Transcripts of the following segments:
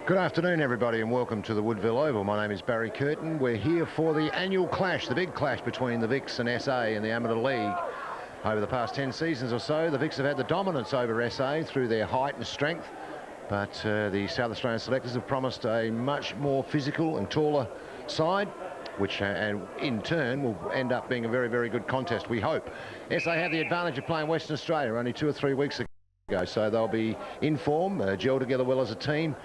Good afternoon, everybody, and welcome to the Woodville Oval. My name is Barry Curtin. We're here for the annual clash, the big clash between the Vics and SA in the Amateur League. Over the past 10 seasons or so, the Vics have had the dominance over SA through their height and strength, but the South Australian selectors have promised a much more physical and taller side, which and in turn will end up being a very, very good contest, we hope. SA have the advantage of playing Western Australia only 2 or 3 weeks ago, so they'll be in form, gel together well as a team.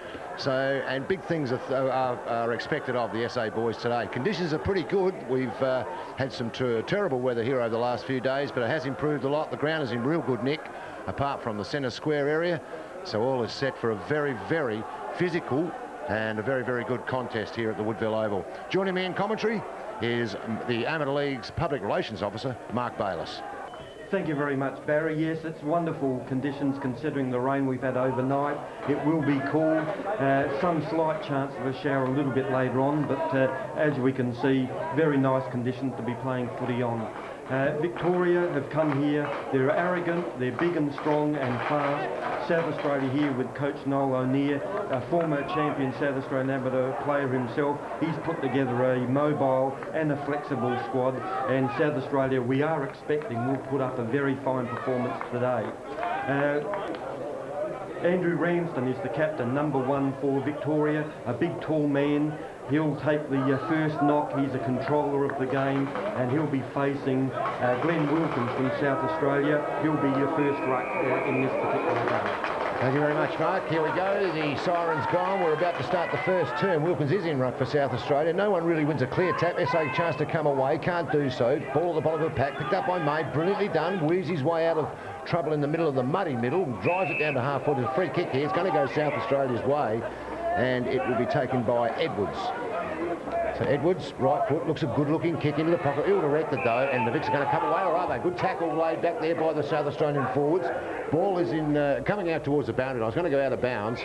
And big things are expected of the SA boys today. Conditions are pretty good. We've had some terrible weather here over the last few days, but it has improved a lot. The ground is in real good nick, apart from the centre square area. So all is set for a very, very physical and a very, very good contest here at the Woodville Oval. Joining me in commentary is the Amateur League's Public Relations Officer, Mark Bayliss. Thank you very much, Barry. Yes, it's wonderful conditions considering the rain we've had overnight. It will be cool. Some slight chance of a shower a little bit later on, but as we can see, very nice conditions to be playing footy on. Victoria have come here. They're arrogant, they're big and strong and fast. South Australia here with Coach Noel O'Neill, a former champion South Australian amateur player himself. He's put together a mobile and a flexible squad, and South Australia, we are expecting, will put up a very fine performance today. Andrew Ramsden is the captain, number 1 for Victoria, a big tall man. He'll take the first knock. He's a controller of the game, and he'll be facing Glenn Wilkins from South Australia. He'll be your first ruck in this particular game. Thank you very much, Mark. Here we go. The siren's gone. We're about to start the first term. Wilkins is in ruck for South Australia. No one really wins a clear tap. SA chance to come away. Can't do so. Ball at the bottom of the pack. Picked up by May. Brilliantly done. Weaves his way out of trouble in the middle of the muddy middle. Drives it down to half forward. There's a free kick here. It's going to go South Australia's way, and it will be taken by Edwards. So Edwards, right foot, looks a good-looking kick into the pocket. Ill-directed, though, and the Vics are going to come away, or are they? Good tackle laid back there by the South Australian forwards. Ball is in coming out towards the boundary. I was going to go out of bounds.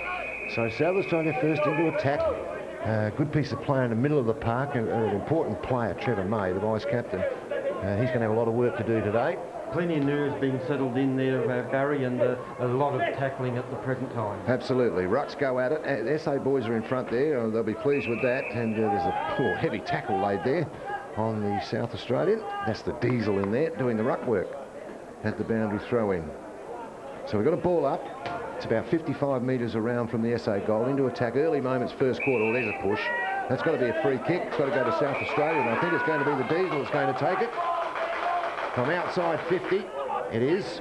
So South Australia first into attack. Good piece of play in the middle of the park. An important player, Trevor May, the vice captain. He's going to have a lot of work to do today. Plenty of nerves being settled in there, Barry, and a lot of tackling at the present time. Absolutely. Rucks go at it. The SA boys are in front there. They'll be pleased with that. And there's a poor, heavy tackle laid there on the South Australian. That's the Diesel in there doing the ruck work at the boundary throw-in. So we've got a ball up. It's about 55 metres around from the SA goal. Into attack. Early moments, first quarter. Well, there's a push. That's got to be a free kick. It's got to go to South Australia. And I think it's going to be the Diesel that's going to take it. From outside 50, it is.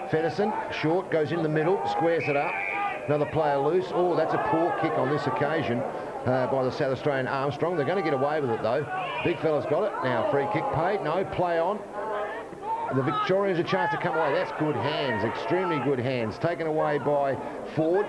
Fedderson, short, goes in the middle, squares it up. Another player loose. Oh, that's a poor kick on this occasion by the South Australian Armstrong. They're going to get away with it, though. Big fella's got it. Now, free kick paid. No, play on. The Victorians a chance to come away. That's good hands, extremely good hands. Taken away by Ford.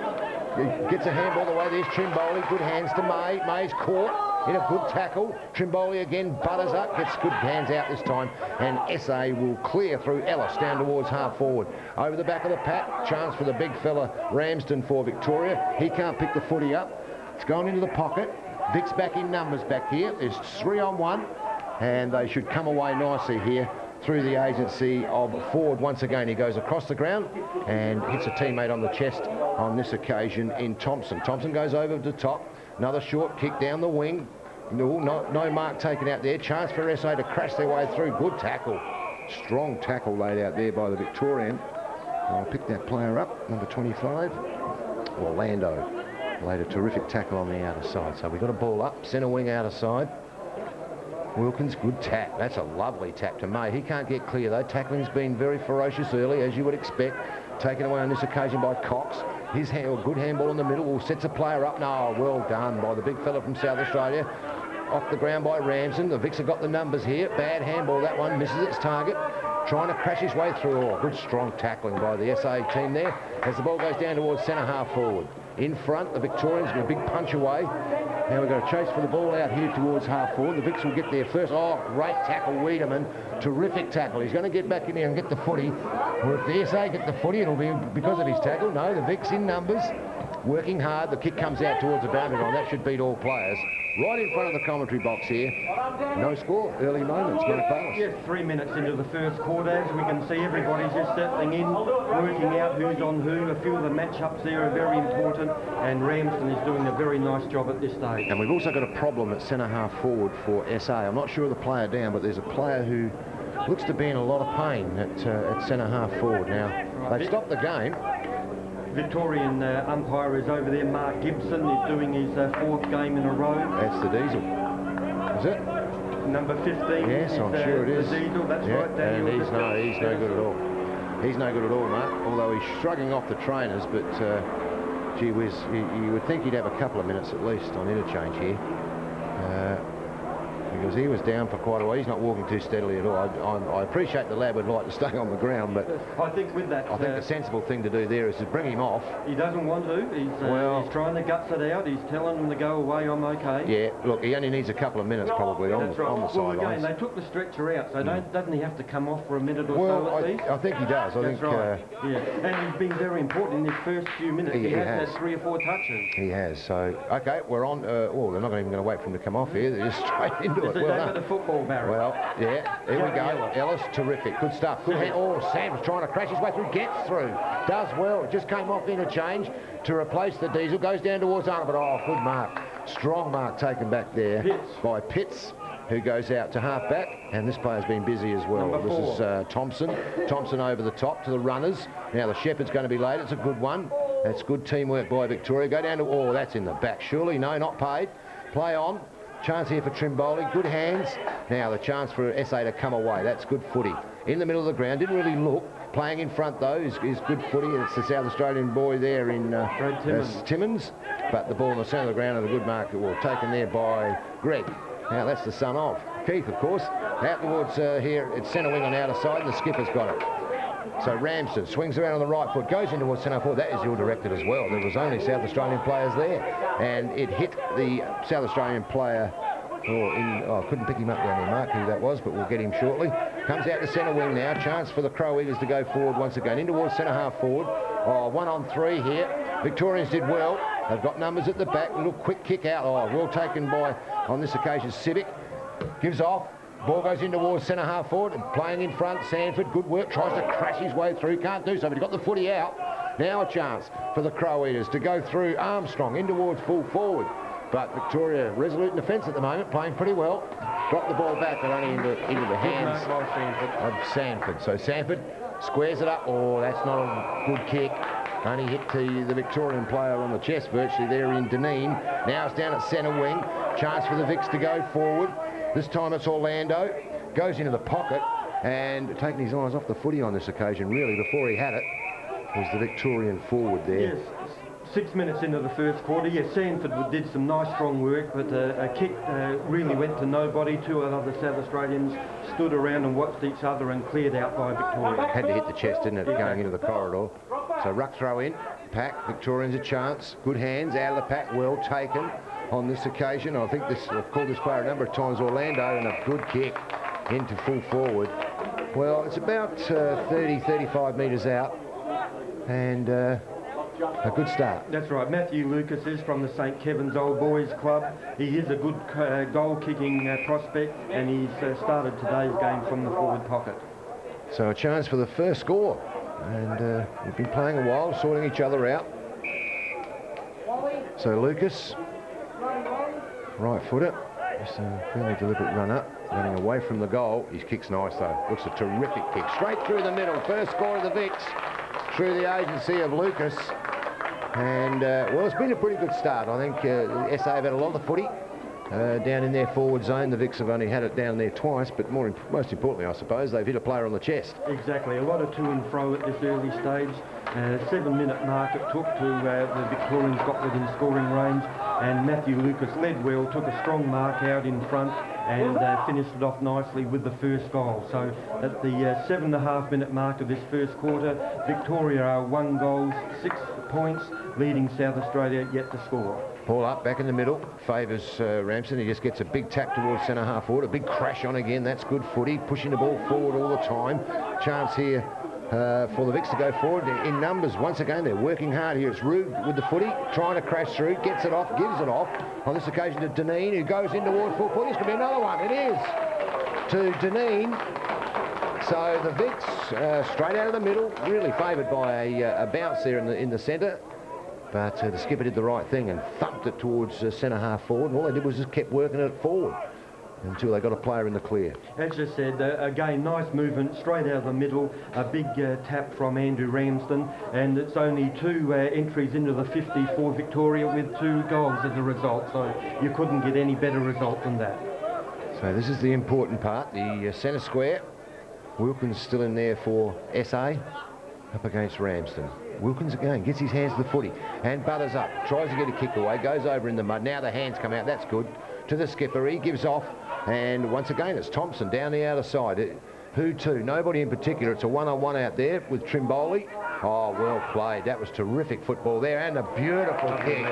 He gets a handball the way. There's Trimboli. Good hands to May. May's caught in a good tackle. Trimboli again butters up, gets good hands out this time, and SA will clear through Ellis down towards half forward. Over the back of the pack, chance for the big fella Ramsden for Victoria. He can't pick the footy up. It's gone into the pocket. Vic's back in numbers back here. There's 3 on 1, and they should come away nicely here through the agency of Ford. Once again, he goes across the ground and hits a teammate on the chest on this occasion in Thompson. Thompson goes over the top. Another short kick down the wing. No mark taken out there. Chance for SA to crash their way through. Good tackle. Strong tackle laid out there by the Victorian. I'll pick that player up, number 25. Orlando laid a terrific tackle on the outer side. So we've got a ball up. Centre wing outer side. Wilkins, good tap. That's a lovely tap to May. He can't get clear, though. Tackling's been very ferocious early, as you would expect. Taken away on this occasion by Cox. His good handball in the middle. Sets a player up. No, well done by the big fella from South Australia. Off the ground by Ramsden. The Vics have got the numbers here. Bad handball, that one. Misses its target. Trying to crash his way through. Oh, good strong tackling by the SA team there as the ball goes down towards centre half forward. In front, the Victorians with a big punch away. Now we've got a chase for the ball out here towards half forward. The Vics will get there first. Oh, great tackle, Wiedemann. Terrific tackle. He's going to get back in there and get the footy. Or if the SA get the footy, it'll be because of his tackle. No, the Vics in numbers. working hard. The kick comes out towards the boundary line. That should beat all players. Right in front of the commentary box here. No score. Early moments. Mark Bayless. Yes, 3 minutes into the first quarter. As we can see, everybody's just settling in, working out who's on who. A few of the matchups there are very important, and Ramsden is doing a very nice job at this stage. And we've also got a problem at centre half forward for SA. I'm not sure of the player down, but there's a player who looks to be in a lot of pain at centre half forward. Now, they've stopped the game. Victorian umpire is over there. Mark Gibson is doing his 4th game in a row. That's the Diesel. Is it? Number 15. Yes, I'm sure it is. The Diesel, that's right. And he's no good at all. He's no good at all, Mark. Although he's shrugging off the trainers, but gee whiz, you would think he'd have a couple of minutes at least on interchange here. Because he was down for quite a while. He's not walking too steadily at all. I appreciate the lad would like to stay on the ground, but I think with that, I think the sensible thing to do there is to bring him off. He doesn't want to. He's trying to guts it out. He's telling him to go away. I'm okay. Yeah, look, he only needs a couple of minutes probably on the sidelines. Well, again, they took the stretcher out, so doesn't he have to come off for a minute or so at least? I think he does. That's right. Yeah, and he's been very important in his first few minutes. He has had 3 or 4 touches. He has. So, okay, we're on. Oh, they're not even going to wait for him to come off here. They're just straight into it. Well done. Well, yeah, here we go. Ellis, terrific. Good stuff. Good hand. Oh, Sam's trying to crash his way through. Gets through. Does well. Just came off interchange to replace the Diesel. Goes down towards Arnold, but oh, good mark. Strong mark taken back there by Pitts, who goes out to half-back. And this player's been busy as well. This is Thompson. Thompson over the top to the runners. Now the Shepherd's going to be late. It's a good one. That's good teamwork by Victoria. Go down to... Oh, that's in the back. Surely, no, not paid. Play on. Chance here for Trimboli, good hands. Now the chance for SA to come away. That's good footy. In the middle of the ground, didn't really look. Playing in front though is good footy. It's the South Australian boy there in Timmins. But the ball in the centre of the ground and a good mark, well, taken there by Greg. Now that's the son of Keith, of course. Out towards here, it's centre wing on the outer side, and the skipper's got it. So Ramsden swings around on the right foot, goes into towards centre forward. That is ill directed as well. There was only South Australian players there, and it hit the South Australian player. I couldn't pick him up down there, Mark, who that was, but we'll get him shortly. Comes out to centre wing now. Chance for the Crow Eagles to go forward once again. In towards centre half forward. 1 on 3 here. Victorians did well. They've got numbers at the back. A little quick kick out. Well taken by, on this occasion, Civic. Gives off. Ball goes in towards centre half forward. Playing in front, Sanford. Good work. Tries to crash his way through. Can't do so, but he got the footy out. Now a chance for the Crow Eaters to go through Armstrong in towards full forward. But Victoria resolute in defence at the moment, playing pretty well. Dropped the ball back and only into the hands of Sanford. So Sanford squares it up. Oh, that's not a good kick. Only hit the Victorian player on the chest virtually there in Deneen. Now it's down at centre wing. Chance for the Vics to go forward. This time it's Orlando. Goes into the pocket and taking his eyes off the footy on this occasion, really, before he had it, was the Victorian forward there. Yes. 6 minutes into the first quarter, yes, Sanford did some nice strong work, but a kick really went to nobody. 2 other South Australians stood around and watched each other and cleared out by Victoria. Had to hit the chest, didn't it, going into the corridor. So ruck throw in, pack, Victorians a chance. Good hands out of the pack, well taken on this occasion. I think I've called this player a number of times, Orlando, and a good kick into full forward. Well, it's about 30, 35 metres out, and a good start. That's right. Matthew Lucas is from the St Kevin's Old Boys Club. He is a good goal-kicking prospect, and he's started today's game from the forward pocket. So a chance for the first score, and we've been playing a while, sorting each other out. So Lucas, right footer, just a fairly deliberate run up, running away from the goal. His kick's nice though. Looks a terrific kick, straight through the middle. First score of the Vics through the agency of Lucas. And, well, it's been a pretty good start. I think SA have had a lot of the footy down in their forward zone. The Vics have only had it down there twice, but most importantly, I suppose, they've hit a player on the chest. Exactly. A lot of to and fro at this early stage. 7-minute mark it took to the Victorians got within scoring range, and Matthew Lucas led well, took a strong mark out in front, and finished it off nicely with the first goal. So at the 7.5-minute mark of this first quarter, Victoria are 1 goal, 6 points, leading South Australia yet to score. Ball up, back in the middle, favours Ramsden. He just gets a big tap towards centre half forward, a big crash on again. That's good footy, pushing the ball forward all the time. Chance here for the Vics to go forward in numbers. Once again, they're working hard here. It's Rude with the footy, trying to crash through, gets it off, gives it off. On this occasion to Deneen, who goes in towards full forward. This could be another one. It is to Deneen. So the Vics straight out of the middle, really favoured by a bounce there in the centre. But the skipper did the right thing and thumped it towards centre half forward. And all they did was just kept working it forward until they got a player in the clear. As you said, again, nice movement straight out of the middle, a big tap from Andrew Ramsden, and it's only 2 entries into the 50 for Victoria with 2 goals as a result, so you couldn't get any better result than that. So this is the important part, the centre square. Wilkins still in there for SA, up against Ramsden. Wilkins again gets his hands to the footy and butters up, tries to get a kick away, goes over in the mud. Now the hands come out, that's good. To the skipper, he gives off, and once again it's Thompson down the outer side. Who to? Nobody in particular. It's a one-on-one out there with Trimboli. Oh, well played. That was terrific football there, and a beautiful kick.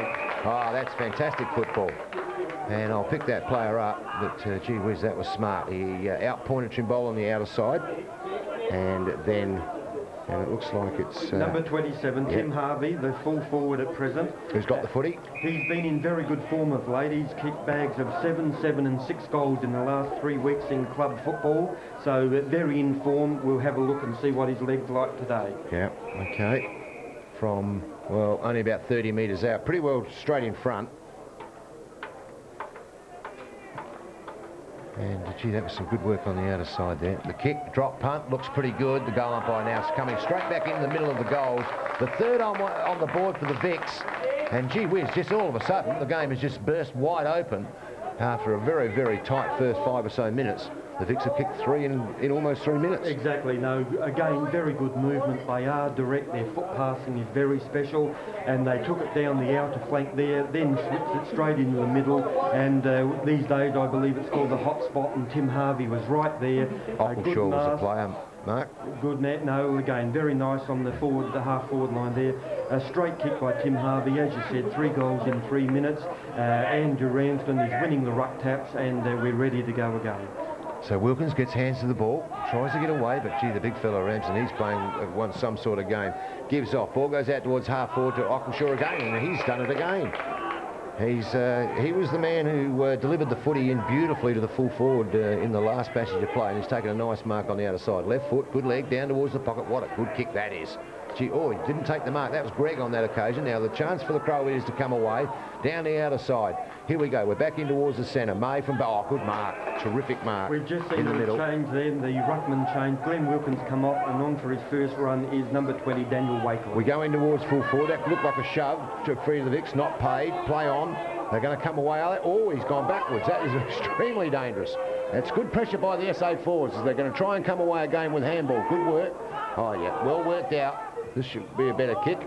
Oh, that's fantastic football. And I'll pick that player up, but gee whiz, that was smart. He outpointed Trimboli on the outer side, and then and it looks like it's number 27, Tim Harvey, the full forward at present. Who's got the footy? He's been in very good form of late. He's kicked bags of 7, 7 and 6 goals in the last 3 weeks in club football. So very in form. We'll have a look and see what his leg's like today. Yeah, okay. From, well, only about 30 metres out. Pretty well straight in front. And gee, that was some good work on the outer side there. The kick, drop, punt, looks pretty good. The goal umpire now is coming straight back in the middle of the goals. The third on the board for the Vics. And gee whiz, just all of a sudden, the game has just burst wide open after a very, very tight first 5 or so minutes. The Vics have kicked 3 in almost 3 minutes. Exactly, no, again, very good movement. They are direct, their foot passing is very special, and they took it down the outer flank there, then switched it straight into the middle, and these days I believe it's called the hot spot, and Tim Harvey was right there. Ockelshaw was a player, Mark. Good net, no, again, very nice on the half forward line there. A straight kick by Tim Harvey, as you said, 3 goals in 3 minutes. Andrew Ramsden is winning the ruck taps, and we're ready to go again. So Wilkins gets hands to the ball, tries to get away, but gee, the big fella Ramsden, he's playing some sort of game. Gives off, ball goes out towards half forward to Ockelshaw again, and he's done it again. He was the man who delivered the footy in beautifully to the full forward in the last passage of play, and he's taken a nice mark on the outer side. Left foot, good leg, down towards the pocket. What a good kick that is. Gee, oh, he didn't take the mark. That was Greg on that occasion. Now the chance for the Crow is to come away down the outer side. Here we go. We're back in towards the centre. May from... Oh, good mark. Terrific mark. We've just seen the change then. The ruckman change. Glenn Wilkins come off, and on for his first run is number 20, Daniel Wakely. We go in towards full forward. That looked like a shove to free to the Vics. Not paid. Play on. They're going to come away. Oh, he's gone backwards. That is extremely dangerous. That's good pressure by the SA forwards. They're going to try and come away again with handball. Good work. Oh, yeah. Well worked out. This should be a better kick.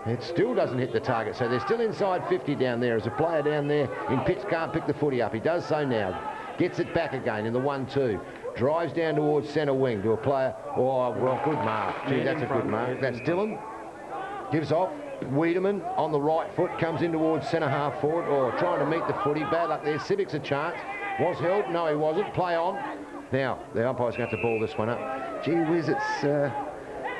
It still doesn't hit the target, so they're still inside 50 down there. As a player down there in pits can't pick the footy up. He does so now. Gets it back again in the 1-2. Drives down towards centre wing to a player. Oh, well, good mark. Gee, that's a good mark. That's Dillon. Gives off. Wiedemann on the right foot comes in towards centre half forward. Oh, trying to meet the footy. Bad luck there. Civic's a chance. Was held. No, he wasn't. Play on. Now, the umpire's going to have to ball this one up. Gee whiz, it's...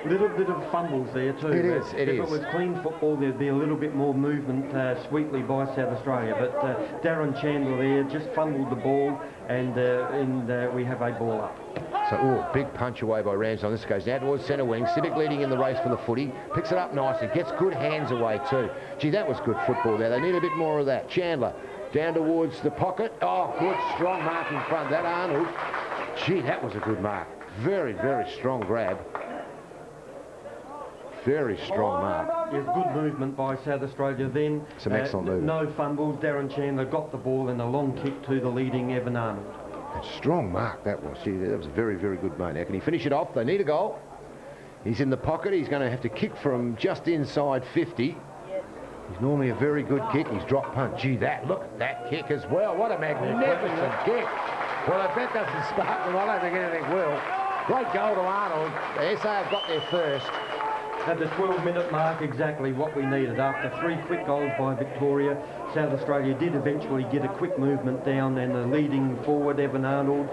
little bit of fumbles there too. It is. If it was clean football, there'd be a little bit more movement sweetly by South Australia. But Darren Chandler there just fumbled the ball, and we have a ball up. So, big punch away by Ramsden. On this goes now towards centre wing. Civic leading in the race for the footy. Picks it up nicely. Gets good hands away too. Gee, that was good football there. They need a bit more of that. Chandler down towards the pocket. Oh, good strong mark in front. That Arnold. Gee, that was a good mark. Very, very strong grab. Very strong mark. Yes, good movement by South Australia then. Some excellent movement. No fumbles. Darren Chandler got the ball and a long kick to the leading Evan Arnold. A strong mark that was. Gee, that was a very, very good mark. Now, can he finish it off? They need a goal. He's in the pocket. He's going to have to kick from just inside 50. He's normally a very good kick. He's dropped punt. Gee, look at that kick as well. What a magnificent kick. Well, if that doesn't spark them, I don't think anything will. Great goal to Arnold. The SA have got there first. At the 12-minute mark, exactly what we needed. After 3 quick goals by Victoria, South Australia did eventually get a quick movement down, and the leading forward, Evan Arnold,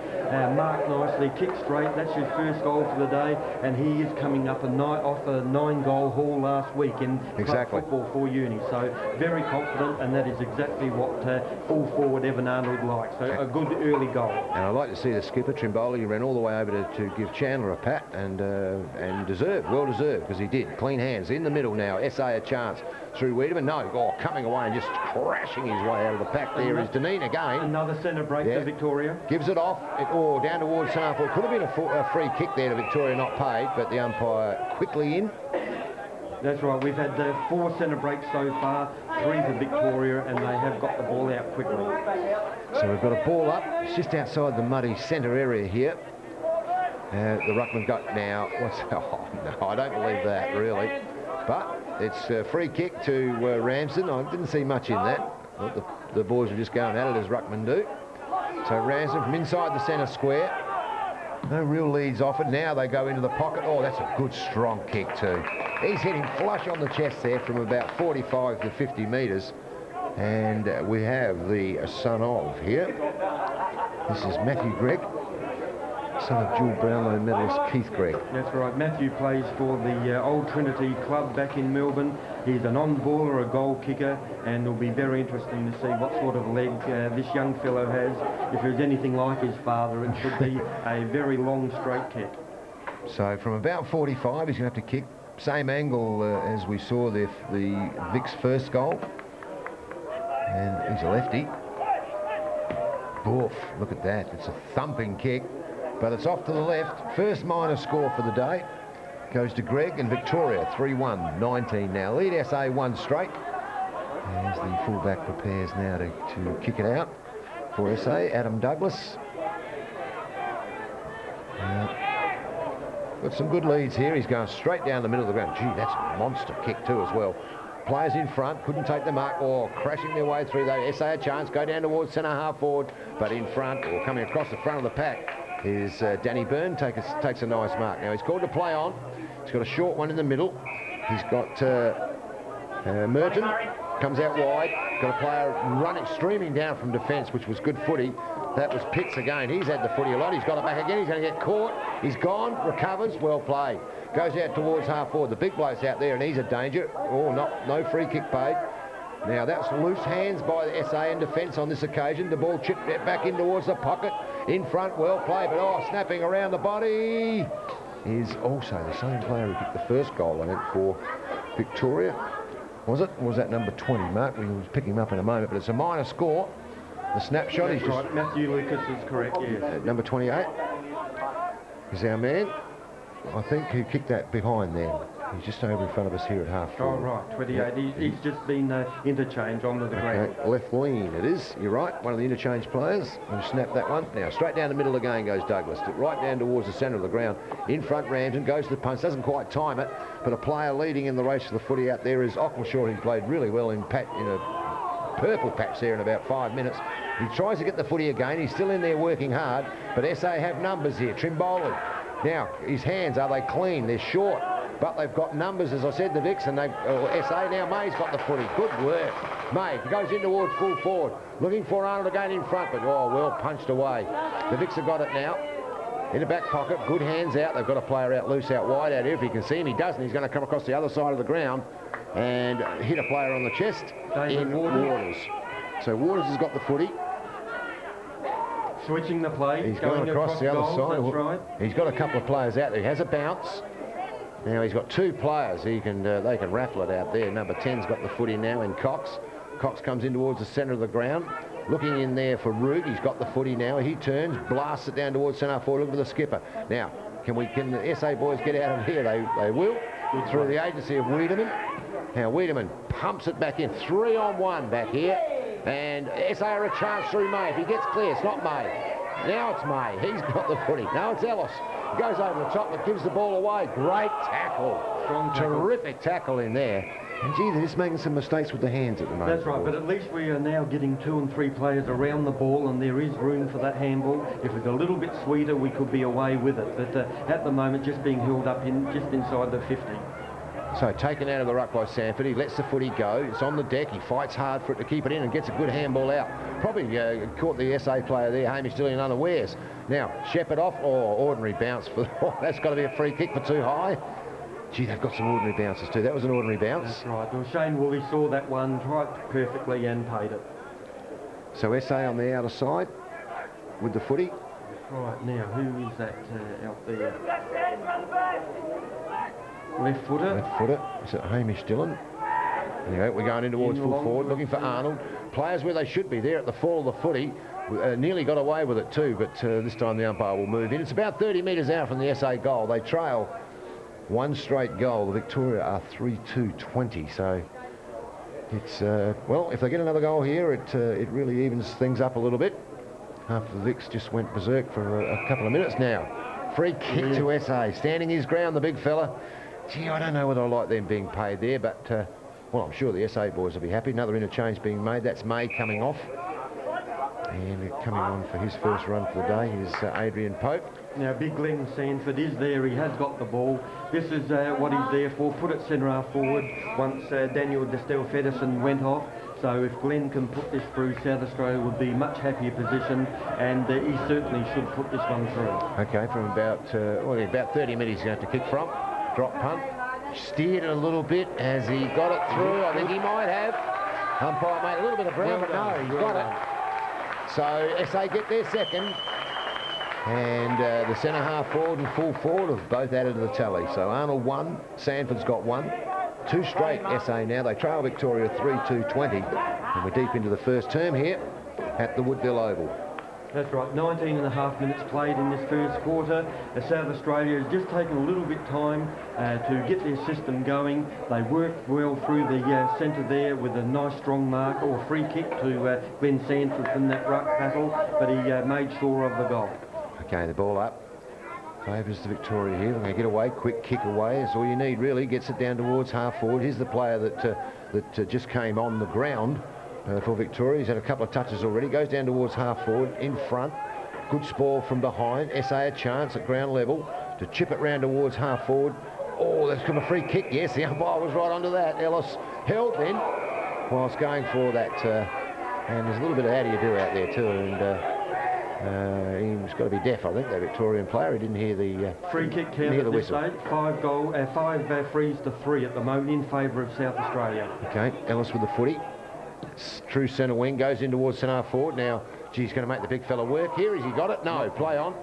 marked nicely, kicked straight. That's his first goal for the day, and he is coming up off a 9-goal haul last week in club football for uni. So very confident, and that is exactly what full forward Evan Arnold likes. So a good early goal. And I'd like to see the skipper, Trimboli, ran all the way over to give Chandler a pat, and deserved, well deserved, because he did. Clean hands in the middle now. SA a chance through Wiedemann. No, coming away and just crashing his way out of the pack. There is Deneen again. Another centre break to Victoria. Gives it off. Down towards SAAFL. Could have been a free kick there to Victoria, not paid, but the umpire quickly in. That's right. We've had 4 centre breaks so far, 3 for Victoria, and they have got the ball out quickly. So we've got a ball up. It's just outside the muddy centre area here. The ruckman got now. Oh, no, I don't believe that, really. But it's a free kick to Ramsden. I didn't see much in that. The boys were just going at it as ruckmen do. So Ramsden from inside the centre square. No real leads offered. Now they go into the pocket. Oh, that's a good, strong kick too. He's hitting flush on the chest there from about 45 to 50 metres. And we have the son of here. This is Matthew Gregg, son of dual Brownlow medalist Keith Gregg. That's right. Matthew plays for the Old Trinity Club back in Melbourne. He's an on-baller, a goal kicker, and it'll be very interesting to see what sort of leg this young fellow has. If there's anything like his father, it should be a very long, straight kick. So from about 45, he's going to have to kick. Same angle as we saw the Vic's first goal. And he's a lefty. Boof, look at that. It's a thumping kick. But it's off to the left. First minor score for the day goes to Gregg, and Victoria 3-1, 19 now. Lead SA 1 straight. As the fullback prepares now to kick it out for SA, Adam Douglas. Got some good leads here. He's going straight down the middle of the ground. Gee, that's a monster kick too as well. Players in front, couldn't take the mark, or crashing their way through that. SA a chance, go down towards centre half forward, but in front, or coming across the front of the pack, is Danny Byrne, takes a nice mark. Now he's called to play on. He's got a short one in the middle. He's got Merton, comes out wide. Got a player running, streaming down from defence, which was good footy. That was Pitts again. He's had the footy a lot. He's got it back again. He's going to get caught. He's gone, recovers, well played. Goes out towards half forward. The big bloke's out there and he's a danger. Oh, no free kick paid. Now that's loose hands by the SA in defence on this occasion. The ball chipped back in towards the pocket. In front, well played, but snapping around the body is also the same player who kicked the first goal, I think, for Victoria. Was it? Or was that number 20, Mark? We will pick him up in a moment, but it's a minor score. The snapshot is right. Matthew Lucas is correct, yes. Number 28 is our man, I think, who kicked that behind there. He's just over in front of us here at half forward. Oh, right, 28. Yep. He's just been interchanged onto the ground. Left lean it is, you're right. One of the interchange players who snapped that one. Now, straight down the middle of the game goes Douglas. Right down towards the centre of the ground. In front, Ramsden goes to the punch. Doesn't quite time it, but a player leading in the race for the footy out there is Ockleshaw. He played really well in a purple patch there in about 5 minutes. He tries to get the footy again. He's still in there working hard, but SA have numbers here. Trimboli. Now, his hands, are they clean? They're short. But they've got numbers, as I said, the Vics, and SA now. May's got the footy. Good work. May goes in towards full forward. Looking for Arnold again in front, but well punched away. The Vics have got it now. In the back pocket, good hands out. They've got a player out loose, out wide out here. If you can see him, he doesn't. He's going to come across the other side of the ground and hit a player on the chest in Waters. So Waters has got the footy. Switching the play. He's going across the other side. That's right. He's got a couple of players out there. He has a bounce. Now he's got 2 players. They can raffle it out there. Number 10's got the footy now in Cox. Cox comes in towards the centre of the ground. Looking in there for Root. He's got the footy now. He turns, blasts it down towards centre forward. Look for the skipper. Now, can the SA boys get out of here? They will. Through the agency of Wiedemann. Now Wiedemann pumps it back in. 3-on-1 back here. And SA are a chance through May. If he gets clear, it's not May. Now it's May. He's got the footy. Now it's Ellis. Goes over the top, but gives the ball away. Great tackle. Strong tackle. Terrific tackle in there. And gee, they're just making some mistakes with the hands at the moment. That's right, but at least we are now getting 2 and 3 players around the ball, and there is room for that handball. If it was a little bit sweeter, we could be away with it. But at the moment, just being held up just inside the 50. So taken out of the ruck by Sanford, he lets the footy go, it's on the deck, he fights hard for it to keep it in and gets a good handball out. Probably caught the SA player there, Hamish Dillon, unawares. Now, Shepherd off, ordinary bounce for, that's got to be a free kick for too high. Gee, they've got some ordinary bounces too, that was an ordinary bounce. That's right, well Shane Woolley saw that one, tried perfectly and paid it. So SA on the outer side with the footy. Right, now who is that out there? Left footer. Left footer. Is it Hamish Dillon? Anyway, we're going in towards full forward, looking for Arnold. Players where they should be, there at the fall of the footy. Nearly got away with it too, but this time the umpire will move in. It's about 30 metres out from the SA goal. They trail one straight goal. The Victoria are 3-2-20, so it's, well, if they get another goal here, it really evens things up a little bit. Half the Vicks just went berserk for a couple of minutes now. Free kick to SA, standing his ground, the big fella. Gee, I don't know whether I like them being paid there, but, well, I'm sure the SA boys will be happy. Another interchange being made. That's May coming off. And coming on for his first run for the day is Adrian Pope. Now, big Glenn Sanford is there. He has got the ball. This is what he's there for. Put it centre half forward once Daniel Distel-Fedderson went off. So if Glenn can put this through, South Australia would be much happier position, and he certainly should put this one through. Okay, from about 30 minutes he's going to have to kick from. Drop punt. Steered it a little bit as he got it through. I think he might have. Umpire made a little bit of ground, but no, he's got it. So SA get their second. And the centre half forward and full forward have both added to the tally. So Arnold won, Sanford's got one. Two straight SA now. They trail Victoria 3-2-20. And we're deep into the first term here at the Woodville Oval. That's right, 19 and a half minutes played in this first quarter. South Australia has just taken a little bit time to get their system going. They worked well through the centre there with a nice strong mark or free kick to Glenn Sanford in that ruck battle, but he made sure of the goal. Okay, the ball up. Favours the Victoria here. They're going to get away. Quick kick away is all you need, really. Gets it down towards half forward. Here's the player that just came on the ground for Victoria. He's had a couple of touches already. Goes down towards half forward, in front. Good spoil from behind. SA a chance at ground level to chip it round towards half forward. Oh, that's got a free kick. Yes, the umpire was right onto that. Ellis held then whilst going for that. And there's a little bit of how do you do out there too. And he's got to be deaf, I think, that Victorian player. He didn't hear the free kick count at this stage. 5 frees to 3 at the moment in favour of South Australia. Okay, Ellis with the footy. True centre wing, goes in towards centre forward. Now, he's going to make the big fella work here. Has he got it? No, play on.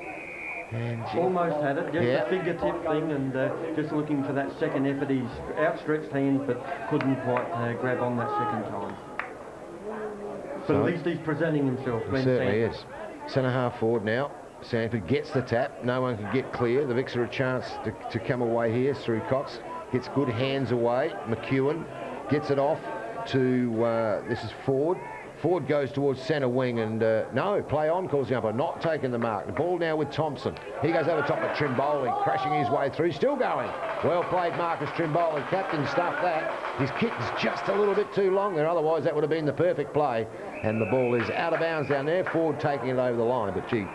And almost had it, just a fingertip thing, and just looking for that second effort. He's outstretched hands, but couldn't quite grab on that second time. But at least he's presenting himself. He certainly is. Centre half forward now. Sanford gets the tap. No one can get clear. The Vicks are a chance to come away here through Cox. Gets good hands away. McEwen gets it off to, this is Ford. Ford goes towards centre wing and no, play on, calls the umpire, not taking the mark. The ball now with Thompson. He goes over top of Trimboli, crashing his way through, still going. Well played, Marcus Trimboli. Captain stuffed that. His kick is just a little bit too long there, otherwise that would have been the perfect play. And the ball is out of bounds down there. Ford taking it over the line, but gee,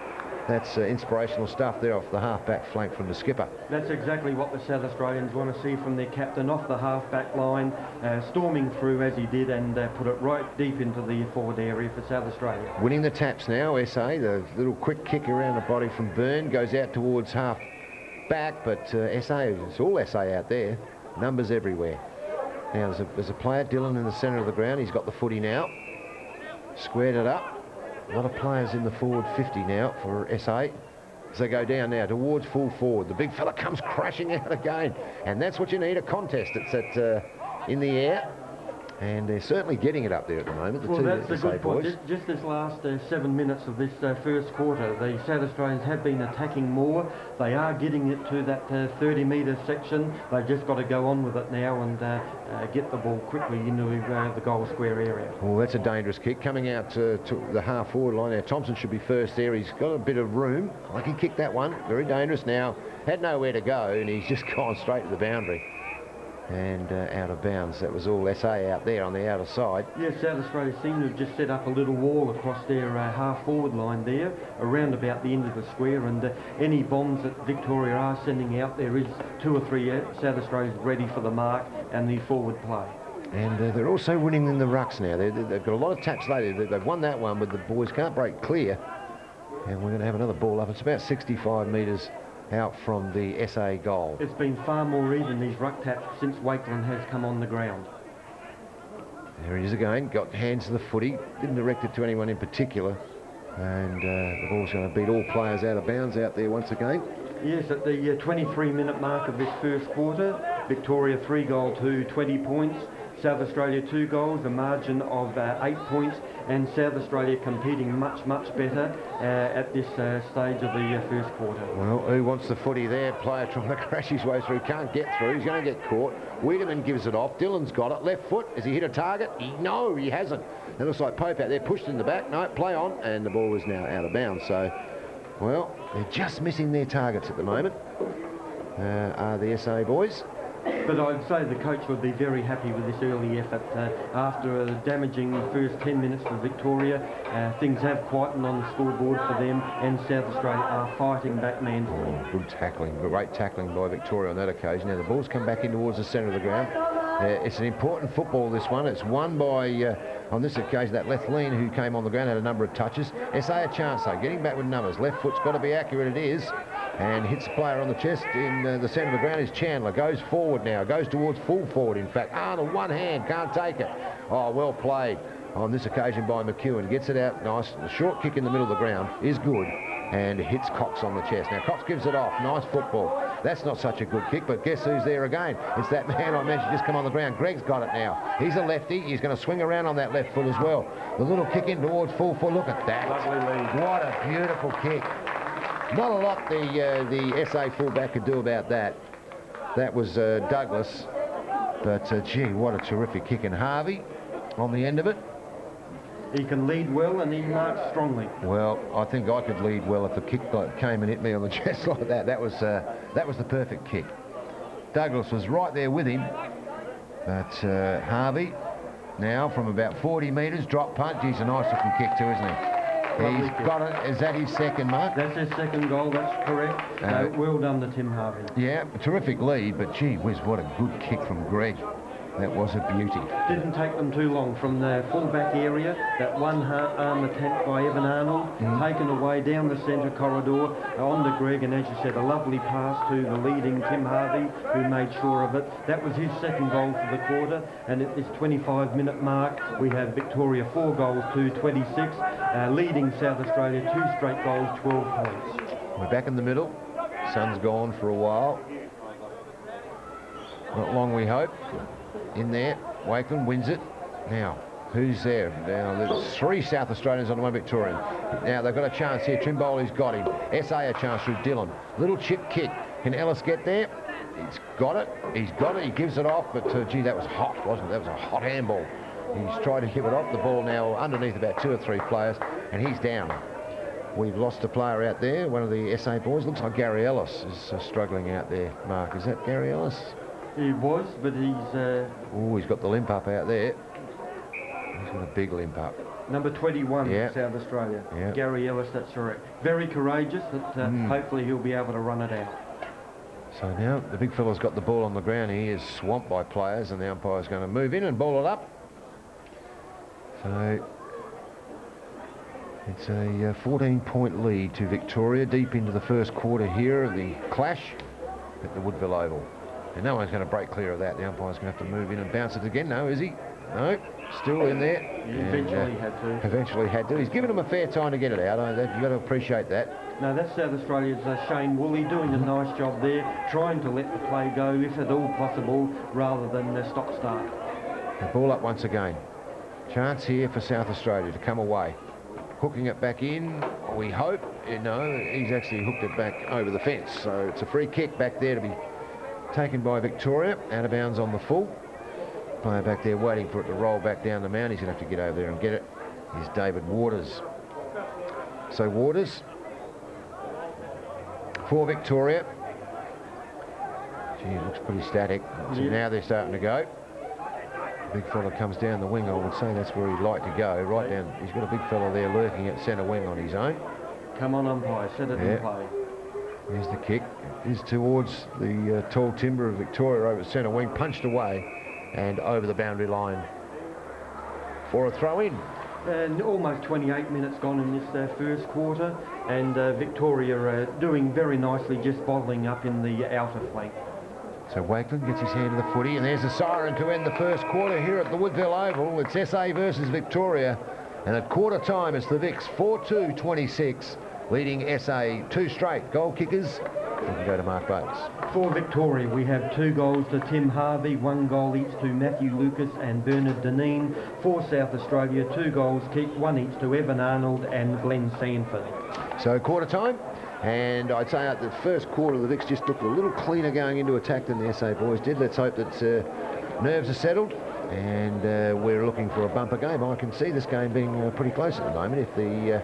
that's inspirational stuff there off the half-back flank from the skipper. That's exactly what the South Australians want to see from their captain, off the half-back line, storming through as he did, and put it right deep into the forward area for South Australia. Winning the taps now, SA. The little quick kick around the body from Byrne goes out towards half-back, but SA, it's all SA out there. Numbers everywhere. Now there's a player, Dillon, in the centre of the ground. He's got the footy now. Squared it up. A lot of players in the forward 50 now for SA. As they go down now towards full forward. The big fella comes crashing out again. And that's what you need, a contest. It's in the air. And they're certainly getting it up there at the moment, the well, two that's a SA good boys. point. Just this last 7 minutes of this first quarter, the South Australians have been attacking more. They are getting it to that 30-metre section. They've just got to go on with it now and get the ball quickly into the goal square area. Well, that's a dangerous kick. Coming out to the half-forward line now. Thompson should be first there. He's got a bit of room. I can kick that one. Very dangerous now. Had nowhere to go, and he's just gone straight to the boundary. and out of bounds. That was all SA out there on the outer side. Yes, South Australia seem to have just set up a little wall across their half-forward line there, around about the end of the square, and any bombs that Victoria are sending out, there is 2 or 3 South Australians ready for the mark and the forward play. And they're also winning in the rucks now. They've got a lot of taps later. They've won that one, but the boys can't break clear. And we're going to have another ball up. It's about 65 metres out from the SA goal. It's been far more even, these ruck taps, since Wakeland has come on the ground. There he is again. Got hands to the footy. Didn't direct it to anyone in particular. And the ball's going to beat all players out of bounds out there once again. Yes, at the 23-minute mark of this first quarter, Victoria 3 goal to 20 points. South Australia 2 goals, a margin of 8 points, and South Australia competing much, much better at this stage of the first quarter. Well, who wants the footy there? Player trying to crash his way through, can't get through, he's going to get caught. Wiedemann gives it off, Dillon's got it, left foot, has he hit a target? No, he hasn't. It looks like Pope out there, pushed in the back, no, play on, and the ball is now out of bounds. So, well, they're just missing their targets at the moment, are the SA boys. But I'd say the coach would be very happy with this early effort. After a damaging first 10 minutes for Victoria, things have quietened on the scoreboard for them, and South Australia are fighting back manfully. Oh, good tackling, great tackling by Victoria on that occasion. Now the ball's come back in towards the centre of the ground. It's an important football, this one. It's won by, on this occasion, that left lean who came on the ground, had a number of touches. SA a chance though, getting back with numbers. Left foot's got to be accurate, it is. And hits the player on the chest in the centre of the ground is Chandler. Goes forward now, goes towards full forward in fact. Arnold, one hand, can't take it. Oh, well played on this occasion by McEwen. Gets it out nice. The short kick in the middle of the ground is good and hits Cox on the chest. Now Cox gives it off, nice football. That's not such a good kick, but guess who's there again? It's that man I mentioned just come on the ground. Greg's got it now. He's a lefty, he's going to swing around on that left foot as well. The little kick in towards full foot, look at that. Lovely lead. What a beautiful kick. Not a lot the SA fullback could do about that. That was Douglas, but gee, what a terrific kick. And Harvey on the end of it. He can lead well and he marks strongly. Well, I think I could lead well if the kick came and hit me on the chest like that. That was the perfect kick. Douglas was right there with him, but Harvey now from about 40 metres, drop punt. Geez, a nice looking kick too, isn't he? He's got it. Is that his second, Mark? That's his second goal, that's correct. Well done to Tim Harvey. Yeah, terrific lead, but gee whiz, what a good kick from Greg. That was a beauty. Didn't take them too long from the full-back area. That one-arm attempt by Evan Arnold, taken away down the centre corridor, on to Greg, and as you said, a lovely pass to the leading Tim Harvey, who made sure of it. That was his second goal for the quarter, and at this 25-minute mark, we have Victoria 4 goals to 26, leading South Australia 2 straight goals, 12 points. We're back in the middle. Sun's gone for a while. Not long, we hope. In there, Wakeland wins it. Now, who's there? Now, there's 3 South Australians on 1 Victorian. Now, they've got a chance here. Trimboli's got him. SA a chance through Dillon. Little chip kick. Can Ellis get there? He's got it. He's got it. He gives it off, but gee, that was hot, wasn't it? That was a hot handball. He's tried to give it off. The ball now underneath about 2 or 3 players, and he's down. We've lost a player out there, one of the SA boys. Looks like Gary Ellis is struggling out there, Mark. Is that Gary Ellis? He was, but he's... Oh, he's got the limp up out there. He's got a big limp up. Number 21 for South Australia. Gary Ellis, that's correct. Very courageous, but hopefully he'll be able to run it out. So now the big fella's got the ball on the ground. He is swamped by players, and the umpire's going to move in and ball it up. So it's a 14-point lead to Victoria deep into the first quarter here of the clash at the Woodville Oval. And no one's going to break clear of that. The umpire's going to have to move in and bounce it again. No, is he? No, still in there. He eventually had to. Eventually had to. He's given them a fair time to get it out. You've got to appreciate that. No, that's South Australia's Shane Woolley doing a nice job there, trying to let the play go, if at all possible, rather than stop-start. The ball up once again. Chance here for South Australia to come away. Hooking it back in, we hope. No, he's actually hooked it back over the fence. So it's a free kick back there to be taken by Victoria, out of bounds on the full. Player back there waiting for it to roll back down the mound. He's going to have to get over there and get it. Here's David Waters. So Waters for Victoria. Gee, Gee, it looks pretty static. So Yeah. now they're starting to go. Big fella comes down the wing. I would say that's where he'd like to go. Right down. He's got a big fella there lurking at centre wing on his own. Come on, umpire, set it in play. Here's the kick. Is towards the tall timber of Victoria over centre wing, punched away and over the boundary line for a throw in. And almost 28 minutes gone in this first quarter, and Victoria doing very nicely, just bottling up in the outer flank. So Wakeland gets his hand to the footy, and there's a siren to end the first quarter here at the Woodville Oval. It's SA versus Victoria, and at quarter time it's the Vics 4-2-26, leading SA 2 straight goal kickers. We can go to Mark Bates. For Victoria, we have 2 goals to Tim Harvey, 1 goal each to Matthew Lucas and Bernard Deneen. For South Australia, 2 goals kicked, 1 each to Evan Arnold and Glenn Sanford. So quarter time, and I'd say at the first quarter the Vics just looked a little cleaner going into attack than the SA boys did. Let's hope that nerves are settled, and we're looking for a bumper game. I can see this game being pretty close at the moment if the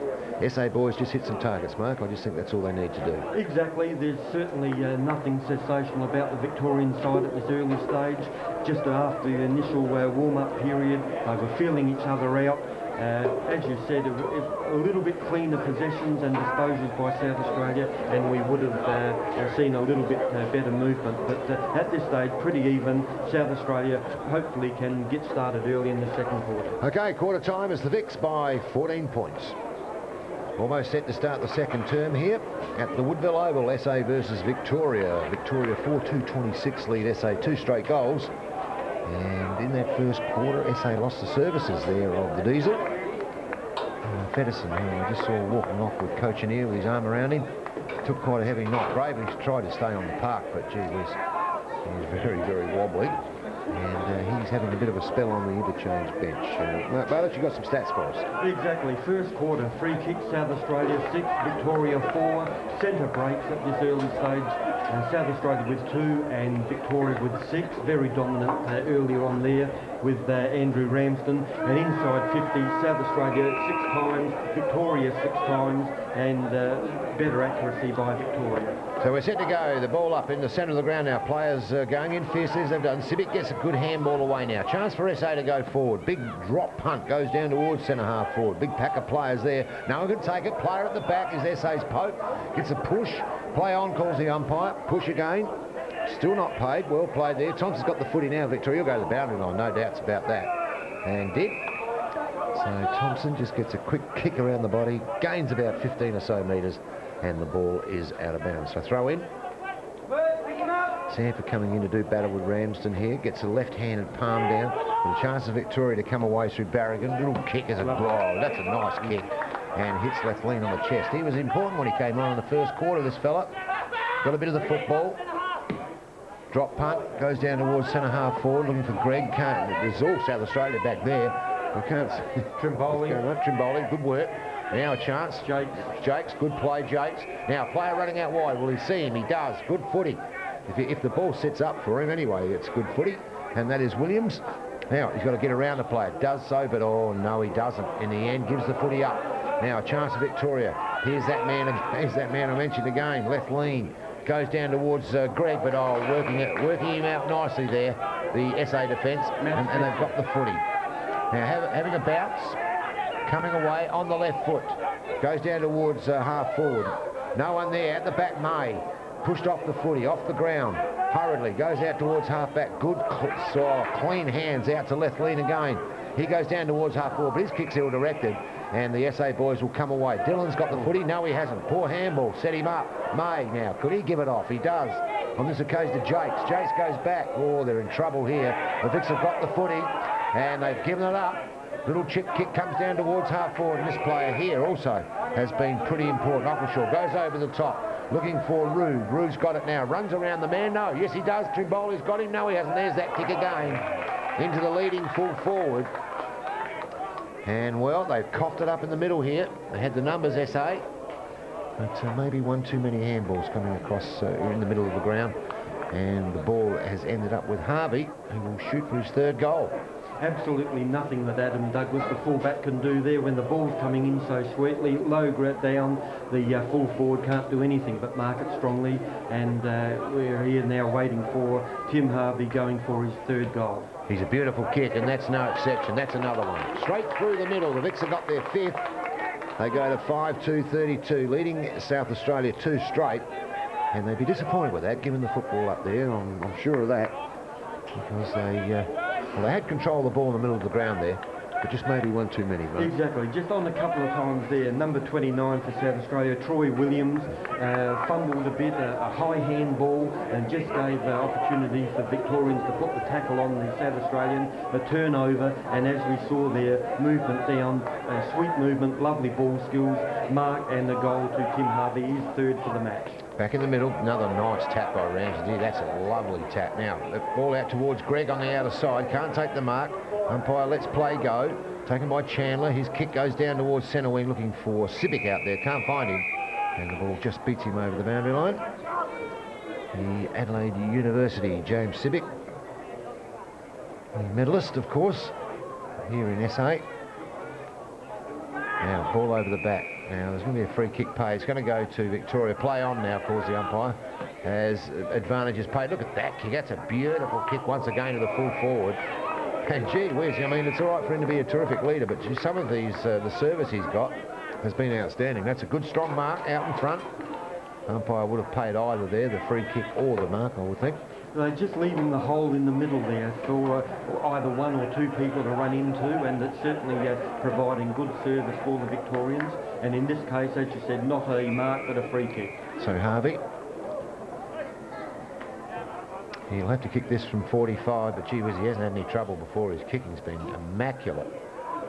SA boys just hit some targets, Mark. I just think that's all they need to do. Exactly. There's certainly nothing sensational about the Victorian side at this early stage. Just after the initial warm-up period, they were feeling each other out. As you said, a little bit cleaner possessions and disposals by South Australia, and we would have seen a little bit better movement. But at this stage, pretty even. South Australia hopefully can get started early in the second quarter. Okay, quarter time is the Vics by 14 points. Almost set to start the second term here at the Woodville Oval, SA versus Victoria. Victoria 4-2-26 lead SA 2 straight goals. And in that first quarter, SA lost the services there of the Diesel. Fedderson, who I just saw walking off with Coach Anir with his arm around him, took quite a heavy knock. Bravely tried to stay on the park, but gee whiz, he was very, very wobbly. And he's having a bit of a spell on the interchange bench. Mark Bartlett, you got some stats for us. Exactly. First quarter, free kick, South Australia 6, Victoria 4. Centre breaks at this early stage. South Australia with 2 and Victoria with 6. Very dominant earlier on there with Andrew Ramsden. And inside 50, South Australia 6 times, Victoria 6 times, and better accuracy by Victoria. So we're set to go. The ball up in the centre of the ground now. Players going in fiercely as they've done. Civic gets a good handball away now. Chance for SA to go forward. Big drop punt goes down towards centre half forward. Big pack of players there. No one can take it. Player at the back is SA's Pope. Gets a push. Play on, calls the umpire. Push again. Still not paid. Well played there. Thompson's got the footy now. Victoria will go to the boundary line. No doubts about that. And did. So Thompson just gets a quick kick around the body. Gains about 15 or so metres. And the ball is out of bounds. So throw in. Sanford coming in to do battle with Ramsden here. Gets a left-handed palm down. With a chance of Victoria to come away through Barrigan. Little kick as a blow. That's a nice kick. And hits left lean on the chest. He was important when he came on in the first quarter, this fella. Got a bit of the football. Drop punt. Goes down towards centre half forward. Looking for Greg. Can't. There's all South Australia back there. We can't see. Trimboli. Trimboli. Good work. Now a chance. Jakes, good play, Jakes. Now a player running out wide. Will he see him? He does. Good footy. If the ball sets up for him anyway, it's good footy. And that is Williams. Now he's got to get around the player. Does so, but oh no, he doesn't. In the end, gives the footy up. Now a chance for Victoria. Here's that man I mentioned again. Left lean. Goes down towards Greg, but working him out nicely there. The SA defence, and they've got the footy. Now having a bounce. Coming away on the left foot. Goes down towards half forward. No one there. At the back, May. Pushed off the footy, off the ground. Hurriedly. Goes out towards half back. Good, clean hands out to left lean again. He goes down towards half forward, but his kick's ill directed. And the SA boys will come away. Dylan's got the footy. No, he hasn't. Poor handball. Set him up. May now. Could he give it off? He does. On this occasion to Jakes. Jakes goes back. Oh, they're in trouble here. The Vics have got the footy. And they've given it up. Little chip kick comes down towards half forward, and this player here also has been pretty important. Ockleshaw goes over the top, looking for Rude. Rude's got it now, runs around the man. No, yes he does. Trimboli's got him. No, he hasn't. There's that kick again into the leading full forward. And well, they've coughed it up in the middle here. They had the numbers, SA, but maybe one too many handballs coming across in the middle of the ground. And the ball has ended up with Harvey, who will shoot for his third goal. absolutely nothing that Adam Douglas, the fullback, can do there when the ball's coming in so sweetly. Low grab down, the full forward can't do anything but mark it strongly, and we're here now waiting for Tim Harvey going for his third goal. He's a beautiful kick, and that's no exception. That's another one. Straight through the middle. The Vics have got their fifth. They go to 5-2-32, leading South Australia 2 straight. And they'd be disappointed with that, given the football up there. I'm sure of that. Because they had control of the ball in the middle of the ground there. But just maybe one too many, right? Exactly, just on a couple of times there. Number 29 for South Australia, Troy Williams, fumbled a bit, a high handball, and just gave opportunity for Victorians to put the tackle on the South Australian, a turnover, and as we saw there, movement down, sweet movement, lovely ball skills, mark, and a goal to Tim Harvey, his third for the match. Back in the middle, another nice tap by Ramsey. That's a lovely tap. Now, the ball out towards Greg on the outer side. Can't take the mark. Umpire lets play go. Taken by Chandler. His kick goes down towards centre wing, looking for Sibic out there. Can't find him. And the ball just beats him over the boundary line. The Adelaide University, James Sibic. The medalist, of course, here in SA. Now, ball over the back. Now, there's going to be a free kick paid. It's going to go to Victoria. Play on now, calls the umpire, as advantage is paid. Look at that kick. That's a beautiful kick once again to the full forward. And gee whiz, I mean, it's all right for him to be a terrific leader, but gee, some of these, the service he's got has been outstanding. That's a good, strong mark out in front. Umpire would have paid either there, the free kick or the mark, I would think. They're just leaving the hole in the middle there for either one or two people to run into, and it's certainly providing good service for the Victorians. And in this case, as you said, not a mark but a free kick. So Harvey, he'll have to kick this from 45, but gee whiz, he hasn't had any trouble before. His kicking's been immaculate.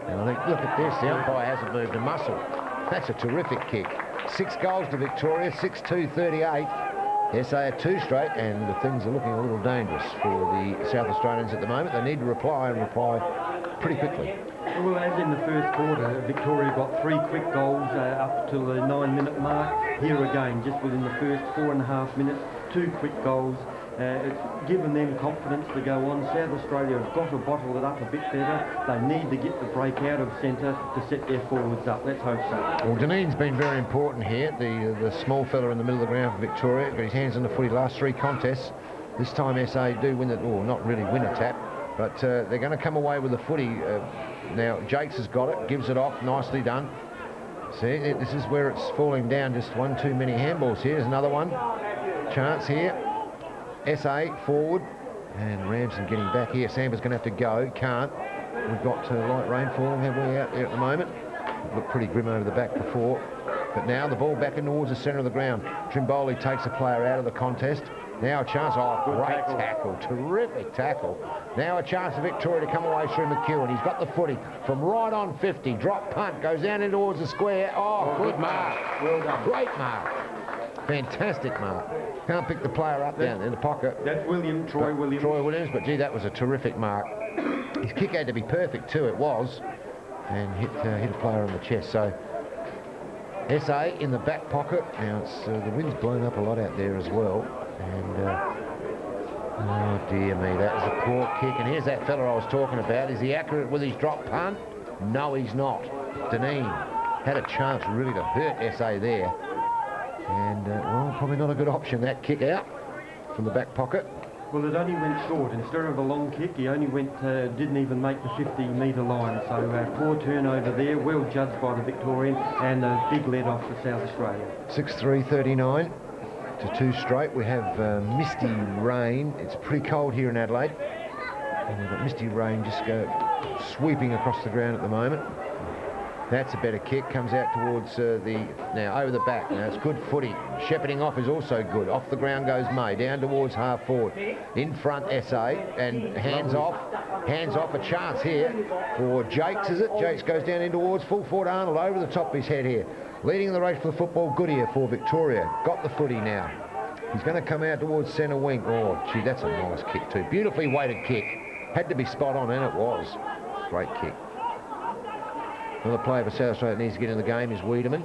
And I think, look at this, the umpire hasn't moved a muscle. That's a terrific kick. 6 goals to Victoria, 6-2-38. SA are 2 straight, and the things are looking a little dangerous for the South Australians at the moment. They need to reply pretty quickly. Well, as in the first quarter, Victoria got 3 quick goals up to the 9-minute mark. Here again, just within the first 4.5 minutes, 2 quick goals. It's given them confidence to go on. South Australia have got to bottle it up a bit better. They need to get the break out of centre to set their forwards up. Let's hope so. Well, Dineen's been very important here. The small fella in the middle of the ground for Victoria. Got his hands on the footy last 3 contests. This time SA do win it, or not really win a tap, but they're going to come away with the footy. Now, Jakes has got it, gives it off, nicely done. See, this is where it's falling down, just one too many handballs here. Here's another one. Chance here. SA forward, and Ramsden getting back here. Samba's going to have to go, can't. We've got light rainfall, have we, out there at the moment? It looked pretty grim over the back before, but now the ball back in towards the centre of the ground. Trimboli takes a player out of the contest. Now a chance, great tackle, terrific tackle. Now a chance for Victoria to come away through McEwen. He's got the footy from right on 50, drop punt, goes down in towards the square. Good mark. Well done. Great mark. Fantastic mark. Can't pick the player up down in the pocket. That's Troy Williams. Troy Williams, but gee, that was a terrific mark. His kick had to be perfect too, it was, and hit a player on the chest. So SA in the back pocket. Now it's the wind's blown up a lot out there as well, and oh dear me, that was a poor kick. And here's that fella I was talking about. Is he accurate with his drop punt? No, he's not. Dineen had a chance really to hurt SA there. And, well, probably not a good option, that kick out from the back pocket. Well, it only went short. Instead of a long kick, he only went, didn't even make the 50-metre line. So poor turnover there, well judged by the Victorian, and a big let off for South Australia. 6-3-39 to 2 straight. We have misty rain. It's pretty cold here in Adelaide. And we've got misty rain just sweeping across the ground at the moment. That's a better kick, comes out towards now over the back. Now it's good footy. Shepherding off is also good. Off the ground goes May, down towards half forward. In front SA, and hands off a chance here for Jakes, is it? Jakes goes down in towards full forward. Arnold over the top of his head here. Leading the race for the football, good here for Victoria. Got the footy now. He's going to come out towards centre wing. Oh, gee, that's a nice kick too. Beautifully weighted kick. Had to be spot on, and it was. Great kick. Another player for South Australia that needs to get in the game is Wiedemann.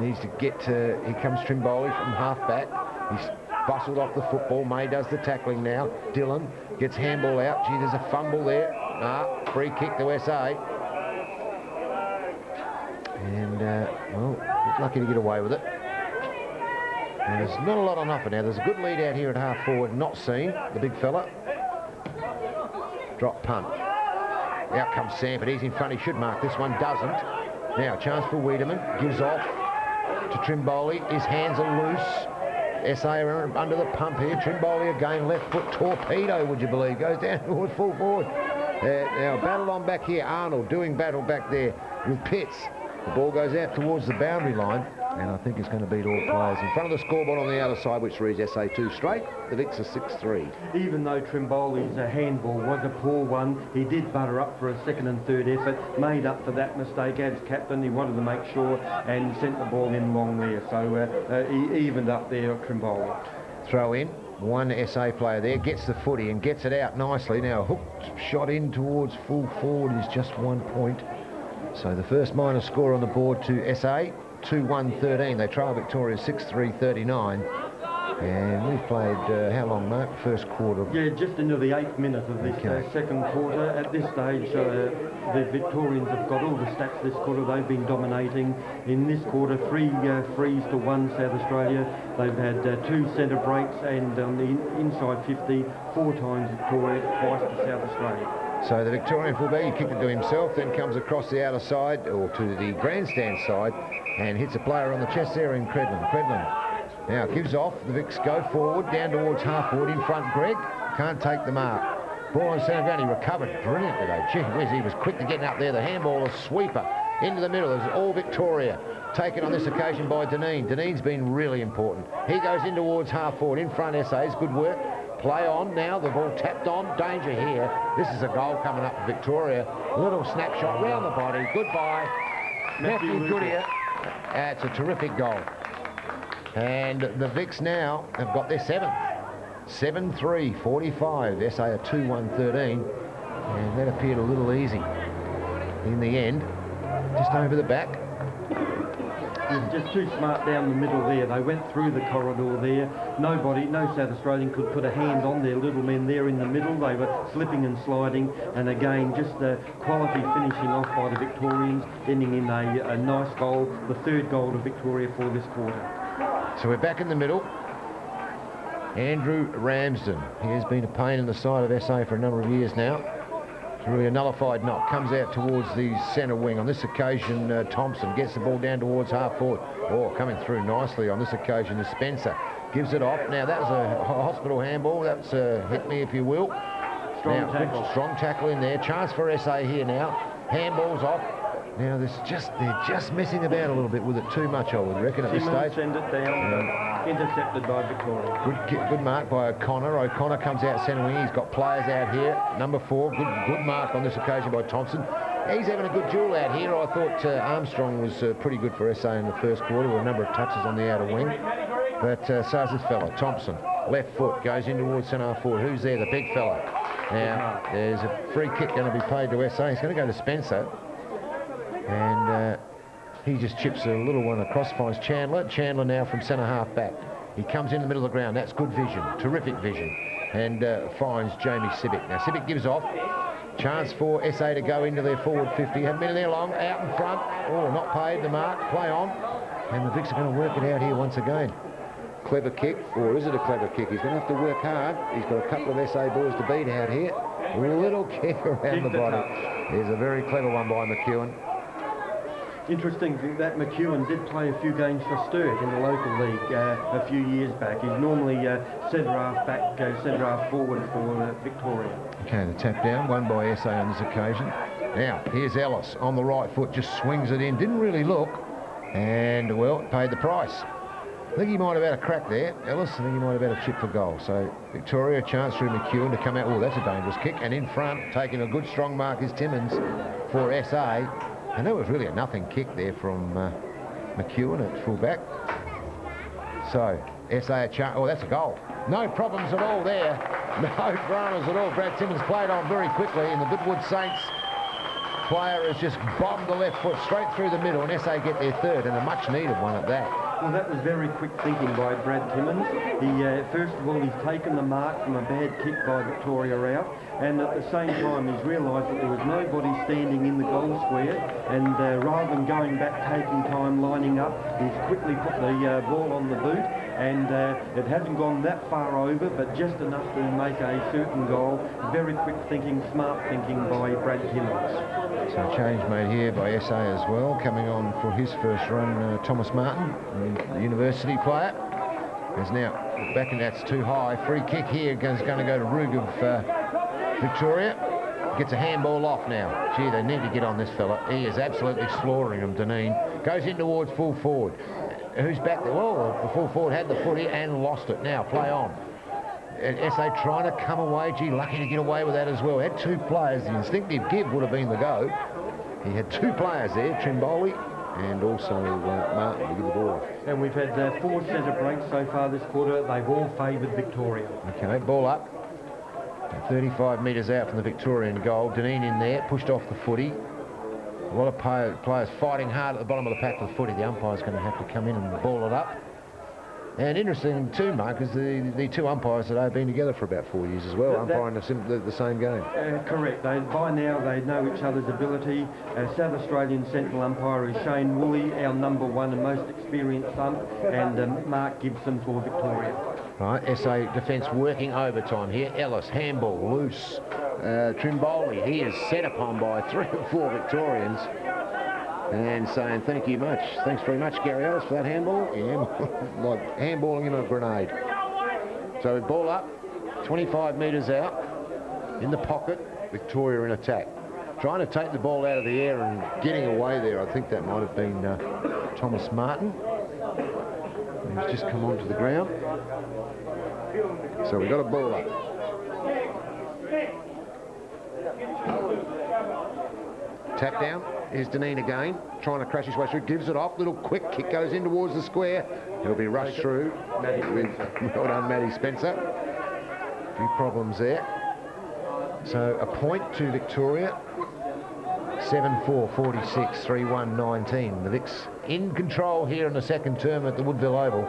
Needs to get to, here comes Trimboli from half back. He's bustled off the football. May does the tackling now. Dillon gets handball out. Gee, there's a fumble there. Free kick to SA. And, well, he's lucky to get away with it. And there's not a lot on offer now. There's a good lead out here at half forward, not seen, the big fella. Drop punt. Out comes Sampert. He's in front. He should mark this one. Doesn't. Now, chance for Wiedemann. Gives off to Trimboli. His hands are loose. SA are under the pump here. Trimboli again. Left foot torpedo, would you believe. Goes down towards full forward. Now, battle on back here. Arnold doing battle back there with Pitts. The ball goes out towards the boundary line. And I think it's going to beat all players. In front of the scoreboard on the outer side, which reads SA 2 straight. The Vicks are 6-3. Even though Trimboli's handball was a poor one, he did butter up for a second and third effort, made up for that mistake as captain. He wanted to make sure and sent the ball in long there. So he evened up there at Trimboli. Throw in. One SA player there, gets the footy and gets it out nicely. Now a hooked shot in towards full forward is just 1 point. So the first minor score on the board to SA. 2-1-13. They trail Victoria 6-3-39. And we've played, how long, Mark? First quarter? Yeah, just into the 8th minute of this second quarter. At this stage, the Victorians have got all the stats this quarter. They've been dominating. In this quarter, 3 frees to 1 South Australia. They've had 2 centre breaks, and on the inside 50, 4 times Victoria, twice to South Australia. So the Victorian fullback, he kicked it to himself, then comes across the outer side, or to the grandstand side, and hits a player on the chest there in Credlin. Credlin now gives off. The Vicks go forward, down towards half forward. In front, Greg can't take the mark. Ball on centre ground. He recovered brilliantly though. Gee whiz, he was quick to get up there. The handball, a sweeper into the middle. It's all Victoria. Taken on this occasion by Deneen. Deneen's been really important. He goes in towards half forward. In front, SA's good work. Play on now. The ball tapped on. Danger here. This is a goal coming up for Victoria. Little snapshot round the body. Goodbye. Matthew Goodyear. It's a terrific goal. And the Vicks now have got their 7th. 7-3-45. SA are 2-1-13. And that appeared a little easy in the end. Just over the back. Just too smart down the middle there. They went through the corridor there. No South Australian could put a hand on their little men there in the middle. They were slipping and sliding. And again, just the quality finishing off by the Victorians, ending in a nice goal, the 3rd goal to Victoria for this quarter. So we're back in the middle. Andrew Ramsden. He has been a pain in the side of SA for a number of years now. Really a nullified knock. Comes out towards the centre wing. On this occasion, Thompson gets the ball down towards half forward. Oh, coming through nicely on this occasion is Spencer. Gives it off. Now, that was a hospital handball. That's hit me, if you will. Strong tackle. Strong tackle in there. Chance for SA here now. Handball's off. Now, they're just messing about a little bit with it too much, I would reckon, at this stage. Send it down. Intercepted by Victoria. Good mark by O'Connor. O'Connor comes out centre wing. He's got players out here. Number 4, good mark on this occasion by Thompson. He's having a good duel out here. I thought Armstrong was pretty good for SA in the first quarter with a number of touches on the outer wing. But so is this fella, Thompson. Left foot goes in towards centre forward. Who's there? The big fella. Now, there's a free kick going to be paid to SA. He's going to go to Spencer. And he just chips a little one across, finds Chandler. Chandler now from centre half back. He comes in the middle of the ground. That's good vision, terrific vision. And finds Jamie Sibic. Now Sibic gives off. Chance for SA to go into their forward 50. Haven't been there long. Out in front. Oh, not paid the mark. Play on. And the Vicks are going to work it out here once again. Clever kick, or is it a clever kick? He's going to have to work hard. He's got a couple of SA boys to beat out here. A little kick around the body. There's a very clever one by McEwen. Interesting thing that McEwen did play a few games for Sturt in the local league a few years back. He's normally centre half back, centre half forward for Victoria. Okay, the tap down, won by SA on this occasion. Now, here's Ellis on the right foot, just swings it in, didn't really look, and, well, paid the price. I think he might have had a crack there, Ellis. I think he might have had a chip for goal. So, Victoria, chance through McEwen to come out. Oh, that's a dangerous kick. And in front, taking a good strong mark is Timmins for SA. And that was really a nothing kick there from McEwen at fullback. So, SA, oh, that's a goal. No problems at all there. No dramas at all. Brad Timmins played on very quickly, and the Goodwood Saints player has just bombed the left foot straight through the middle, and SA get their 3rd, and a much-needed one at that. Well, that was very quick thinking by Brad Timmins. First of all, he's taken the mark from a bad kick by Victoria out, and at the same time he's realised that there was nobody standing in the goal square, and rather than going back, taking time, lining up, he's quickly put the ball on the boot, and it hasn't gone that far over, but just enough to make a certain goal. Very quick thinking, smart thinking by Brad Timmins. So change made here by SA as well. Coming on for his first run, Thomas Martin, the university player. Is now back, and that's too high. Free kick here is going to go to Rug of Victoria. Gets a handball off now. Gee, they need to get on this fella. He is absolutely slaughtering him, Deneen. Goes in towards full forward. Who's back there? Well, the full forward had the footy and lost it. Now, play on. SA trying to come away. Gee, lucky to get away with that as well. Had two players. The instinctive give would have been the go. He had two players there, Trimboli and also Martin, to give the ball off. And we've had 4 centre breaks so far this quarter. They've all favoured Victoria. Okay, ball up. 35 metres out from the Victorian goal. Deneen in there, pushed off the footy. A lot of players fighting hard at the bottom of the pack for the footy. The umpire's going to have to come in and ball it up. And interesting too, Mark, is the two umpires that have been together for about 4 years as well, umpiring the same game. Correct. By now they know each other's ability. South Australian central umpire is Shane Woolley, our number 1 and most experienced ump, and Mark Gibson for Victoria. Right, SA defence working overtime here. Ellis, handball, loose. Trimboli, he is set upon by 3 or 4 Victorians. And saying thank you much. Thanks very much, Gary Ellis, for that handball. Yeah, like handballing him a grenade. So ball up, 25 metres out, in the pocket, Victoria in attack. Trying to take the ball out of the air and getting away there. I think that might have been Thomas Martin. He's just come onto the ground. So we've got a ball up. Tap down. Here's Deneen again, trying to crash his way through, gives it off, little quick kick goes in towards the square. He'll be rushed through. Well done, Matty Spencer. A few problems there. So a point to Victoria. 7-4, 46, 3-1, 19. The Vics in control here in the second term at the Woodville Oval.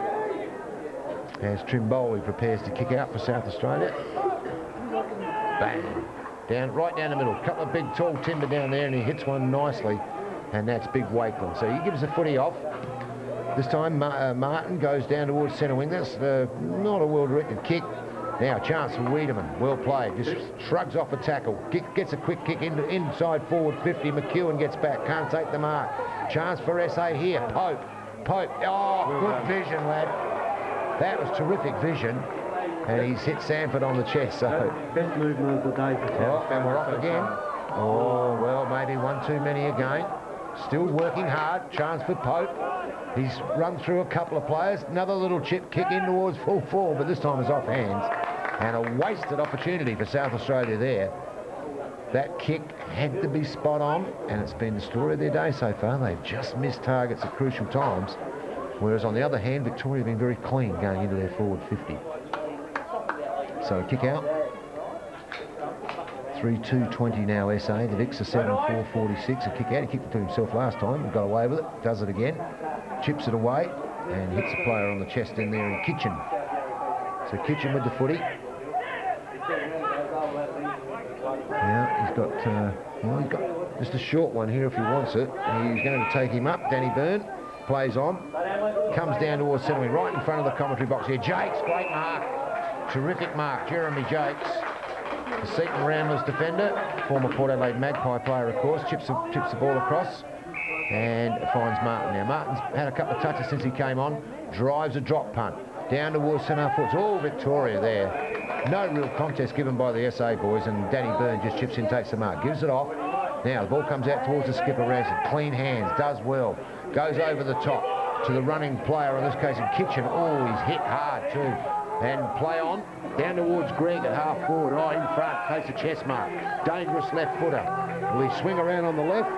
As Trimboli prepares to kick out for South Australia. Bang. Right down the middle. Couple of big tall timber down there, and he hits one nicely, and that's Big Wakeland. So he gives the footy off. This time Martin goes down towards centre wing. That's not a well-directed kick. Now chance for Wiedemann. Well played. Just shrugs off a tackle. Gets a quick kick inside forward 50. McEwen gets back. Can't take the mark. Chance for SA here. Pope. Oh, good vision, lad. That was terrific vision. And he's hit Sanford on the chest. So best movement of the day for South. And we're off again. Oh, well, maybe one too many again. Still working hard. Chance for Pope. He's run through a couple of players. Another little chip kick in towards full forward, but this time it's off hands. And a wasted opportunity for South Australia there. That kick had to be spot on, and it's been the story of their day so far. They've just missed targets at crucial times. Whereas on the other hand, Victoria have been very clean going into their forward 50. So kick out. 3-2-20 now SA. The Vics are 7-4, 46. A kick out. He kicked it to himself last time and got away with it. Does it again. Chips it away and hits a player on the chest in there in Kitchen. So Kitchen with the footy. Yeah, he's got just a short one here if he wants it. He's going to take him up. Danny Byrne plays on. Comes down towards centre wing, right in front of the commentary box here. Jakes, great mark. Terrific mark, Jeremy Jakes. The Seton Ramblers defender, former Port Adelaide Magpie player, of course, chips the ball across and finds Martin. Now, Martin's had a couple of touches since he came on, drives a drop punt, down towards centre foot. Oh, Victoria there. No real contest given by the SA boys, and Danny Byrne just chips in, takes the mark, gives it off. Now, the ball comes out towards the skipper, Razzie. Clean hands, does well, goes over the top to the running player, in this case in Kitchen. Oh, he's hit hard too. And play on, down towards Greg at half forward. Oh, in front, takes a chest mark. Dangerous left footer. Will he swing around on the left?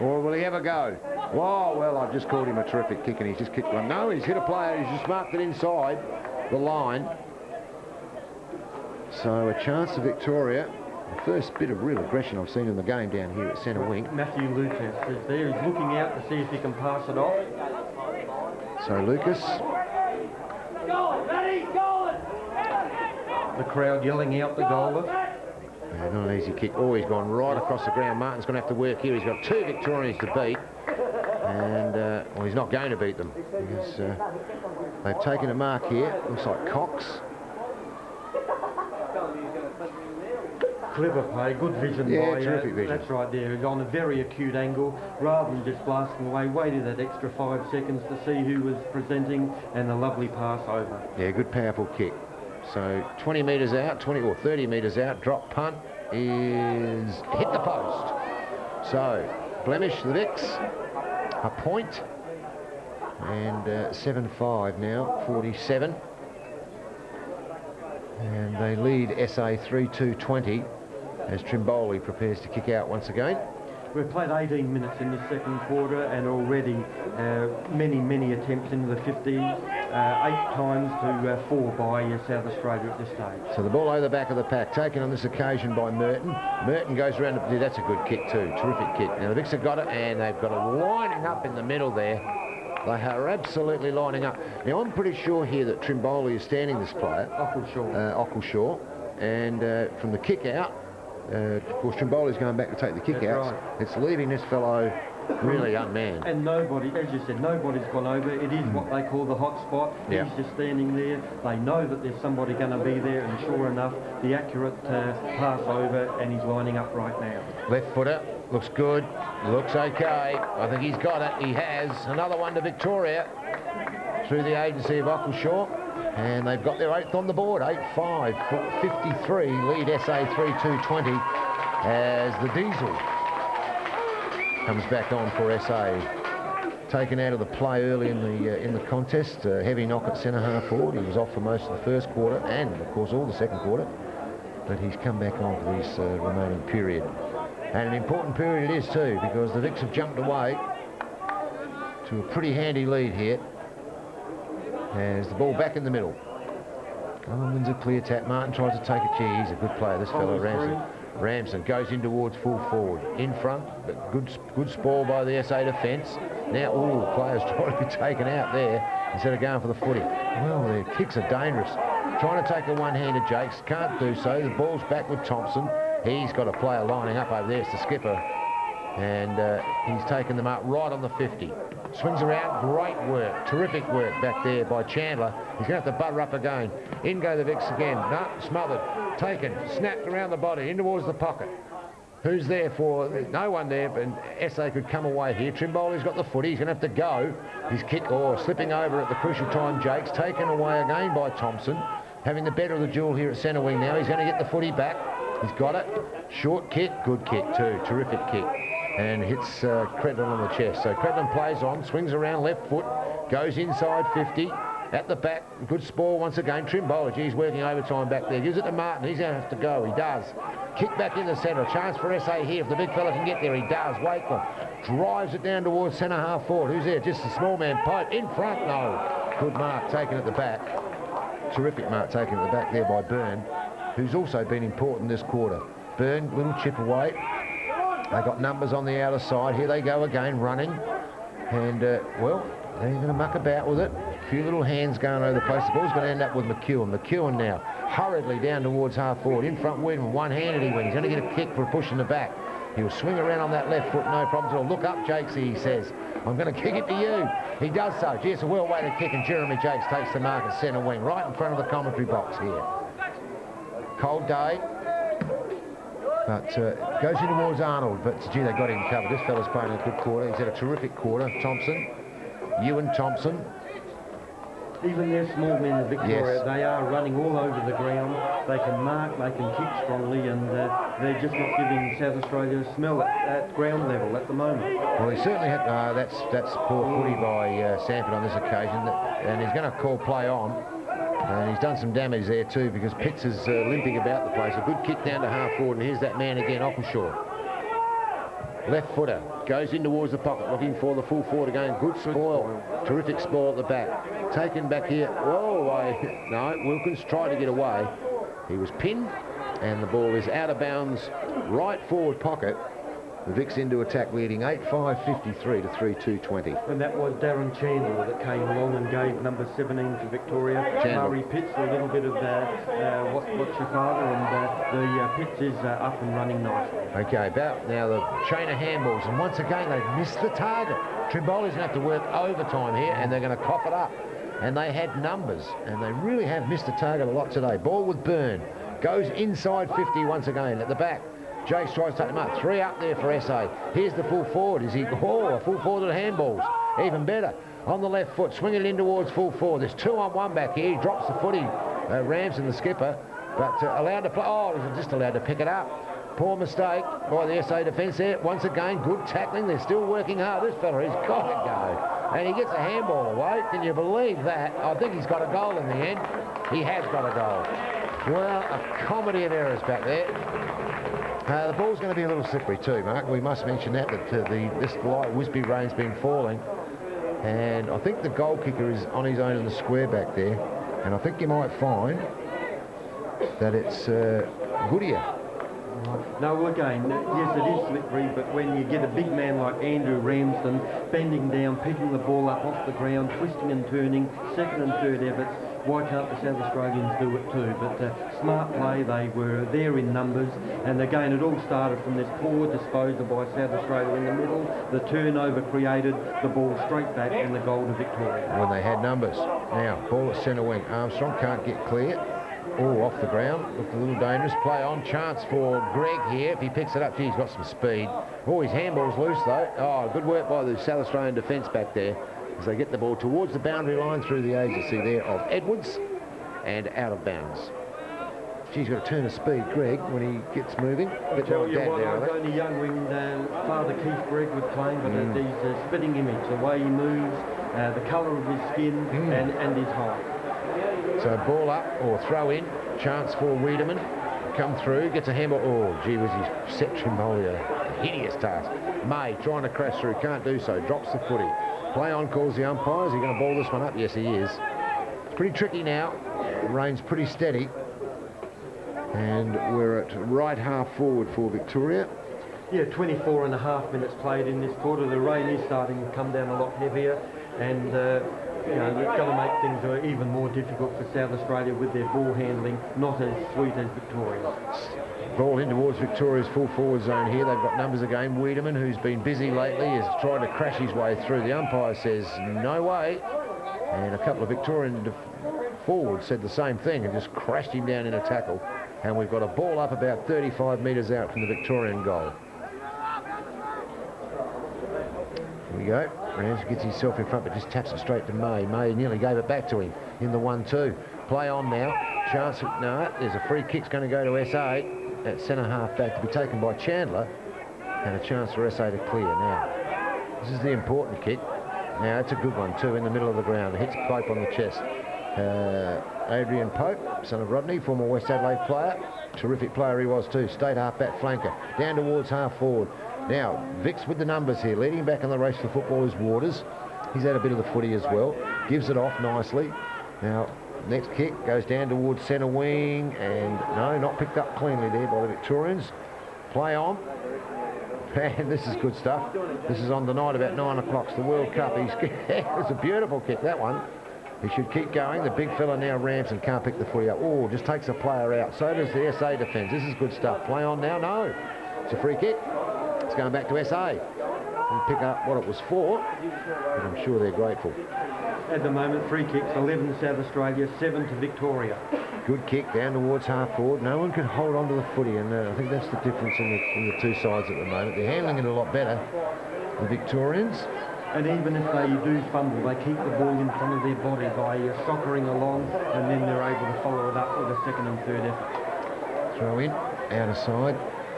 Or will he ever go? Oh, well, I've just called him a terrific kick and he's just kicked one. No, he's hit a player. He's just marked it inside the line. So a chance for Victoria. The first bit of real aggression I've seen in the game down here at centre wing. Matthew Lucas is there. He's looking out to see if he can pass it off. So Lucas. The crowd yelling out the goaler. Yeah, not an easy kick. Oh, he's gone right across the ground. Martin's going to have to work here. He's got 2 Victorians to beat. And, well, he's not going to beat them because they've taken a mark here. Looks like Cox. Clever play, good vision by terrific vision. That's right there. He's on a very acute angle, rather than just blasting away, waited that extra 5 seconds to see who was presenting, and a lovely pass over. Yeah, good powerful kick. So 20 metres out, 20 or 30 metres out, drop punt is hit the post. So Blemish, the Vicks, a point, and 7-5 now, 47. And they lead SA 3-2-20 as Trimboli prepares to kick out once again. We've played 18 minutes in the second quarter, and already many attempts into the 50, 8 times to 4 by South Australia at this stage. So the ball over the back of the pack, taken on this occasion by Merton. Merton goes around, that's a good kick too, terrific kick. Now the Vicks have got it, and they've got it lining up in the middle there. They are absolutely lining up. Now I'm pretty sure here that Trimboli is standing this player. Ockleshaw. And from the kick out, of course Trimboli's going back to take the kick out. Right. It's leaving this fellow really unmanned. And nobody, as you said, nobody's gone over. It is what they call the hot spot. Yep. He's just standing there. They know that there's somebody going to be there, and sure enough, the accurate pass over, and he's lining up right now. Left footer, looks good, looks okay. I think he's got it. He has. Another one to Victoria through the agency of Ockleshaw. And they've got their 8th on the board, 8-5, 53, lead SA 3-2-20 as the Diesel comes back on for SA. Taken out of the play early in the contest, heavy knock at centre half forward. He was off for most of the first quarter and, of course, all the second quarter. But he's come back on for this remaining period. And an important period it is too, because the Vicks have jumped away to a pretty handy lead here. As the ball back in the middle. Wins a clear tap. Martin tries to take it. Gee, he's a good player, this fellow, Ramsden. Ramsden goes in towards full forward. In front, but good spoil by the SA defence. Now, players trying to be taken out there instead of going for the footy. Well, their kicks are dangerous. Trying to take a one-handed Jakes. Can't do so. The ball's back with Thompson. He's got a player lining up over there. It's the skipper. And he's taken them up right on the 50. Swings around, great work, terrific work back there by Chandler. He's going to have to butter up again. In go the Vicks again. No, smothered, taken, snapped around the body, in towards the pocket. Who's there for? No one there, but SA could come away here. Trimboli's got the footy, he's going to have to go. His kick, slipping over at the crucial time, Jakes, taken away again by Thompson. Having the better of the duel here at centre wing now. He's going to get the footy back. He's got it. Short kick, good kick too, terrific kick. And hits Credlin on the chest. So Credlin plays on, swings around left foot, goes inside 50, at the back, good spoil once again. Trimboli, he's working overtime back there, gives it to Martin, he's going to have to go, he does. Kick back in the centre, chance for SA here, if the big fella can get there, he does. Wakeland drives it down towards centre half forward. Who's there? Just a small man, Pope, in front, no. Good mark taken at the back. Terrific mark taken at the back there by Byrne, who's also been important this quarter. Byrne, little chip away. They got numbers on the outer side. Here they go again, running. And, well, they're going to muck about with it. A few little hands going over the place. The ball's going to end up with McEwen. McEwen now hurriedly down towards half forward. In front with him, one-handed he went. He's going to get a kick for a push in the back. He'll swing around on that left foot, no problems at all. Look up, Jakes, he says. I'm going to kick it to you. He does so. Gee, it's a well-weighted kick, and Jeremy Jakes takes the mark at centre wing, right in front of the commentary box here. Cold day. But goes in towards Arnold, but gee, they got him covered. This fella's playing a good quarter. He's had a terrific quarter. Thompson, Ewan Thompson. Even their small men in Victoria, yes. They are running all over the ground. They can mark, they can kick strongly, and they're just not giving South Australia a smell at ground level at the moment. Well, he certainly had. That's poor footy by Sanford on this occasion, and he's going to call play on. And he's done some damage there too, because Pitts is limping about the place. A good kick down to half forward, and here's that man again, Ockleshaw. Left footer, goes in towards the pocket, looking for the full forward again. Good spoil, terrific spoil at the back. Taken back here, no, Wilkins tried to get away. He was pinned, and the ball is out of bounds, right forward pocket. The Vicks into attack, leading 8-5-53 to 3-2-20. And that was Darren Chandler that came along and gave number 17 to Victoria. Chandler. Murray Pitts, a little bit of what's your father, and the Pitts is up and running nicely. Okay, about now the chain of handballs, and once again they've missed the target. Trimboli's going to have to work overtime here, and they're going to cough it up. And they had numbers, and they really have missed the target a lot today. Ball with Byrne. Goes inside 50 once again at the back. Jace tries to take them up. 3 up there for SA. Here's the full forward. Is he? Oh, a full forward to the handballs. Even better. On the left foot, swinging it in towards full forward. There's 2-on-1 back here. He drops the footy. Ramsden, the skipper, but allowed to play. Oh, he's just allowed to pick it up. Poor mistake by the SA defence there. Once again, good tackling. They're still working hard. This fella has got to go. And he gets a handball away. Can you believe that? I think he's got a goal in the end. He has got a goal. Well, a comedy of errors back there. The ball's going to be a little slippery too, Mark. We must mention that this light wispy rain's been falling, and I think the goal kicker is on his own in the square back there, and I think you might find that it's Goodyear. No, well, again, yes, it is slippery, but when you get a big man like Andrew Ramsden bending down, picking the ball up off the ground, twisting and turning, second and third efforts, why can't the South Australians do it too? But smart play, they were there in numbers, and again, it all started from this poor disposal by South Australia in the middle, the turnover created, the ball straight back, and the goal to Victoria. When they had numbers. Now, ball at centre wing. Armstrong can't get clear. Oh, off the ground. Looked a little dangerous. Play on. Chance for Greg here. If he picks it up, gee, he's got some speed. Oh, his handball's loose, though. Oh, good work by the South Australian defence back there as they get the ball towards the boundary line through the agency there of Edwards and out of bounds. She's got a turn of speed, Greg, when he gets moving. I tell you what, I was only young when Father Keith Greg was playing, but he's a spitting image. The way he moves, the colour of his skin, and his height. So ball up or throw in, chance for Wiedemann, come through, gets a handball. Oh, gee whiz, he's set Trimboli a hideous task. May trying to crash through, can't do so, drops the footy. Play on, calls the umpire. Is he going to ball this one up? Yes, he is. It's pretty tricky now. The rain's pretty steady. And we're at right half forward for Victoria. Yeah, 24 and a half minutes played in this quarter. The rain is starting to come down a lot heavier, and you know, it's going to make things even more difficult for South Australia with their ball handling, not as sweet as Victoria's. Ball in towards Victoria's full forward zone here. They've got numbers again. Wiedemann, who's been busy lately, is trying to crash his way through. The umpire says no way, and a couple of Victorian forwards said the same thing and just crashed him down in a tackle. And we've got a ball up about 35 metres out from the Victorian goal. Here we go. Rams gets himself in front, but just taps it straight to May. May nearly gave it back to him in the 1-2. Play on now. Chance, no, there's a free kick's going to go to SA at centre half back to be taken by Chandler, and a chance for SA to clear. Now, this is the important kick. Now, it's a good one too, in the middle of the ground. It hits Pope on the chest. Adrian Pope, son of Rodney, former West Adelaide player. Terrific player he was too. State half-back flanker. Down towards half-forward. Now, Vicks with the numbers here. Leading back on the race for football is Waters. He's had a bit of the footy as well. Gives it off nicely. Now, next kick goes down towards centre wing. And no, not picked up cleanly there by the Victorians. Play on. And this is good stuff. This is on the night about 9 o'clock. It's the World Cup. It's a beautiful kick, that one. He should keep going. The big fella now, Ramsden, can't pick the footy up. Oh, just takes a player out. So does the SA defence. This is good stuff. Play on now. No. It's a free kick. It's going back to SA. And pick up what it was for. But I'm sure they're grateful. At the moment, free kicks, 11 to South Australia, 7 to Victoria. Good kick down towards half forward. No one can hold on to the footy, and I think that's the difference in the two sides at the moment. They're handling it a lot better, the Victorians. And even if they do fumble, they keep the ball in front of their body by soccering along, and then they're able to follow it up with a second and third effort. Throw in, out of side.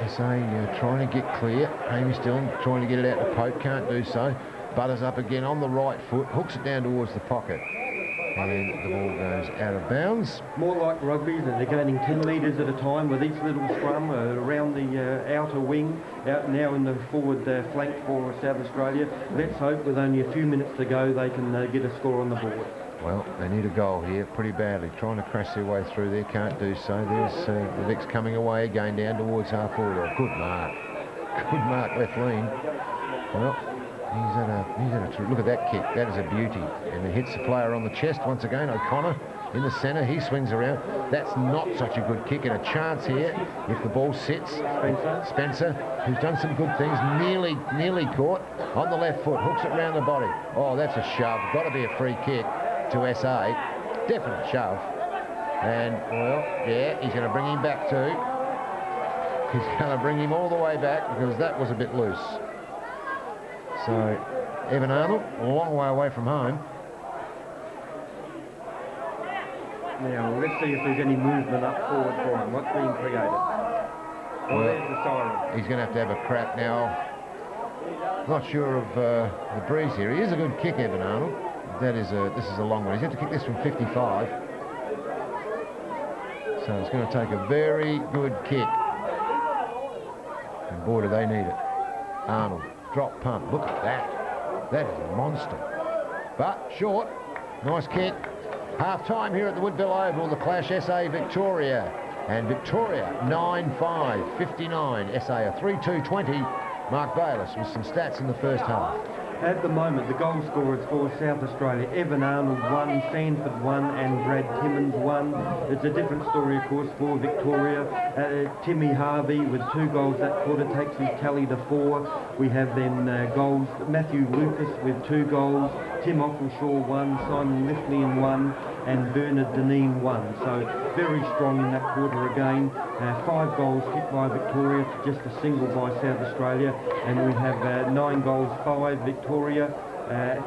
SA trying to get clear. Amy Dillon trying to get it out to Pope, can't do so. Butters up again on the right foot, hooks it down towards the pocket. And the ball goes out of bounds. More like rugby, that they're gaining 10 metres at a time with each little scrum around the outer wing, out now in the forward flank for South Australia. Let's hope with only a few minutes to go they can get a score on the board. Well, they need a goal here pretty badly. Trying to crash their way through there, can't do so. There's the Vicks coming away again down towards half forward. Oh, good mark. Good mark, left lean. Well, he's had a look at that kick. That is a beauty. And it hits the player on the chest once again. O'Connor in the centre. He swings around. That's not such a good kick, and a chance here if the ball sits. Spencer, who's done some good things, nearly caught on the left foot. Hooks it round the body. Oh, that's a shove. Got to be a free kick to SA. Definite shove. And, well, yeah, he's going to bring him back too. He's going to bring him all the way back because that was a bit loose. So, Evan Arnold, a long way away from home. Now, let's see if there's any movement up forward for him. What's being created? Oh, Well, there's the siren. He's going to have a crack now. Not sure of the breeze here. He is a good kick, Evan Arnold. This is a long one. He's going to kick this from 55. So it's going to take a very good kick. And boy, do they need it. Arnold, drop punt. Look at that. That is a monster. But short. Nice kick. Half time here at the Woodville Oval. The clash, SA Victoria. And Victoria 9-5, 59. SA a 3-2-20. Mark Bayliss with some stats in the first half. At the moment, the goal scorers for South Australia, Evan Arnold 1, Sanford 1 and Brad Timmins 1. It's a different story, of course, for Victoria. Timmy Harvey with 2 goals that quarter takes his tally to 4. We have then goals, Matthew Lucas with 2 goals, Tim Ockleshaw 1, Simon Lifnian 1 and Bernard Deneen 1. So very strong in that quarter again. 5 goals kicked by Victoria to just a single by South Australia, and we have 9 goals 5 Victoria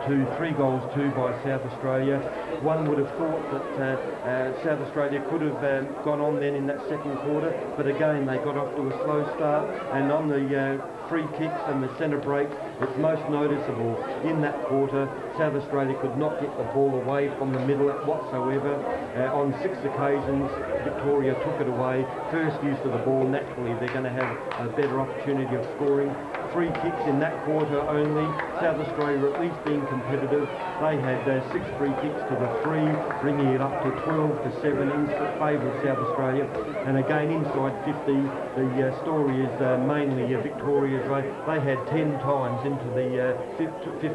to 3 goals 2 by South Australia. One would have thought that South Australia could have gone on then in that second quarter, but again they got off to a slow start, and on the free kicks and the centre breaks, it's most noticeable in that quarter. South Australia could not get the ball away from the middle whatsoever. On 6 occasions, Victoria took it away. First use of the ball, naturally they're going to have a better opportunity of scoring. Free kicks in that quarter only. South Australia at least being competitive. They had 6 free kicks to the 3, bringing it up to 12-7 in favour of South Australia. And again, inside 50, the story is mainly Victoria's. They had 10 times into the 50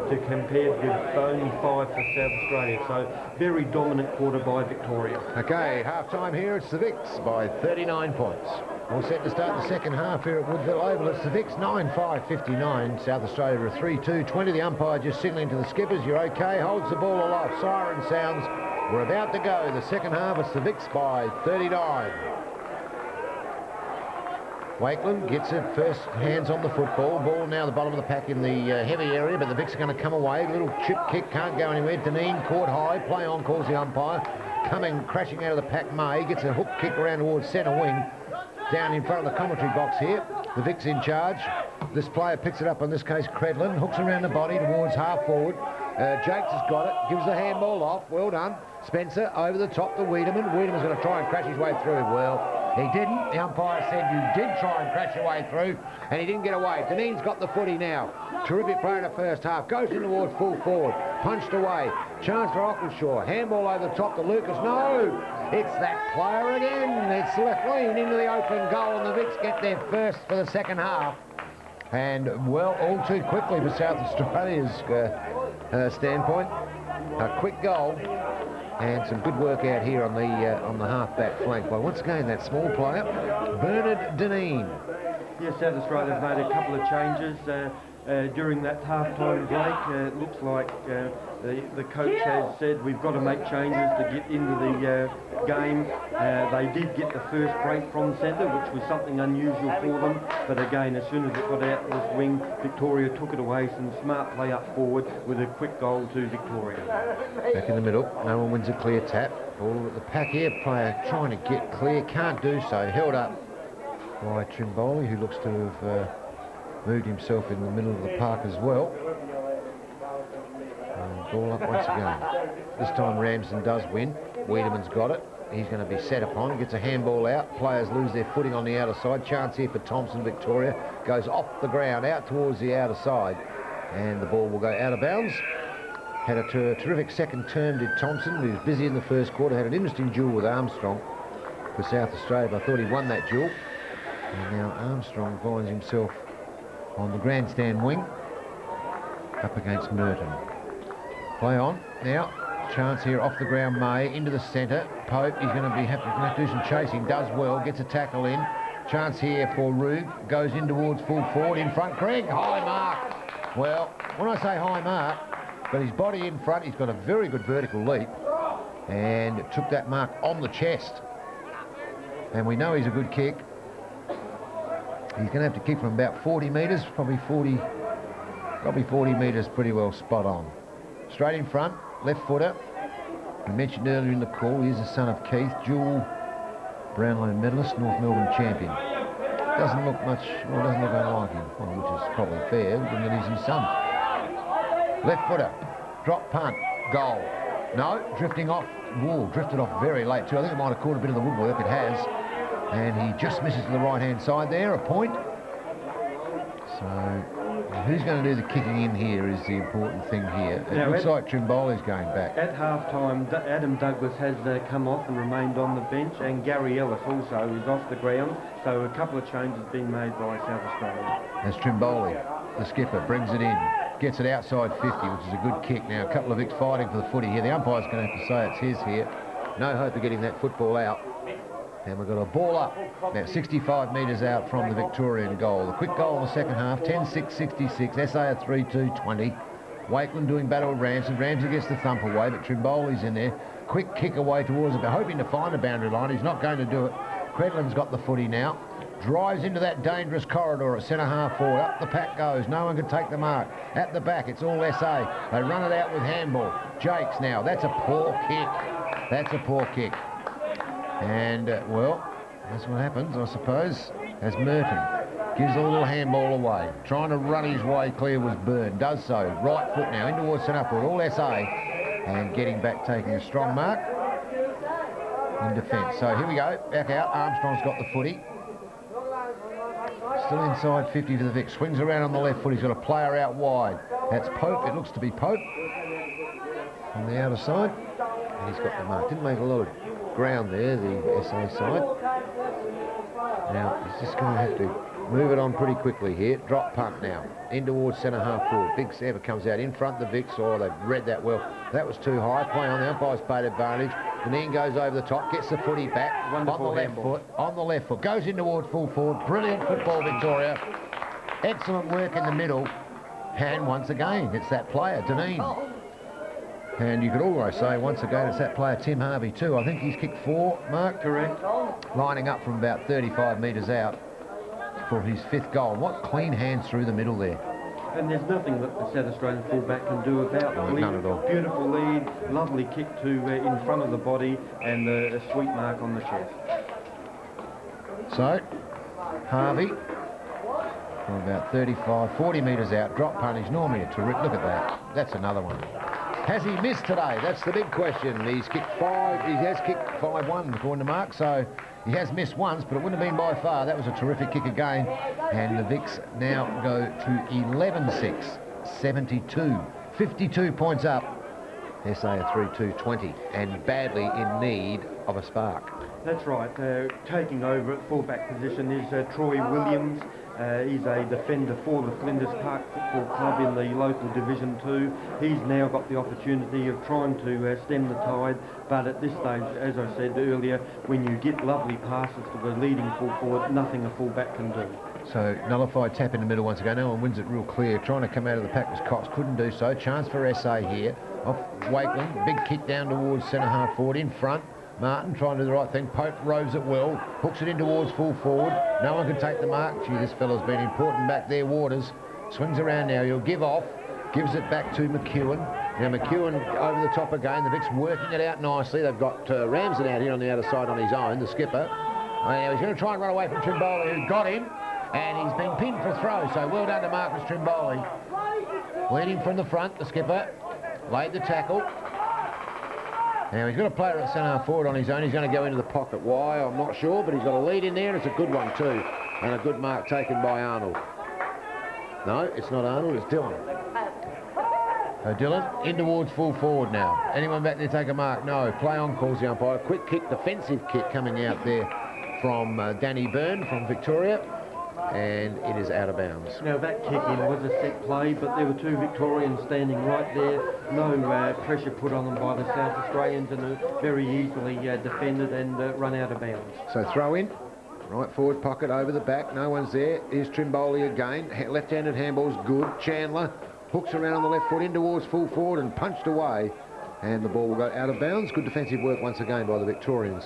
to compare with only 5 for South Australia. So very dominant quarter by Victoria. Okay, half-time here. It's the Vicks by 39 points. All set to start the second half here at Woodville Oval. It's the Vicks 9-5, 59. South Australia a 3-2-20. The umpire just signalling to the skippers, you're okay, holds the ball aloft. Siren sounds. We're about to go. The second half, it's the Vicks by 39. Wakeland gets it first, hands on the football. Ball now the bottom of the pack in the heavy area, but the Vicks are going to come away. Little chip kick, can't go anywhere. Deneen caught high, play on, calls the umpire. Coming, crashing out of the pack, May gets a hook kick around towards centre wing. Down in front of the commentary box here. The Vicks in charge. This player picks it up, in this case Credlin, hooks around the body towards half forward. Jakes has got it, gives the handball off. Well done. Spencer over the top to Wiedemann. Wiedemann's going to try and crash his way through. Well, he didn't. The umpire said you did try and crash your way through, and he didn't get away. Deneen's got the footy now. Terrific play in the first half. Goes in towards full forward. Punched away. Chance for Ockleshaw. Handball over the top to Lucas. No! It's that player again. It's left lean into the open goal, and the Vicks get there first for the second half. And, well, all too quickly for South Australia's standpoint. A quick goal and some good work out here on the half-back flank by, once again, that small player, Bernard Deneen. Yes, South Australia's made a couple of changes during that half-time break. It looks like the coach has said we've got to make changes to get into the game. They did get the first break from centre, which was something unusual for them. But again, as soon as it got out this wing, Victoria took it away. Some smart play up forward with a quick goal to Victoria. Back in the middle, no one wins a clear tap. All at the pack here, player trying to get clear, can't do so. Held up by Trimboli, who looks to have moved himself in the middle of the park as well. And ball up once again. This time Ramsden does win. Wiedemann's got it. He's going to be set upon. Gets a handball out. Players lose their footing on the outer side. Chance here for Thompson. Victoria goes off the ground out towards the outer side. And the ball will go out of bounds. Had a terrific second term, did Thompson, who was busy in the first quarter. Had an interesting duel with Armstrong for South Australia. But I thought he won that duel. And now Armstrong finds himself on the grandstand wing up against Merton. Play on now. Chance here off the ground. May into the centre. Pope is going to have to do some chasing. Does well. Gets a tackle in. Chance here for Rube. Goes in towards full forward in front. Craig, high mark. Well, when I say high mark, got his body in front. He's got a very good vertical leap and took that mark on the chest. And we know he's a good kick. He's going to have to kick from about 40 metres, probably 40 metres, pretty well spot on. Straight in front, left footer. We mentioned earlier in the call, he's the son of Keith, dual Brownlow medalist, North Melbourne champion. Doesn't look much, well, doesn't look unlike him, well, which is probably fair, given that he's his son. Left footer, drop punt, goal. No, drifting off, Wool, drifted off very late too. I think it might have caught a bit of the woodwork, it has. And he just misses to the right-hand side there, a point. So, who's going to do the kicking in here is the important thing here. It looks like Trimboli's going back. At half-time, Adam Douglas has come off and remained on the bench, and Gary Ellis also is off the ground. So a couple of changes being made by South Australia. As Trimboli, the skipper, brings it in. Gets it outside 50, which is a good kick. Now, a couple of Vicks fighting for the footy here. The umpire's going to have to say it's his here. No hope of getting that football out. And we've got a ball up, about 65 metres out from the Victorian goal. The quick goal in the second half, 10-6-66, SA 3-2-20. Wakeland doing battle with Ramsey. Ramsey gets the thump away, but Trimboli's in there. Quick kick away towards it, hoping to find a boundary line. He's not going to do it. Credlin's got the footy now. Drives into that dangerous corridor at centre half forward. Up the pack goes. No one can take the mark. At the back, it's all SA. They run it out with handball. Jakes now. That's a poor kick. That's a poor kick. And, well, that's what happens, I suppose, as Merton gives a little handball away. Trying to run his way clear was Byrne. Does so. Right foot now in towards centre forward. All SA. And getting back, taking a strong mark in defence. So here we go. Back out. Armstrong's got the footy. Still inside 50 to the Vic. Swings around on the left foot. He's got a player out wide. That's Pope. It looks to be Pope on the outer side. And he's got the mark. Didn't make a lot of ground there, the SA side. Now, he's just going to have to move it on pretty quickly here. Drop punt now. In towards centre half forward. Big Ever comes out in front of the Vicks. Oh, they've read that well. That was too high. Play on the umpire's paid advantage. Deneen goes over the top, gets the footy back. Wonderful on the left foot. On the left foot. Goes in towards full forward. Brilliant football, Victoria. Excellent work in the middle. And once again, it's that player, Deneen. And you could always say, once again, it's that player, Tim Harvey, too. I think he's kicked 4, Mark. Correct. Lining up from about 35 metres out for his 5th goal. What clean hands through the middle there. And there's nothing that the South Australian fullback can do about it. None at all. Beautiful lead, lovely kick to in front of the body, and a sweet mark on the chest. So, Harvey, from about 35, 40 metres out, drop punt. He's normally a terrific. Look at that. That's another one. Has he missed today? That's the big question. He's kicked 5. He has kicked 5-1 according to Mark, so he has missed once, but it wouldn't have been by far. That was a terrific kick again. And the Vicks now go to 11-6, 72, 52 points up. SA 3-2-20, and badly in need of a spark. That's right. Taking over at fullback position is Troy Williams. He's a defender for the Flinders Park Football Club in the local Division 2. He's now got the opportunity of trying to stem the tide, but at this stage, as I said earlier, when you get lovely passes to the leading full forward, nothing a fullback can do. So nullified tap in the middle once again. No one wins it real clear. Trying to come out of the pack was Cox. Couldn't do so. Chance for SA here. Off Wakeland. Big kick down towards centre half forward in front. Martin trying to do the right thing. Pope roves it well. Hooks it in towards full forward. No one can take the mark. Gee, this fella's been important back there, Waters. Swings around now. He'll give off. Gives it back to McEwen. Now McEwen over the top again. The Vicks working it out nicely. They've got Ramsden out here on the outer side on his own, the skipper. Now he's going to try and run away from Trimboli, who got him. And he's been pinned for a throw. So well done to Marcus Trimboli. Leading from the front, the skipper. Laid the tackle. Now he's got a player at centre forward on his own. He's going to go into the pocket. Why? I'm not sure, but he's got a lead in there, and it's a good one too. And a good mark taken by Arnold. No, it's not Arnold, it's Dylan. So Dylan in towards full forward now. Anyone back there take a mark? No. Play on, calls the umpire. Quick kick, defensive kick coming out there from Danny Byrne from Victoria, and it is out of bounds. Now that kick-in was a set play, but there were two Victorians standing right there. No pressure put on them by the South Australians, and very easily defended and run out of bounds. So throw in, right forward pocket over the back, no one's there. Here's Trimboli again, left-handed handball's good. Chandler hooks around on the left foot in towards full forward and punched away, and the ball will go out of bounds. Good defensive work once again by the Victorians,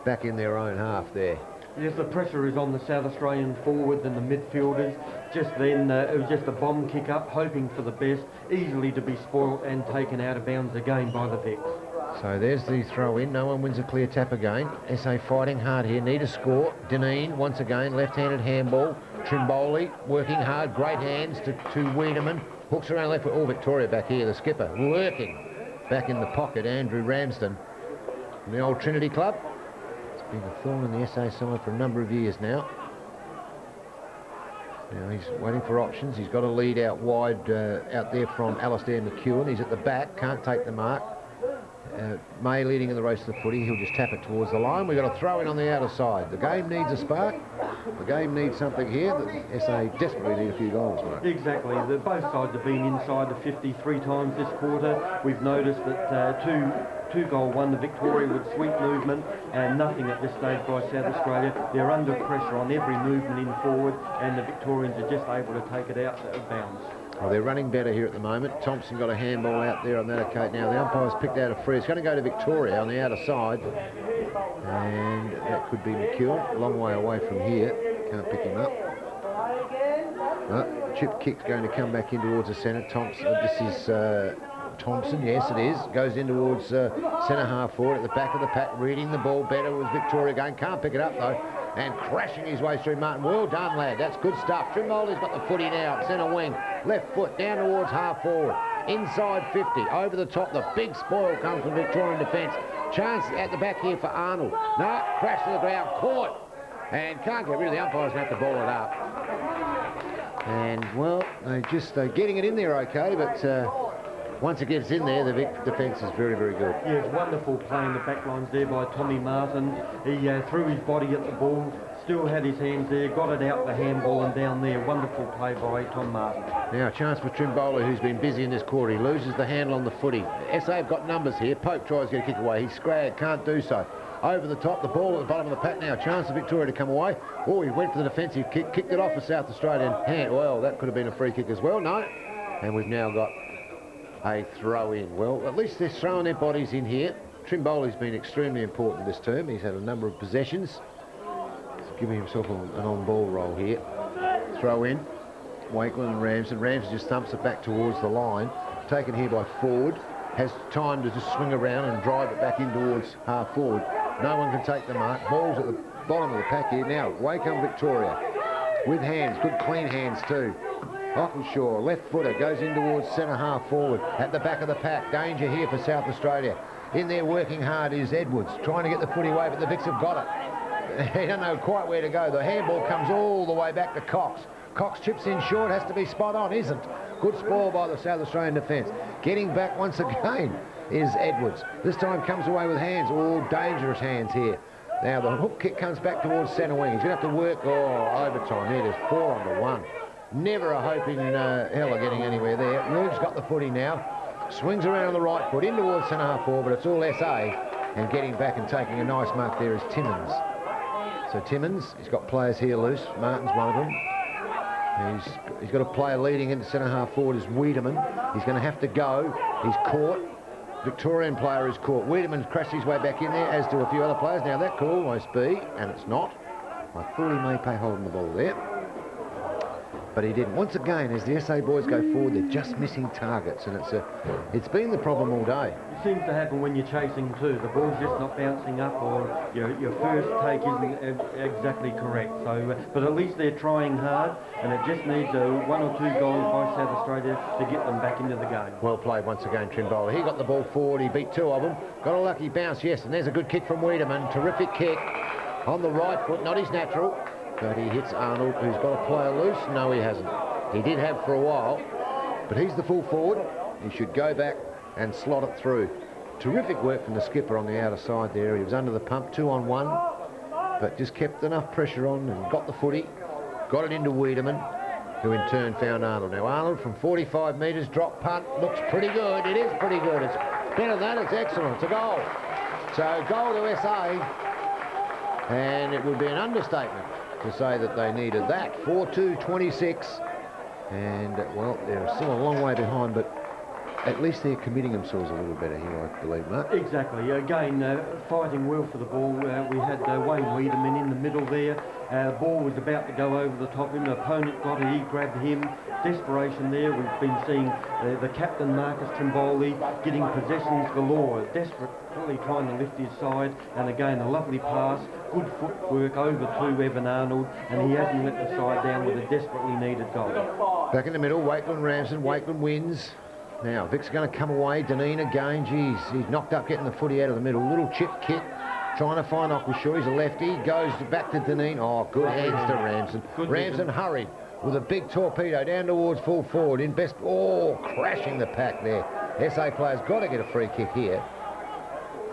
back in their own half there. Yes, the pressure is on the South Australian forwards and the midfielders. Just then, it was just a bomb kick up, hoping for the best, easily to be spoilt and taken out of bounds again by the Vics. So there's the throw in. No one wins a clear tap again. SA fighting hard here. Need a score. Deneen once again, left-handed handball. Trimboli working hard. Great hands to Wiedemann. Hooks around left foot. All Victoria back here. The skipper working back in the pocket. Andrew Ramsden from the old Trinity Club. It's been a thorn in the SA side for a number of years now. Now he's waiting for options. He's got a lead out wide out there from Alistair McEwen. He's at the back. Can't take the mark. May leading in the race to the footy. He'll just tap it towards the line. We've got a throw in on the outer side. The game needs a spark. The game needs something here. The SA desperately need a few goals, Mark. Exactly. Both sides have been inside the 50 3 times this quarter. We've noticed that two goal wonder Victoria with sweet movement and nothing at this stage by South Australia. They're under pressure on every movement in forward, and the Victorians are just able to take it out of bounds. Well, they're running better here at the moment. Thompson got a handball out there on that occasion. Now the umpire's picked out a free. It's going to go to Victoria on the outer side, and that could be McEwen. A long way away from here. Can't pick him up. Chip kick's going to come back in towards the centre. Thompson. This is Thompson. Yes, it is. Goes in towards centre half forward at the back of the pack. Reading the ball better with Victoria going. Can't pick it up though. And crashing his way through Martin. Well done, lad. That's good stuff. Trimboli's got the footy now at centre wing. Left foot down towards half forward. Inside 50. Over the top. The big spoil comes from Victorian defence. Chance at the back here for Arnold. No, crash to the ground. Caught. And can't get rid of the umpires and have to ball it up. And, well, they're getting it in there okay, but once it gets in there, the Vic defence is very, very good. Yeah, it's wonderful playing the back lines there by Tommy Martin. He threw his body at the ball, still had his hands there, got it out the handball and down there. Wonderful play by Tom Martin. Now a chance for Trimboli, who's been busy in this quarter. He loses the handle on the footy. SA have got numbers here. Pope tries to get a kick away. He's scragged, can't do so. Over the top, the ball at the bottom of the pack now. Chance for Victoria to come away. Oh, he went for the defensive kick, kicked it off a South Australian hand. Well, that could have been a free kick as well. No. And we've now got a throw in. Well, at least they're throwing their bodies in here. Trimboli's been extremely important this term. He's had a number of possessions. He's giving himself an on-ball roll here. Throw in. Wakeland and Ramsden. Ramsden just thumps it back towards the line. Taken here by Ford. Has time to just swing around and drive it back in towards half forward. No one can take the mark. Ball's at the bottom of the pack here. Now, away come Victoria. With hands. Good clean hands too. Ockelshaw, left footer, goes in towards centre half forward. At the back of the pack, danger here for South Australia. In there working hard is Edwards, trying to get the footy away, but the Vics have got it. They don't know quite where to go. The handball comes all the way back to Cox. Cox chips in short, has to be spot on, isn't. Good spoil by the South Australian defence. Getting back once again is Edwards. This time comes away with hands. Oh, dangerous hands here. Now the hook kick comes back towards centre wing. He's going to have to work, overtime here. There's 4-1. Never a hope in hell of getting anywhere there. Roog's got the footy now. Swings around on the right foot, in towards centre half forward, but it's all SA. And getting back and taking a nice mark there is Timmins. So Timmins, he's got players here loose. Martin's one of them. He's got a player leading into centre half forward is Wiedemann. He's going to have to go. He's caught. Victorian player is caught. Wiedemann's crashed his way back in there, as do a few other players. Now that could almost be, and it's not. I thought he may pay holding the ball there, but he didn't. Once again, as the SA boys go forward, they're just missing targets, and it's been the problem all day. It seems to happen when you're chasing too. The ball's just not bouncing up, or your first take isn't exactly correct. So, but at least they're trying hard, and it just needs 1 or 2 goals by South Australia to get them back into the game. Well played once again, Trimboli. He got the ball forward. He beat 2 of them. Got a lucky bounce, yes, and there's a good kick from Wiedemann. Terrific kick on the right foot, not his natural. But he hits Arnold, who's got a player loose. No, he hasn't. He did have for a while, but he's the full forward. He should go back and slot it through. Terrific work from the skipper on the outer side there. He was under the pump, 2-on-1. but just kept enough pressure on and got the footy, got it into Wiedemann, who in turn found Arnold. Now Arnold from 45 metres, drop punt, looks pretty good. It is pretty good. It's better than that, it's excellent. It's a goal. So goal to SA, and it would be an understatement to say that they needed that. 4-2-26, and well, they're still a long way behind, but at least they're committing themselves a little better here, I believe, Mark. Exactly. Again, fighting well for the ball. We had Wayne Wiedemann in the middle there. Ball was about to go over the top of him. The opponent got it. He grabbed him. Desperation there. We've been seeing the captain, Marcus Trimboli, getting possessions galore. Desperately trying to lift his side. And again, a lovely pass. Good footwork over to Evan Arnold. And he hasn't let the side down with a desperately needed goal. Back in the middle, Wakeland Ramsden. Wakeland wins. Now, Vic's going to come away. Deneen again. Geez, he's knocked up getting the footy out of the middle. Little chip kick. Trying to find Okwashaw. He's a lefty. Goes back to Deneen. Oh, good hands to Ramsden. Ramsden hurried with a big torpedo down towards full forward. In best... Oh, crashing the pack there. SA player's got to get a free kick here.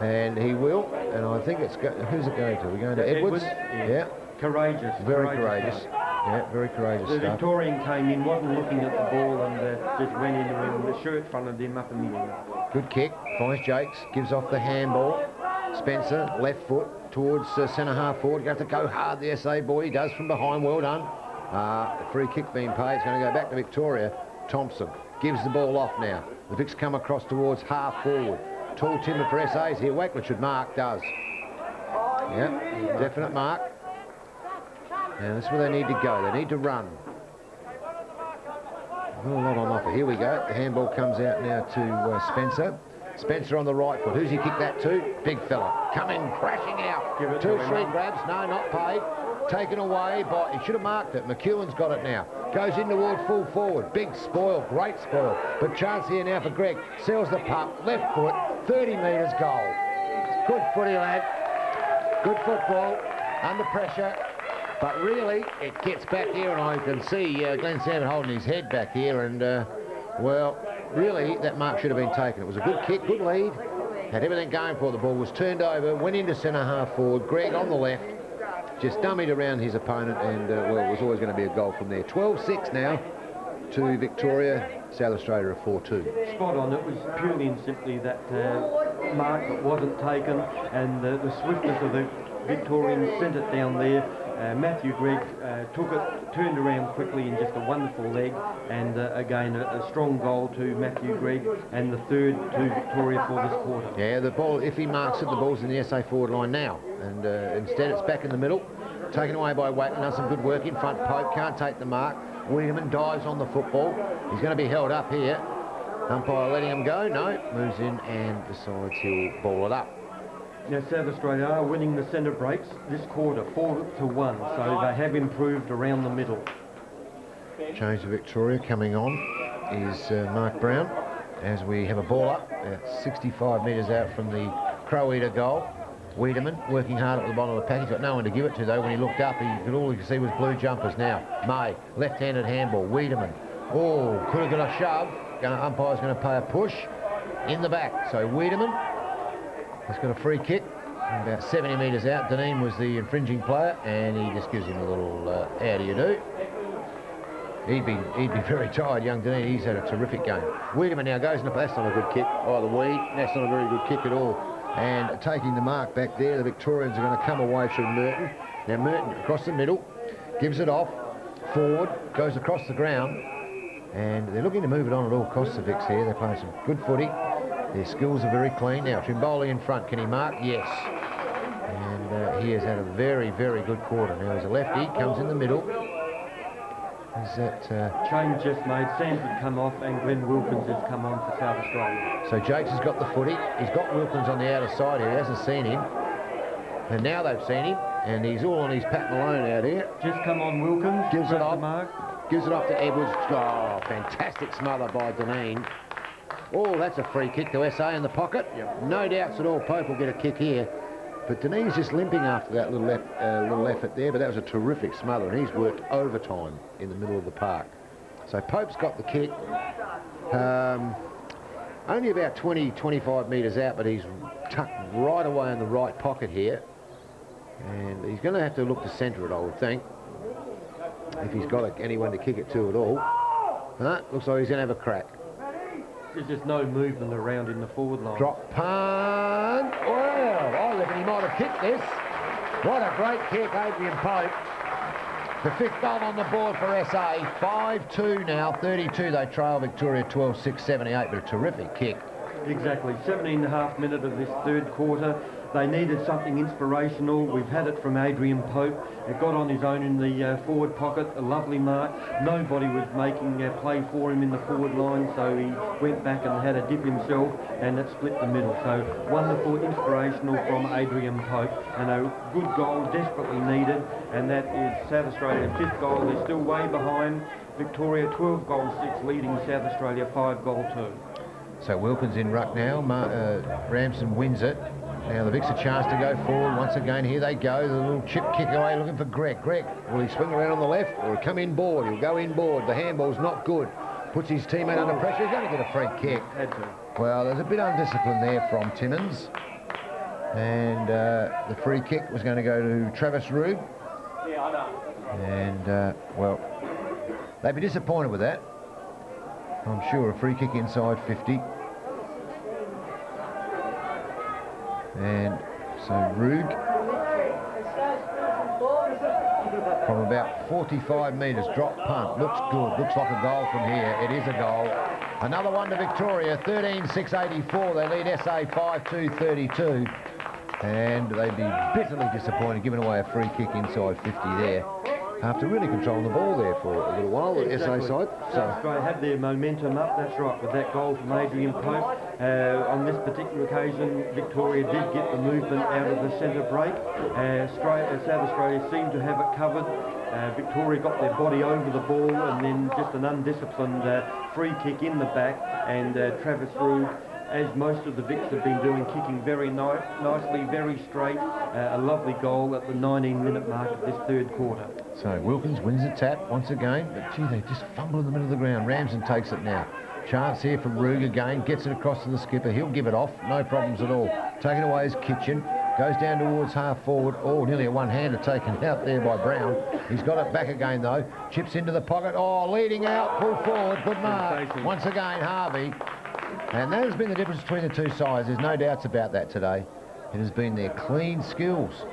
And he will. And I think it's... Who's it going to? We're going to Edwards? Yeah. Courageous. Very courageous. Yeah, very courageous The stuff. Victorian came in, wasn't looking at the ball, and just went into him. The shirt fronted him up in the end. Good kick. Finds Jakes. Gives off the handball. Spencer, left foot towards centre half forward. You have to go hard, the SA boy. He does from behind. Well done. The free kick being paid. It's going to go back to Victoria. Thompson gives the ball off now. The Vic's come across towards half forward. Tall timber for SA's here. Wakeland should mark. Does. Yeah, definite mark. And that's where they need to go. They need to run. Not a lot on offer. Here we go. The handball comes out now to Spencer. Spencer on the right foot. Who's he kicked that to? Big fella. Coming crashing out. Two street grabs. No, not paid. Taken away by... He should have marked it. McEwen's got it now. Goes in toward full forward. Big spoil. Great spoil. But chance here now for Greg. Seals the puck. Left foot. 30 metres goal. Good footy, lad. Good football. Under pressure. But really, it gets back here, and I can see Glenn Sandon holding his head back here, and, well, really, that mark should have been taken. It was a good kick, good lead, had everything going for it. The ball was turned over, went into centre half forward. Greg on the left, just dummied around his opponent, and, well, it was always going to be a goal from there. 12-6 now to Victoria, South Australia a 4-2. Spot on. It was purely and simply that mark that wasn't taken, and the swiftness of the Victorians sent it down there. Matthew Gregg took it, turned around quickly in just a wonderful leg, and again a strong goal to Matthew Gregg, and the third to Victoria for this quarter. Yeah, the ball, if he marks it, the ball's in the SA forward line now, and instead it's back in the middle, taken away by Wakeland. Done some good work in front. Pope can't take the mark. Wiedemann dives on the football. He's going to be held up here. Umpire letting him go. No, moves in and decides he'll ball it up. Now, South Australia are winning the centre breaks this quarter, 4-1, so they have improved around the middle. Change to Victoria. Coming on is Mark Brown, as we have a ball up, 65 metres out from the Crow Eater goal. Wiedemann working hard at the bottom of the pack. He's got no one to give it to, though. When he looked up, all he could see was blue jumpers. Now, May, left-handed handball. Wiedemann, oh, could have got a shove. Umpire's going to pay a push in the back. So Wiedemann has got a free kick about 70 metres out. Deneen was the infringing player, and he just gives him a little how do you do. He'd be very tired, young Deneen. He's had a terrific game. Wiedemann now goes in the... That's not a good kick. Oh, the weed. That's not a very good kick at all. And taking the mark back there, the Victorians are going to come away through Merton. Now Merton across the middle, gives it off, forward, goes across the ground, and they're looking to move it on at all costs, the Vics here. They're playing some good footy. Their skills are very clean. Now, Trimboli in front. Can he mark? Yes. And he has had a very, very good quarter. Now, he's a lefty, comes in the middle. Is that... Change just made. Sanford come off, and Glenn Wilkins has come on for South Australia. So Jakes has got the footy. He's got Wilkins on the outer side here. He hasn't seen him. And now they've seen him, and he's all on his Pat Malone out here. Just come on, Wilkins. Gives it off. Mark. Gives it off to Edwards. Oh, fantastic smother by Deneen. Oh, that's a free kick to SA in the pocket. Yep. No doubts at all Pope will get a kick here. But Deneen's just limping after that little effort there, but that was a terrific smother, and he's worked overtime in the middle of the park. So Pope's got the kick. Only about 20, 25 metres out, but he's tucked right away in the right pocket here. And he's going to have to look to centre it, I would think, if he's got anyone to kick it to at all. Looks like he's going to have a crack. There's just no movement around in the forward line. Drop punt. Well, I reckon he might have kicked this. What a great kick, Adrian Pope. The 5th goal on the board for SA. 5-2 now, 32. They trail Victoria 12-6, 78, but a terrific kick. Exactly. 17.5 minutes of this third quarter. They needed something inspirational. We've had it from Adrian Pope. It got on his own in the forward pocket, a lovely mark. Nobody was making a play for him in the forward line, so he went back and had a dip himself, and it split the middle. So wonderful, inspirational from Adrian Pope, and a good goal, desperately needed, and that is South Australia's 5th goal. They're still way behind. Victoria 12 goals 6, leading South Australia 5 goal 2. So Wilkins in ruck now. Ramsden wins it. Now the Vicks a chance to go forward once again. Here they go. The little chip kick away looking for Greg. Greg, will he swing around on the left or come in board? He'll go in board. The handball's not good. Puts his teammate under pressure. He's going to get a free kick. Had to. Well, there's a bit of undiscipline there from Timmins. And the free kick was going to go to Travis Rube. Yeah, I know. And, well, they'd be disappointed with that. I'm sure a free kick inside 50. And so Rug from about 45 metres, drop punt, looks good, looks like a goal from here. It is a goal. Another one to Victoria, 13-6-84. They lead SA 5-2-32. And they'd be bitterly disappointed giving away a free kick inside 50 there. After really controlling the ball there for a little while, the SA side. So they had their momentum up, that's right, with that goal from Adrian Pope. On this particular occasion, Victoria did get the movement out of the centre break. South Australia seemed to have it covered. Victoria got their body over the ball, and then just an undisciplined free kick in the back, and Travis Rube, as most of the Vicks have been doing, kicking very nicely, very straight. A lovely goal at the 19-minute mark of this third quarter. So Wilkins wins the tap once again, but gee, they just fumble in the middle of the ground. Ramsden takes it now. Chance here from Rug again, gets it across to the skipper. He'll give it off, no problems at all. Taken away is Kitchen, goes down towards half forward. Oh, nearly a one-hander taken out there by Brown. He's got it back again though. Chips into the pocket. Oh, leading out, pull forward, good mark. Once again, Harvey. And that has been the difference between the two sides. There's no doubts about that today. It has been their clean skills.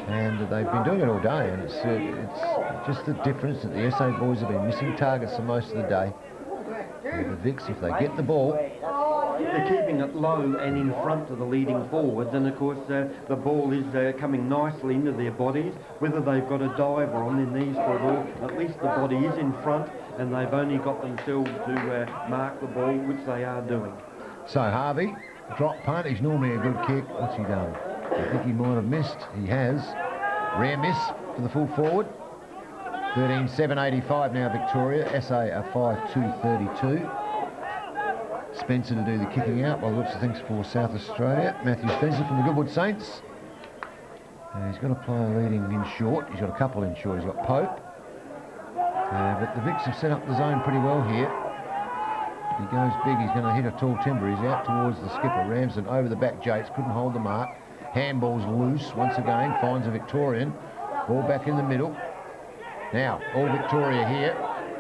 And they've been doing it all day, and it's just the difference that the SA boys have been missing targets for most of the day. And the Vicks, if they get the ball... They're keeping it low and in front of the leading forwards, and of course the ball is coming nicely into their bodies. Whether they've got a dive or on their knees for it all, at least the body is in front, and they've only got themselves to mark the ball, which they are doing. So Harvey, drop punt, he's normally a good kick. What's he done? I think he might have missed. He has. Rare miss for the full forward. 13-7-85 now Victoria. SA are 5-2-32. Spencer to do the kicking out by the looks of things for South Australia. Matthew Spencer from the Goodwood Saints. And he's got a player leading in short. He's got a couple in short. He's got Pope. But the Vicks have set up the zone pretty well here. He goes big. He's going to hit a tall timber. He's out towards the skipper. Ramsden over the back Jates. Couldn't hold the mark. Handball's loose once again. Finds a Victorian. Ball back in the middle. Now, all Victoria here.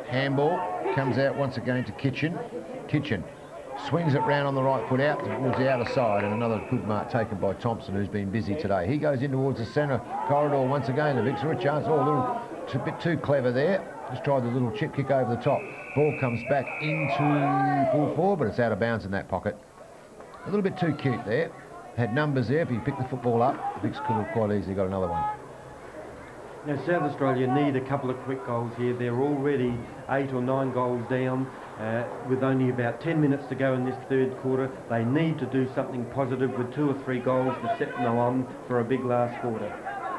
Handball comes out once again to Kitchen. Kitchen swings it round on the right foot out towards the outer side, and another good mark taken by Thompson, who's been busy today. He goes in towards the centre corridor once again. The Vicks are a chance. Oh, a bit too clever there. Just tried the little chip kick over the top. Ball comes back into full forward, but it's out of bounds in that pocket. A little bit too cute there. Had numbers there. If he picked the football up, the Vicks could have quite easily got another one. Now, South Australia need a couple of quick goals here. They're already 8 or 9 goals down with only about 10 minutes to go in this third quarter. They need to do something positive with 2 or 3 goals to set them on for a big last quarter.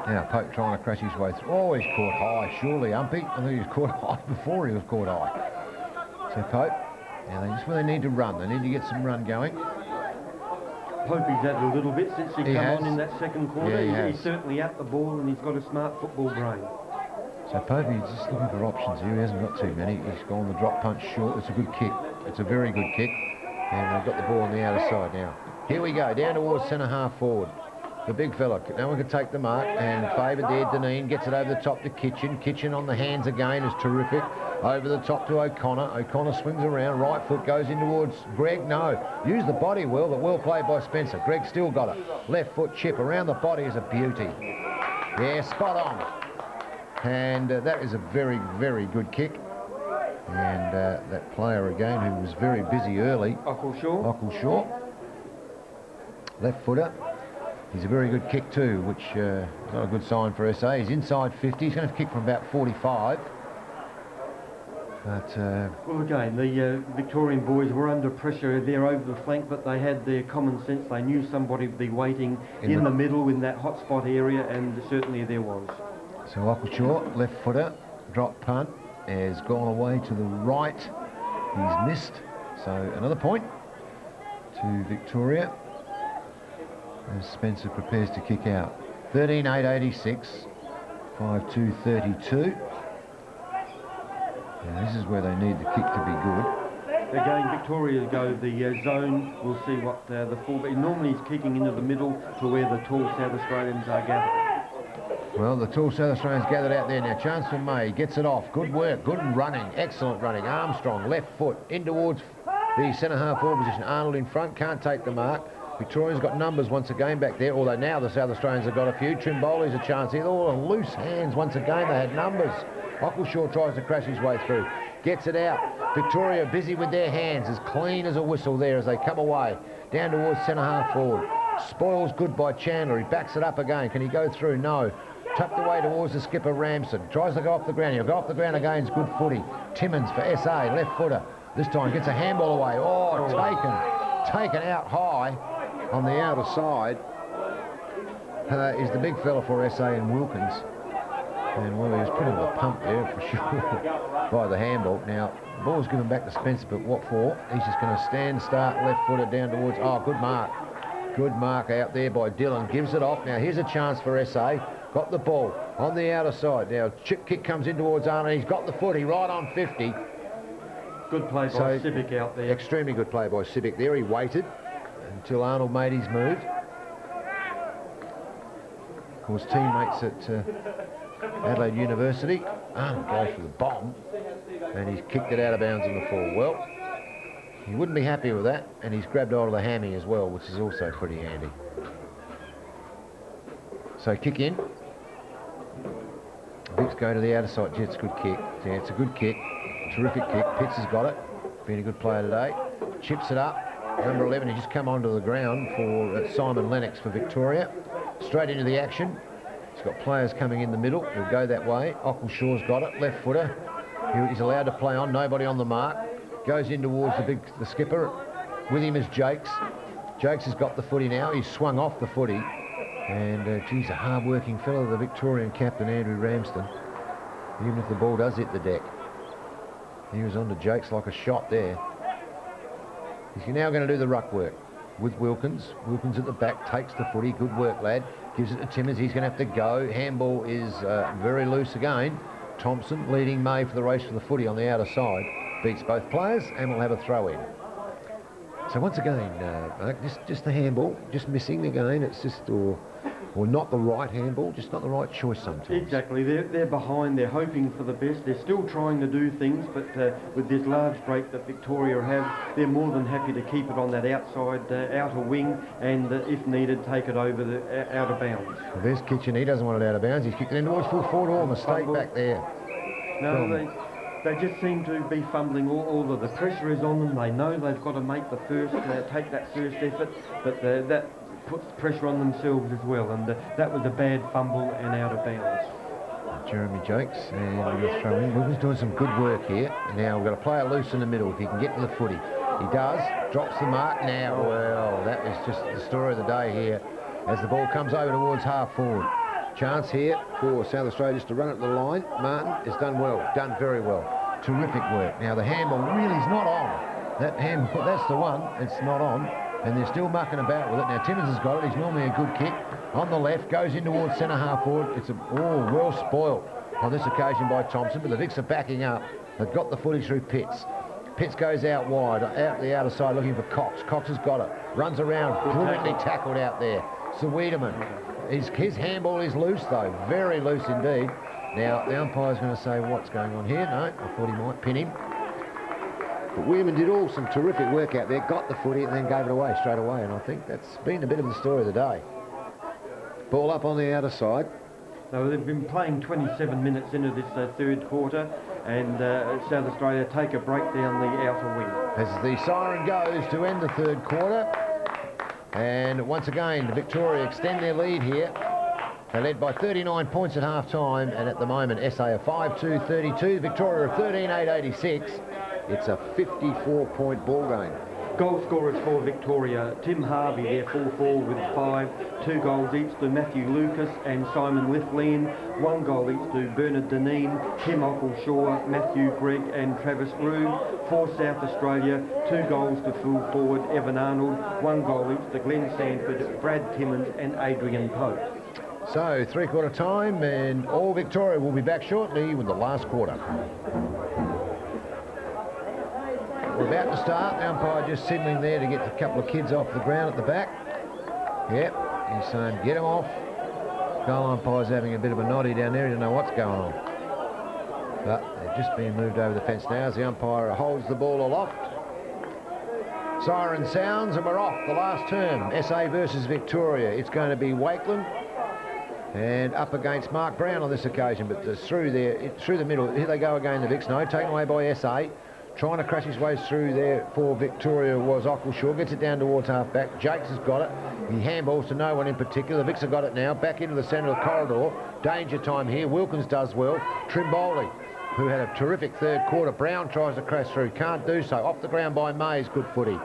Now, Pope trying to crash his way through. Oh, he's caught high, surely, Umpy. I think he was caught high before he was caught high. So Pope, now just where they need to run. They need to get some run going. Popey's at it a little bit since he come on in that second quarter. Yeah, he's certainly at the ball, and he's got a smart football brain. So Popey's just looking for options here. He hasn't got too many. He's gone the drop punch short. It's a good kick. It's a very good kick. And they've got the ball on the outer side now. Here we go, down towards centre half forward. the big fella. No one can take the mark, and favoured there. Deneen gets it over the top to Kitchen. Kitchen on the hands again is terrific. Over the top to O'Connor. O'Connor swings around. Right foot goes in towards Greg. No. Use the body well, but well played by Spencer. Greg still got it. Left foot chip around the body is a beauty. Yeah, spot on. And that is a very, very good kick. And that player again who was very busy early. Ockleshaw. Left footer. He's a very good kick too, which is not a good sign for SA. He's inside 50. He's going to kick from about 45. But, well, again, the Victorian boys were under pressure there over the flank, but they had their common sense. They knew somebody would be waiting in the middle in that hot spot area, and certainly there was. So Ockleshaw, left footer, drop punt, has gone away to the right. He's missed. So another point to Victoria as Spencer prepares to kick out. 13-8-86, 5-2-32. And this is where they need the kick to be good. Again, Victoria go the zone. We'll see what the fullback. Normally he's kicking into the middle to where the tall South Australians are gathered. Well, the tall South Australians gathered out there now. Chance for May. Gets it off. Good work. Good running. Excellent running. Armstrong, left foot, in towards the centre half forward position. Arnold in front. Can't take the mark. Victorians got numbers once again back there, although now the South Australians have got a few. Trimboli's a chance here. All loose hands once again. They had numbers. Ockleshaw tries to crash his way through. Gets it out. Victoria busy with their hands, as clean as a whistle there as they come away. Down towards centre half forward. Spoils good by Chandler. He backs it up again. Can he go through? No. Tucked away towards the skipper Ramsden. Tries to go off the ground. He'll go off the ground again. It's good footy. Timmins for SA, left footer. This time gets a handball away. Oh, taken out high on the outer side. Is the big fella for SA and Wilkins. And well, he was put in the pump there for sure by the handball. Now, the ball's given back to Spencer, but what for? He's just going to stand, start, left footer down towards... Oh, good mark. Good mark out there by Dylan. Gives it off. Now, here's a chance for SA. Got the ball on the outer side. Now, chip kick comes in towards Arnold. He's got the footy right on 50. Good play by Civic out there. Extremely good play by Civic there. He waited until Arnold made his move. Of course, teammates at Adelaide University. Arnold goes for the bomb, and he's kicked it out of bounds in the fall. Well, he wouldn't be happy with that, and he's grabbed hold of the hammy as well, which is also pretty handy. So kick in. Vicks go to the outer side. Gee, it's a good kick. Yeah, it's a good kick. Terrific kick. Pitts has got it. Been a good player today. Chips it up. Number 11, he just come onto the ground for Simon Lennox for Victoria. Straight into the action. He's got players coming in the middle. He'll go that way. Ockleshaw's got it. Left footer. He's allowed to play on. Nobody on the mark. Goes in towards the skipper. With him is Jakes. Jakes has got the footy now. He's swung off the footy. And, geez, a hard-working fellow, the Victorian captain, Andrew Ramsden. Even if the ball does hit the deck. He was onto Jakes like a shot there. He's now going to do the ruck work with Wilkins. Wilkins at the back, takes the footy. Good work, lad. Gives it to Timmins. He's going to have to go. Handball is very loose again. Thompson leading May for the race for the footy on the outer side. Beats both players and will have a throw in. So once again, just the handball, just missing again. It's just, or not the right handball, just not the right choice sometimes. Exactly. They're behind. They're hoping for the best. They're still trying to do things, but with this large break that Victoria have, they're more than happy to keep it on that outside outer wing, and if needed, take it over the out of bounds. Well, there's Kitchen. He doesn't want it out of bounds. He's kicked it in towards full forward. Oh, mistake back there. No, they just seem to be fumbling. All of the pressure is on them. They know they've got to make the first, take that first effort, but that puts pressure on themselves as well, and that was a bad fumble and out of bounds. Jeremy Jakes, and we're going to throw in. Wilkins doing some good work here. Now we've got to play it loose in the middle if he can get to the footy. He does, drops the mark now. Well, that is just the story of the day here as the ball comes over towards half forward. Chance here for South Australia just to run it to the line. Martin has done well, done very well. Terrific work. Now the handball really is not on. That handball, that's the one, it's not on. And they're still mucking about with it. Now Timmins has got it. He's normally a good kick. On the left, goes in towards centre half forward. It's well spoiled on this occasion by Thompson, but the Vicks are backing up. They've got the footy through Pitts. Pitts goes out wide, out the outer side looking for Cox. Cox has got it. Runs around, brilliantly tackled out there. Sir Wiedemann. His handball is loose though, very loose indeed. Now the umpire's going to say what's going on here. No, I thought he might pin him. But Wiedemann did all some terrific work out there, got the footy and then gave it away straight away, and I think that's been a bit of the story of the day. Ball up on the outer side. So they've been playing 27 minutes into this third quarter, and South Australia take a break down the outer wing. As the siren goes to end the third quarter, and once again Victoria extend their lead here. They led by 39 points at half time, and at the moment SA are 5-2-32, Victoria are 13-8-86. It's a 54-point ball game. Goal scorers for Victoria: Tim Harvey, their full forward, with 5. 2 goals each to Matthew Lucas and Simon Lithlean. 1 goal each to Bernard Deneen, Tim Ockleshaw, Matthew Gregg and Travis Rue. For South Australia, 2 goals to full forward Evan Arnold, 1 goal each to Glenn Sanford, Brad Timmins and Adrian Pope. So three-quarter time, and all Victoria will be back shortly with the last quarter. We're about to start. The umpire just signalling there to get a couple of kids off the ground at the back. Yep, he's saying get them off. Goal umpire's having a bit of a noddy down there. He doesn't know what's going on. But they've just been moved over the fence now as the umpire holds the ball aloft. Siren sounds and we're off. The last term, SA versus Victoria. It's going to be Wakeland and up against Mark Brown on this occasion, but through the middle. Here they go again, the Vics. No, taken away by SA. Trying to crash his way through there for Victoria was Ockleshaw. Gets it down towards half-back. Jakes has got it. He handballs to no one in particular. The Vics have got it now. Back into the centre of the corridor. Danger time here. Wilkins does well. Trimboli, who had a terrific third quarter. Brown tries to crash through. Can't do so. Off the ground by Mays. Good footy.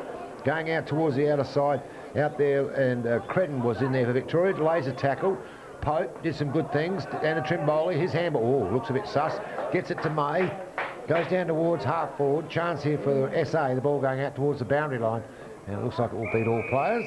Going out towards the outer side. Out there, and Credden was in there for Victoria. Delays a tackle. Pope did some good things. Down to Trimboli. His handball, looks a bit sus. Gets it to May. Goes down towards half forward. Chance here for the SA. The ball going out towards the boundary line. And it looks like it will beat all players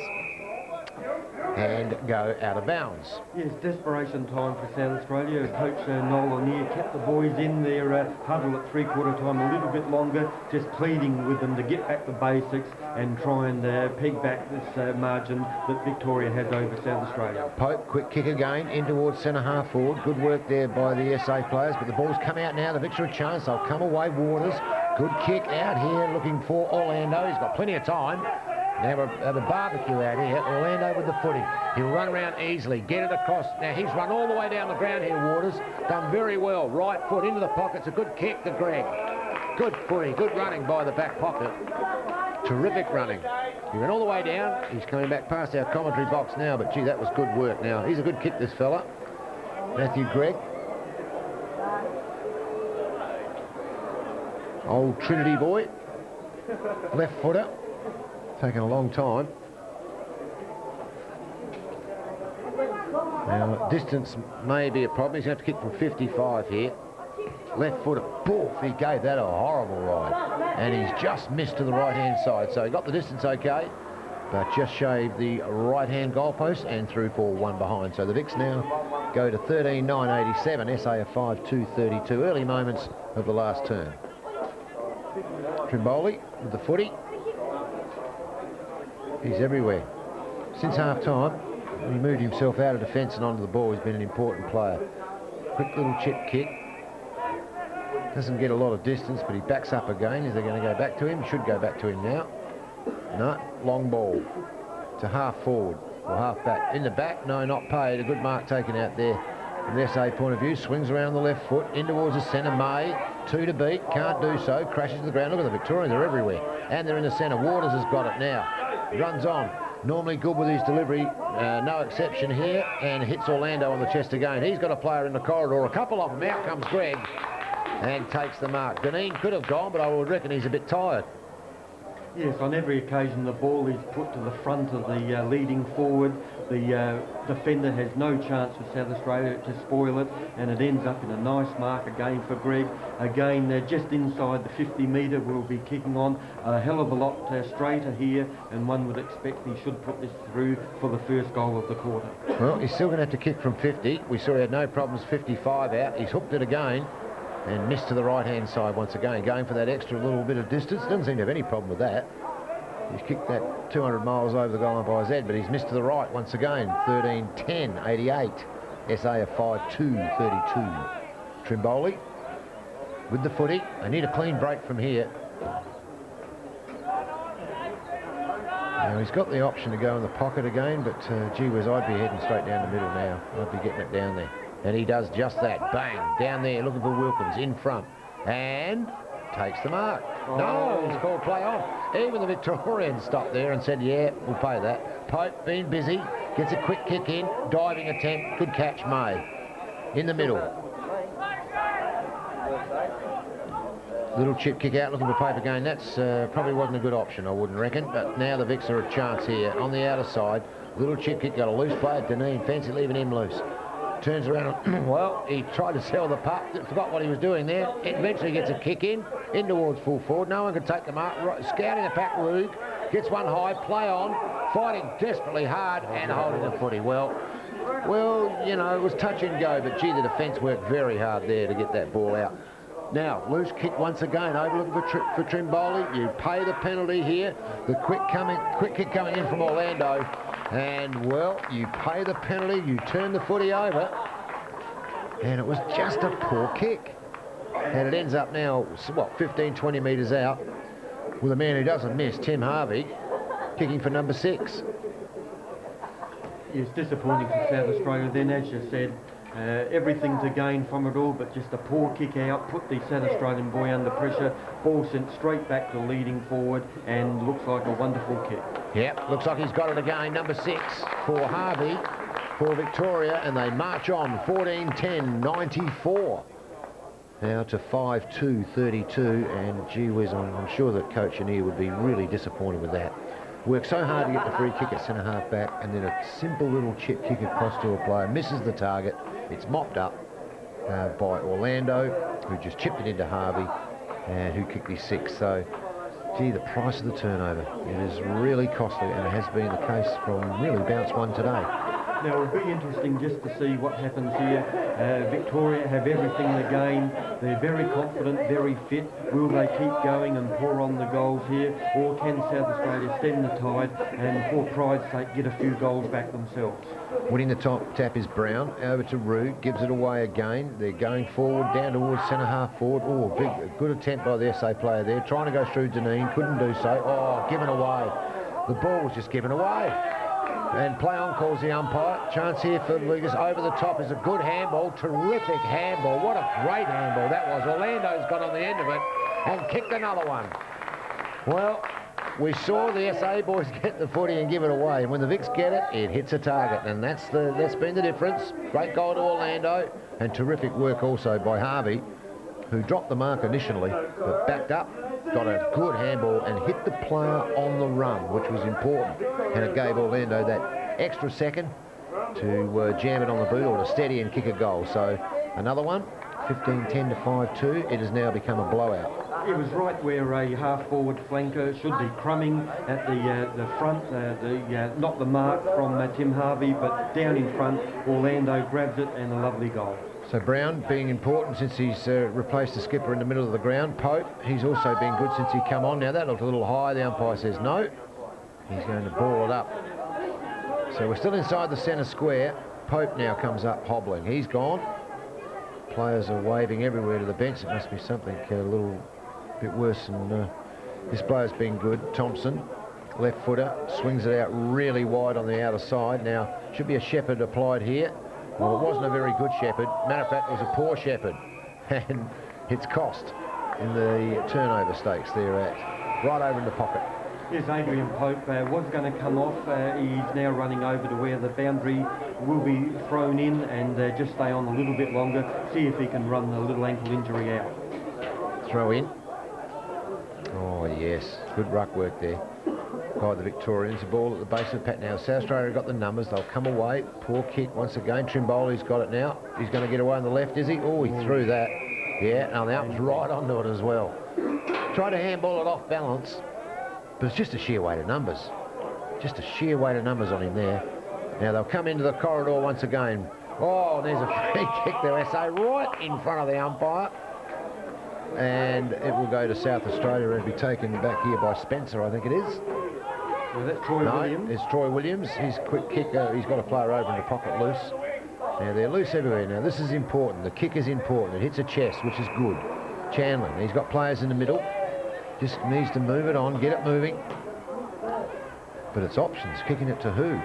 and go out of bounds. Yes, desperation time for South Australia. Coach Noel O'Neill kept the boys in their huddle at three-quarter time a little bit longer, just pleading with them to get back the basics and try and peg back this margin that Victoria has over South Australia. Pope, quick kick again, in towards centre half forward. Good work there by the SA players, but the ball's come out now. The Victoria chance, they'll come away. Waters, good kick out here looking for Orlando. He's got plenty of time. Now we're at a barbecue out here. Orlando with the footy. He'll run around easily, get it across. Now he's run all the way down the ground here, Waters. Done very well. Right foot into the pocket. It's a good kick to Gregg. Good footy, good running by the back pocket. Terrific running. He ran all the way down. He's coming back past our commentary box now, but gee, that was good work. Now, he's a good kick, this fella. Matthew Gregg. Old Trinity boy. Left footer. Taken a long time. Now, distance may be a problem. He's going to have to kick from 55 here. Left footer, poof, he gave that a horrible ride. And he's just missed to the right-hand side. So he got the distance okay, but just shaved the right-hand goalpost and threw for one behind. So the Vics now go to 13-9-87. SA are 5-2-32. Early moments of the last term. Trimboli with the footy. He's everywhere. Since half-time, he moved himself out of defence and onto the ball. He's been an important player. Quick little chip kick. Doesn't get a lot of distance, but he backs up again. Is they going to go back to him? Should go back to him now. No, long ball to half forward or half back. In the back, no, not paid. A good mark taken out there from the SA point of view. Swings around the left foot, in towards the centre. May, 2 to beat, can't do so. Crashes to the ground. Look at the Victorians, they're everywhere. And they're in the centre. Waters has got it now. Runs on. Normally good with his delivery, no exception here, and hits Orlando on the chest again. He's got a player in the corridor, a couple of them. Out comes Gregg and takes the mark. Deneen could have gone, but I would reckon he's a bit tired. Yes, on every occasion the ball is put to the front of the leading forward. The defender has no chance for South Australia to spoil it, and it ends up in a nice mark again for Gregg. Again, just inside the 50-metre, we'll be kicking on a hell of a lot straighter here, and one would expect he should put this through for the first goal of the quarter. Well, he's still going to have to kick from 50. We saw he had no problems 55 out. He's hooked it again. and missed to the right-hand side once again, going for that extra little bit of distance. Doesn't seem to have any problem with that. He's kicked that 200 miles over the goal line by his head, but he's missed to the right once again. 13-10, 88. SA a 5-2, 32. Trimboli with the footy. They need a clean break from here. Now he's got the option to go in the pocket again, but gee whiz, I'd be heading straight down the middle now. I'd be getting it down there. And he does just that. Bang, down there, looking for Wilkins in front. And takes the mark. No, it's called play on. Even the Victorians stopped there and said, yeah, we'll pay that. Pope being busy, gets a quick kick in, diving attempt, good catch, May. In the middle. Little chip kick out, looking for Pope again. That's probably wasn't a good option, I wouldn't reckon. But now the Vics are a chance here. On the outer side, little chip kick, got a loose player, Deneen, fancy leaving him loose. Turns around, well, he tried to sell the puck, forgot what he was doing there. Eventually gets a kick in towards full forward. No one can take the mark. Right, scouting the pack, Rug, gets one high, play on, fighting desperately hard and holding the footy. Well, you know, it was touch and go, but gee, the defence worked very hard there to get that ball out. Now, loose kick once again, over looking for Trimboli. You pay the penalty here. The quick kick coming in from Orlando. And, well, you pay the penalty, you turn the footy over. And it was just a poor kick. And it ends up now, what, 15, 20 metres out with a man who doesn't miss, Tim Harvey, kicking for number 6. It's disappointing for South Australia then, as you said. Everything to gain from it all, but just a poor kick out, put the South Australian boy under pressure, ball sent straight back to leading forward, and looks like a wonderful kick. Yep, looks like he's got it again, number 6 for Harvey, for Victoria, and they march on, 14-10, 94. Now to 5-2, 32, and gee whiz, I'm sure that Coach Anir would be really disappointed with that. Worked so hard to get the free kick at centre-half back, and then a simple little chip kick across to a player, misses the target. It's mopped up by Orlando, who just chipped it into Harvey, and who kicked his 6. So, gee, the price of the turnover, it is really costly, and it has been the case from really bounce one today. Now, it'll be interesting just to see what happens here. Victoria have everything to gain. They're very confident, very fit. Will they keep going and pour on the goals here, or can South Australia stem the tide and, for pride's sake, get a few goals back themselves? Winning the top tap is Brown, over to Rue, gives it away again. They're going forward, down towards centre-half forward. Oh, good attempt by the SA player there, trying to go through Deneen, couldn't do so. Oh, given away. The ball was just given away. And play on calls the umpire. Chance here for Lucas. Over the top is a good handball. Terrific handball. What a great handball that was. Orlando's got on the end of it and kicked another one. Well, we saw the SA boys get the footy and give it away. And when the Vics get it, it hits a target. And that's been the difference. Great goal to Orlando. And terrific work also by Harvey, who dropped the mark initially, but backed up, got a good handball and hit the player on the run, which was important. And it gave Orlando that extra second to jam it on the boot or to steady and kick a goal. So another one, 15-10 to 5-2. It has now become a blowout. It was right where a half-forward flanker should be crumbing at the front, not the mark from Tim Harvey, but down in front. Orlando grabs it and a lovely goal. So Brown being important since he's replaced the skipper in the middle of the ground. Pope, he's also been good since he come on. Now that looked a little high. The umpire says no. He's going to ball it up. So we're still inside the centre square. Pope now comes up hobbling. He's gone. Players are waving everywhere to the bench. It must be something a little bit worse than this player's been good. Thompson, left footer, swings it out really wide on the outer side. Now should be a shepherd applied here. Well, it wasn't a very good shepherd. Matter of fact, it was a poor shepherd. And it's cost in the turnover stakes there at right over in the pocket. Yes, Adrian Pope was going to come off. He's now running over to where the boundary will be thrown in and just stay on a little bit longer, see if he can run the little ankle injury out. Throw in. Oh, yes. Good ruck work there by the Victorians. The ball at the base of the pat now. South Australia got the numbers. They'll come away. Poor kick once again. Trimboli's got it now. He's going to get away on the left, is he? Oh, he threw that. Yeah, and that was right onto it as well. Tried to handball it off balance, but it's just a sheer weight of numbers. Just a sheer weight of numbers on him there. Now they'll come into the corridor once again. Oh, there's a free kick there, SA, right in front of the umpire. and it will go to South Australia and be taken back here by Spencer, I think it is. Well, that's Troy Williams. It's Troy Williams. His quick kick, he's got a player over in the pocket loose. Now, they're loose everywhere. Now, this is important. The kick is important. It hits a chest, which is good. Chandler, he's got players in the middle. Just needs to move it on, get it moving. But it's options. Kicking it to who?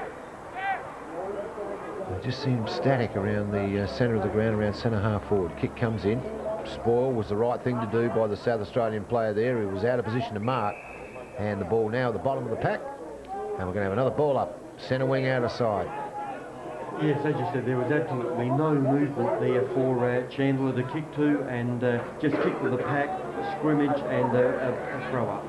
It just seems static around the centre of the ground, around centre half forward. Kick comes in. Spoil was the right thing to do by the South Australian player there. He was out of position to mark. And the ball now at the bottom of the pack. And we're going to have another ball up. Centre wing out of side. Yes, as you said, there was absolutely no movement there for Chandler to kick to, and just kick to the pack, a scrimmage and a throw up.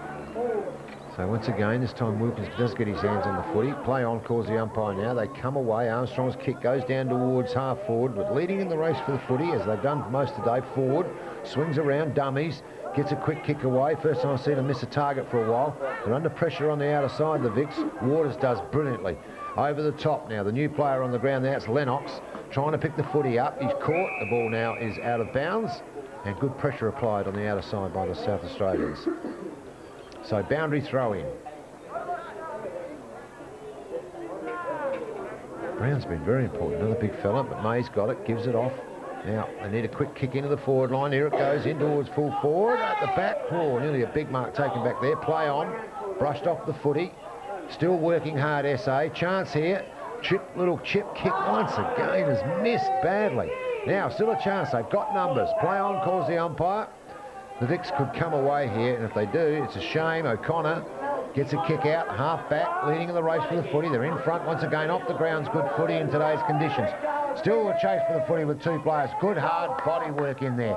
So once again, this time Wilkins does get his hands on the footy. Play on, calls the umpire now. They come away. Armstrong's kick goes down towards half forward, but leading in the race for the footy, as they've done most of the day, forward, swings around, dummies, gets a quick kick away. First time I've seen them miss a target for a while. They're under pressure on the outer side, the Vics. Waters does brilliantly. Over the top now, the new player on the ground there, it's Lennox, trying to pick the footy up. He's caught. The ball now is out of bounds, and good pressure applied on the outer side by the South Australians. So boundary throw in. Brown's been very important, another big fella, but May's got it, gives it off. Now, they need a quick kick into the forward line. Here it goes, in towards full forward, at the back. Oh, nearly a big mark taken back there. Play on, brushed off the footy. Still working hard, SA. Chance here. Little chip kick once again has missed badly. Now, still a chance. They've got numbers. Play on, calls the umpire. The Vics could come away here, and if they do, it's a shame. O'Connor gets a kick out, half back, leading in the race for the footy. They're in front once again, off the ground's good footy in today's conditions. Still a chase for the footy with two players. Good hard body work in there.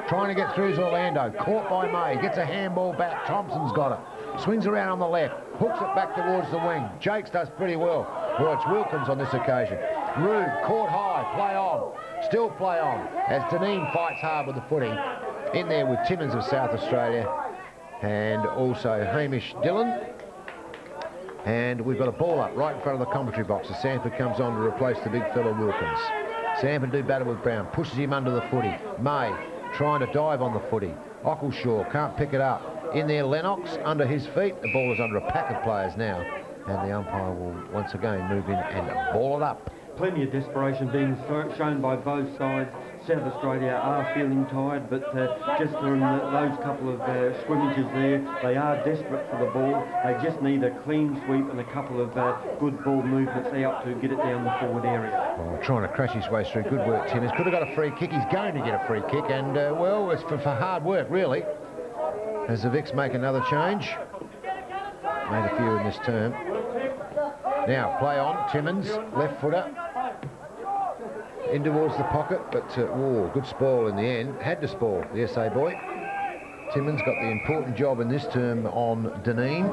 Trying to get through is Orlando. Caught by May. Gets a handball back. Thompson's got it. Swings around on the left. Hooks it back towards the wing. Jakes does pretty well. Well, it's Wilkins on this occasion. Rude, caught high. Play on. Still play on. As Deneen fights hard with the footy. In there with Timmins of South Australia. And also Hamish Dillon. And we've got a ball up right in front of the commentary box as Sanford comes on to replace the big fella Wilkins. Sanford do battle with Brown, pushes him under the footy. May trying to dive on the footy. Ockleshaw can't pick it up. In there Lennox under his feet. The ball is under a pack of players now. And the umpire will once again move in and ball it up. Plenty of desperation being shown by both sides. South Australia are feeling tired, but just from those couple of scrimmages there, they are desperate for the ball. They just need a clean sweep and a couple of good ball movements out to get it down the forward area. Oh, trying to crash his way through. Good work, Timmins. Could have got a free kick. He's going to get a free kick, and well, it's for hard work, really. As the Vics make another change. Made a few in this term. Now, play on. Timmins, left footer. In towards the pocket, but good spoil in the end. Had to spoil, the SA boy. Timmins got the important job in this term on Deneen.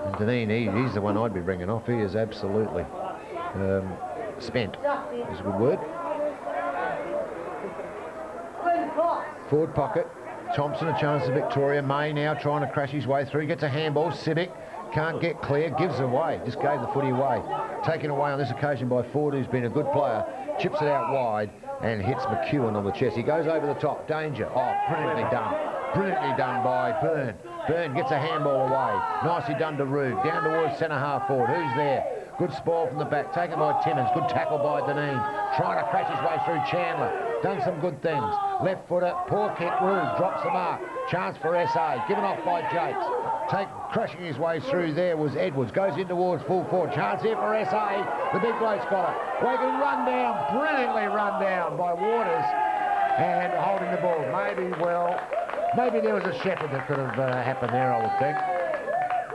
And Deneen, he's the one I'd be bringing off. He is absolutely spent, is a good word. Forward pocket. Thompson a chance to Victoria. May now trying to crash his way through. Gets a handball. Civic can't get clear. Gives away. Just gave the footy away. Taken away on this occasion by Ford, who's been a good player. Chips it out wide and hits McEwen on the chest. He goes over the top. Danger. Oh, brilliantly done. Brilliantly done by Byrne. Byrne gets a handball away. Nicely done to Rude. Down towards centre half forward. Who's there? Good spoil from the back. Taken by Timmins. Good tackle by Deneen. Trying to crash his way through Chandler. Done some good things. Left footer. Poor kick. Rude drops the mark. Chance for SA. Given off by Jakes. Crashing his way through there was Edwards. Goes in towards full forward. Chance here for SA. The big bloke's got it. Wagon run down. Brilliantly run down by Waters. And holding the ball. Maybe there was a shepherd that could have happened there, I would think.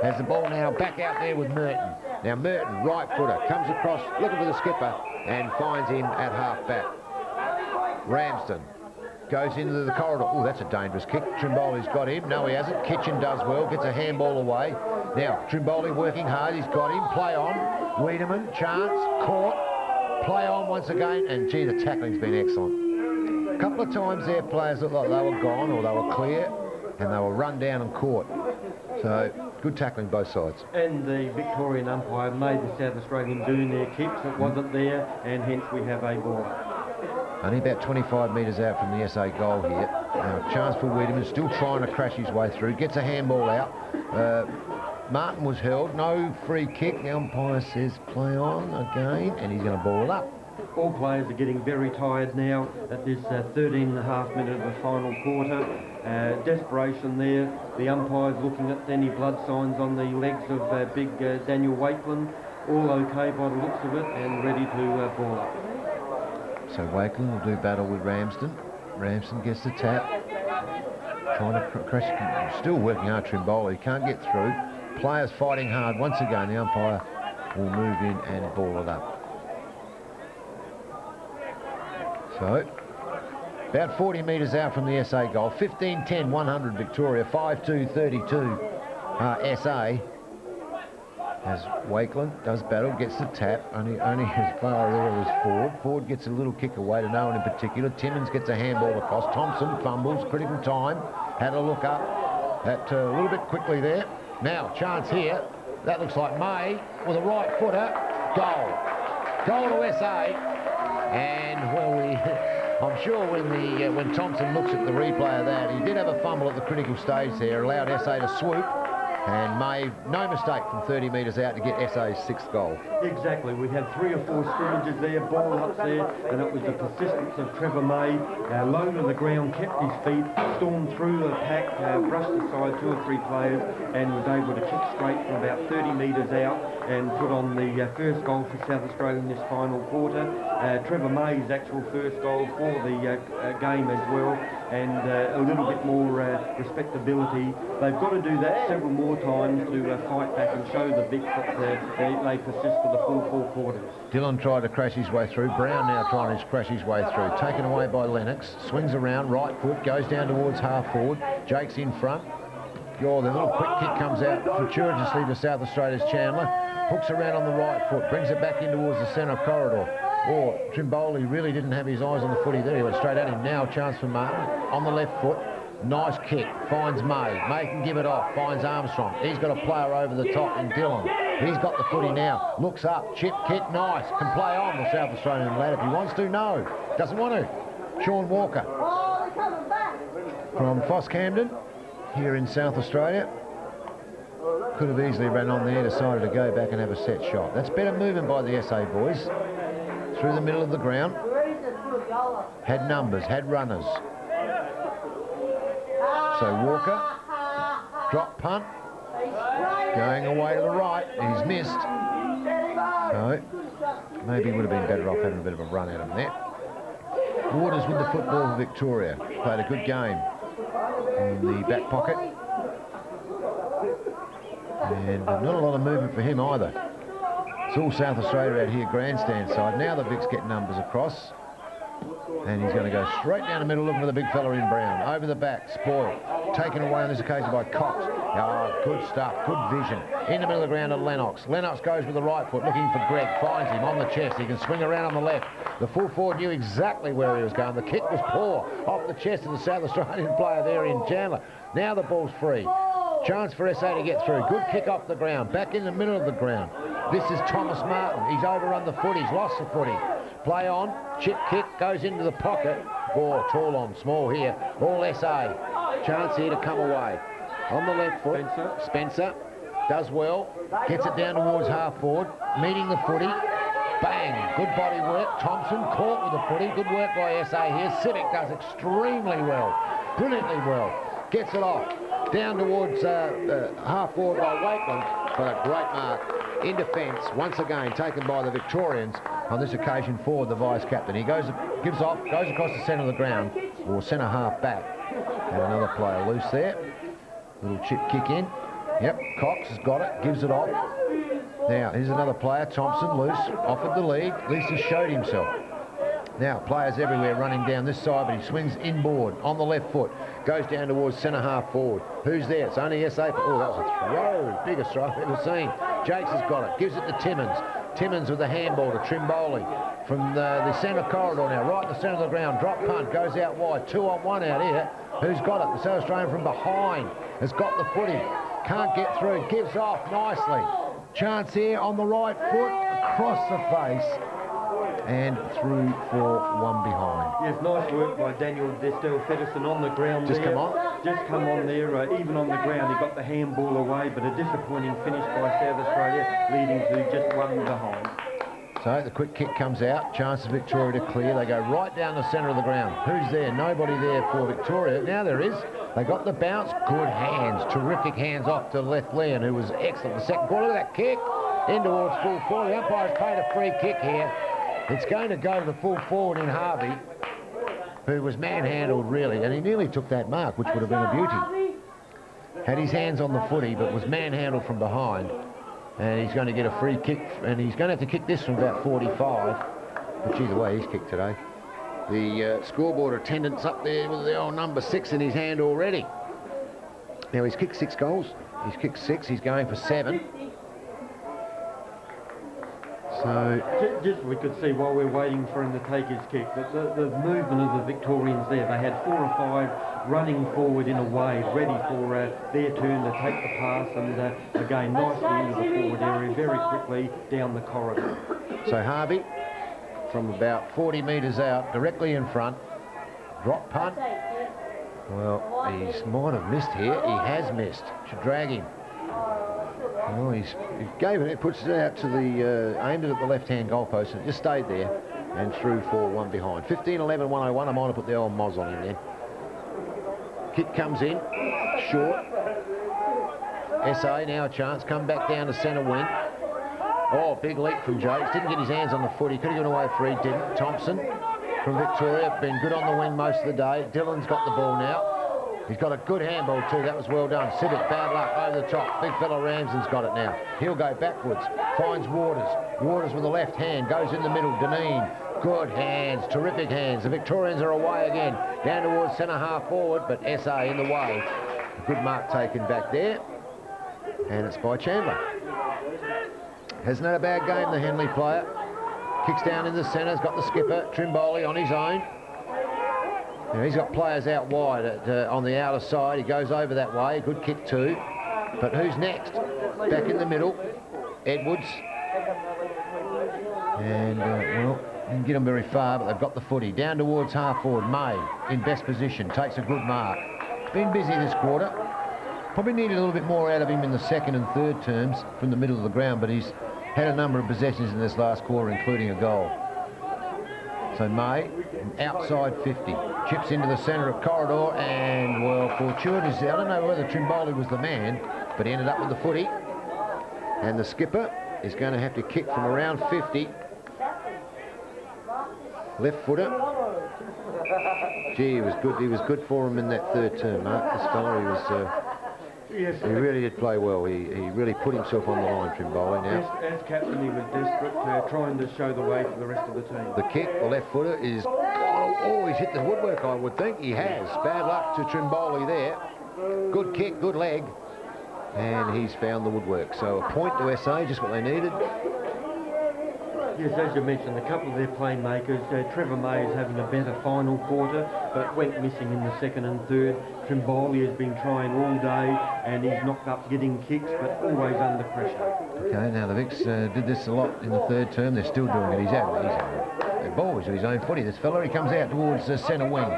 Has the ball now back out there with Merton. Now Merton, right footer, comes across, looking for the skipper, and finds him at half back. Ramsden goes into the corridor. Oh, that's a dangerous kick. Trimboli's got him. No, he hasn't. Kitchen does well, gets a handball away. Now, Trimboli working hard. He's got him. Play on. Wiedemann, chance, caught. Play on once again, and gee, the tackling's been excellent. A couple of times their players looked like they were gone or they were clear, and they were run down and caught. So, good tackling both sides. And the Victorian umpire made the South Australian doing their kicks. It wasn't there, and hence we have a ball. Only about 25 metres out from the SA goal here. Now, chance for Wiedemann, still trying to crash his way through. Gets a handball out. Martin was held. No free kick. The umpire says play on again, and he's going to ball it up. All players are getting very tired now at this 13.5 minute of the final quarter. Desperation there. The umpire's looking at any blood signs on the legs of big Daniel Wakeland. All okay by the looks of it and ready to ball up. So Wakeland will do battle with Ramsden. Ramsden gets the tap. Trying to crash. Still working hard, Trimboli. Can't get through. Players fighting hard. Once again, the umpire will move in and ball it up. So, about 40 metres out from the SA goal. 15-10, 100 Victoria. 5-2, 32 SA. As Wakeland does battle, gets the tap, only as far there as Ford. Ford gets a little kick away to no one in particular. Timmins gets a handball across. Thompson fumbles, critical time. Had a look up at a little bit quickly there. Now, chance here. That looks like May with a right footer. Goal. Goal to SA. And, well, I'm sure when Thompson looks at the replay of that, he did have a fumble at the critical stage there, allowed SA to swoop. And May, no mistake from 30 metres out to get SA's 6th goal. Exactly. We had 3 or 4 scrimmages there, ball up there, and it was the persistence of Trevor May. Low to the ground, kept his feet, stormed through the pack, brushed aside 2 or 3 players, and was able to kick straight from about 30 metres out and put on the first goal for South Australia in this final quarter. Trevor May's actual first goal for the game as well, and a little bit more respectability. They've got to do that several more times to fight back and show the Vic that they persist for the full 4 quarters. Dillon tried to crash his way through. Brown now trying to crash his way through. Taken away by Lennox. Swings around, right foot, goes down towards half forward. Jake's in front. Oh, the little quick kick comes out fortuitously to South Australia's Chandler. Hooks around on the right foot, brings it back in towards the centre corridor. Oh, Trimboli really didn't have his eyes on the footy there. He went straight at him. Now a chance for Martin on the left foot. Nice kick, finds May. May can give it off, finds Armstrong. He's got a player over the top in Dillon. He's got the footy now, looks up, chip kick, nice. Can play on the South Australian lad if he wants to. No, doesn't want to. Sean Walker from Foss Camden here in South Australia. Could have easily ran on there, decided to go back and have a set shot. That's better movement by the SA boys. Through the middle of the ground. Had numbers, had runners. So Walker, drop punt, going away to the right. He's missed. So maybe he would have been better off having a bit of a run at him there. Waters with the football for Victoria. Played a good game in the back pocket. And not a lot of movement for him either. It's all South Australia out here, grandstand side. Now the Vic's get numbers across. And he's going to go straight down the middle, looking for the big fella in brown. Over the back, spoiled. Taken away on this occasion by Cox. Oh, good stuff, good vision. In the middle of the ground to Lennox. Lennox goes with the right foot, looking for Greg. Finds him on the chest. He can swing around on the left. The full forward knew exactly where he was going. The kick was poor off the chest of the South Australian player there in Chandler. Now the ball's free. Chance for SA to get through. Good kick off the ground. Back in the middle of the ground. This is Thomas Martin. He's overrun the foot. He's lost the footy. Play on. Chip kick. Goes into the pocket. Oh, tall on. Small here. All SA. Chance here to come away. On the left foot. Spencer. Does well. Gets it down towards half forward. Meeting the footy. Bang. Good body work. Thompson caught with the footy. Good work by SA here. Civic does extremely well. Brilliantly well. Gets it off. Down towards half forward by Wakeland, but a great mark in defence, once again taken by the Victorians, on this occasion Ford, the vice-captain. He goes, gives off, goes across the centre of the ground, or centre half back, and another player loose there. Little chip kick in. Yep, Cox has got it, gives it off. Now, here's another player, Thompson, loose, offered the lead, at least he showed himself. Now, players everywhere running down this side, but he swings inboard on the left foot. Goes down towards centre half forward. Who's there? It's only SA. Oh, that was a throw. Biggest throw I've ever seen. Jakes has got it. Gives it to Timmins. Timmins with the handball to Trimboli. From the centre corridor now. Right in the centre of the ground. Drop punt. Goes out wide. 2-on-1 out here. Who's got it? The South Australian from behind has got the footy. Can't get through. Gives off nicely. Chance here on the right foot. Across the face. and through for one behind. Yes, nice work by Daniel Destel-Fedderson on the ground Just there. come on? Just come on there, even on the ground. He got the handball away, but a disappointing finish by South Australia, leading to just one behind. So the quick kick comes out, chance of Victoria to clear. They go right down the centre of the ground. Who's there? Nobody there for Victoria. Now there is. They got the bounce. Good hands, terrific hands off to left Leon, who was excellent the second quarter. Look at that kick in towards full forward. The umpire's paid a free kick here. It's going to go to the full forward in Harvey, who was manhandled really, and he nearly took that mark, which would have been a beauty. Had his hands on the footy, but was manhandled from behind. And he's going to get a free kick, and he's going to have to kick this from about 45. But either way, he's kicked today. The scoreboard attendant's up there with the old number 6 in his hand already. Now he's kicked 6 goals. He's kicked 6. He's going for 7. So just we could see while we're waiting for him to take his kick that the movement of the Victorians there. They had 4 or 5 running forward in a wave, ready for their turn to take the pass, and again nicely into the forward area, very quickly down the corridor. So Harvey, from about 40 metres out, directly in front, drop punt. Well, he might have missed here. He has missed. Should drag him. Well, he gave it, puts it out to the, aimed it at the left-hand goalpost, and it just stayed there and through for one behind. 15-11, 101. I might have put the old Moz on him then. Kick comes in, short. SA now a chance, come back down to centre wing. Oh, big leap from Jakes. Didn't get his hands on the foot. He could have given away free, didn't. Thompson from Victoria, been good on the wing most of the day. Dylan's got the ball now. He's got a good handball too, that was well done. Civic, bad luck, over the top. Big fella Ramsden's got it now. He'll go backwards, finds Waters. Waters with the left hand, goes in the middle, Deneen. Good hands, terrific hands. The Victorians are away again, down towards centre half forward, but SA in the way. A good mark taken back there, and it's by Chandler. Hasn't had a bad game, the Henley player. Kicks down in the centre, has got the skipper, Trimboli on his own. Now he's got players out wide on the outer side. He goes over that way. Good kick too. But who's next? Back in the middle. Edwards. And, well, didn't get them very far, but they've got the footy. Down towards half forward. May in best position. Takes a good mark. Been busy this quarter. Probably needed a little bit more out of him in the second and third terms from the middle of the ground, but he's had a number of possessions in this last quarter, including a goal. So May, outside 50, chips into the centre of corridor, and well, fortuitous. I don't know whether Trimboli was the man, but he ended up with the footy. And the skipper is going to have to kick from around 50. Left footer. Gee, he was good. He was good for him in that third term, Mark. This fellow, he was. Yes, he really did play well. He really put himself on the line, Trimboli. Now, as captain, he was desperate, trying to show the way for the rest of the team. The kick, the left footer is. Oh, he's hit the woodwork, I would think. He has. Bad luck to Trimboli there. Good kick, good leg. And he's found the woodwork. So a point to SA, just what they needed. Yes, as you mentioned, a couple of their playmakers. Trevor May is having a better final quarter, but went missing in the second and third. Trimboli has been trying all day, and he's knocked up getting kicks, but always under pressure. Okay, now the Vics did this a lot in the third term. They're still doing it. He's out. The ball is with his own footy. This fella, he comes out towards the centre wing,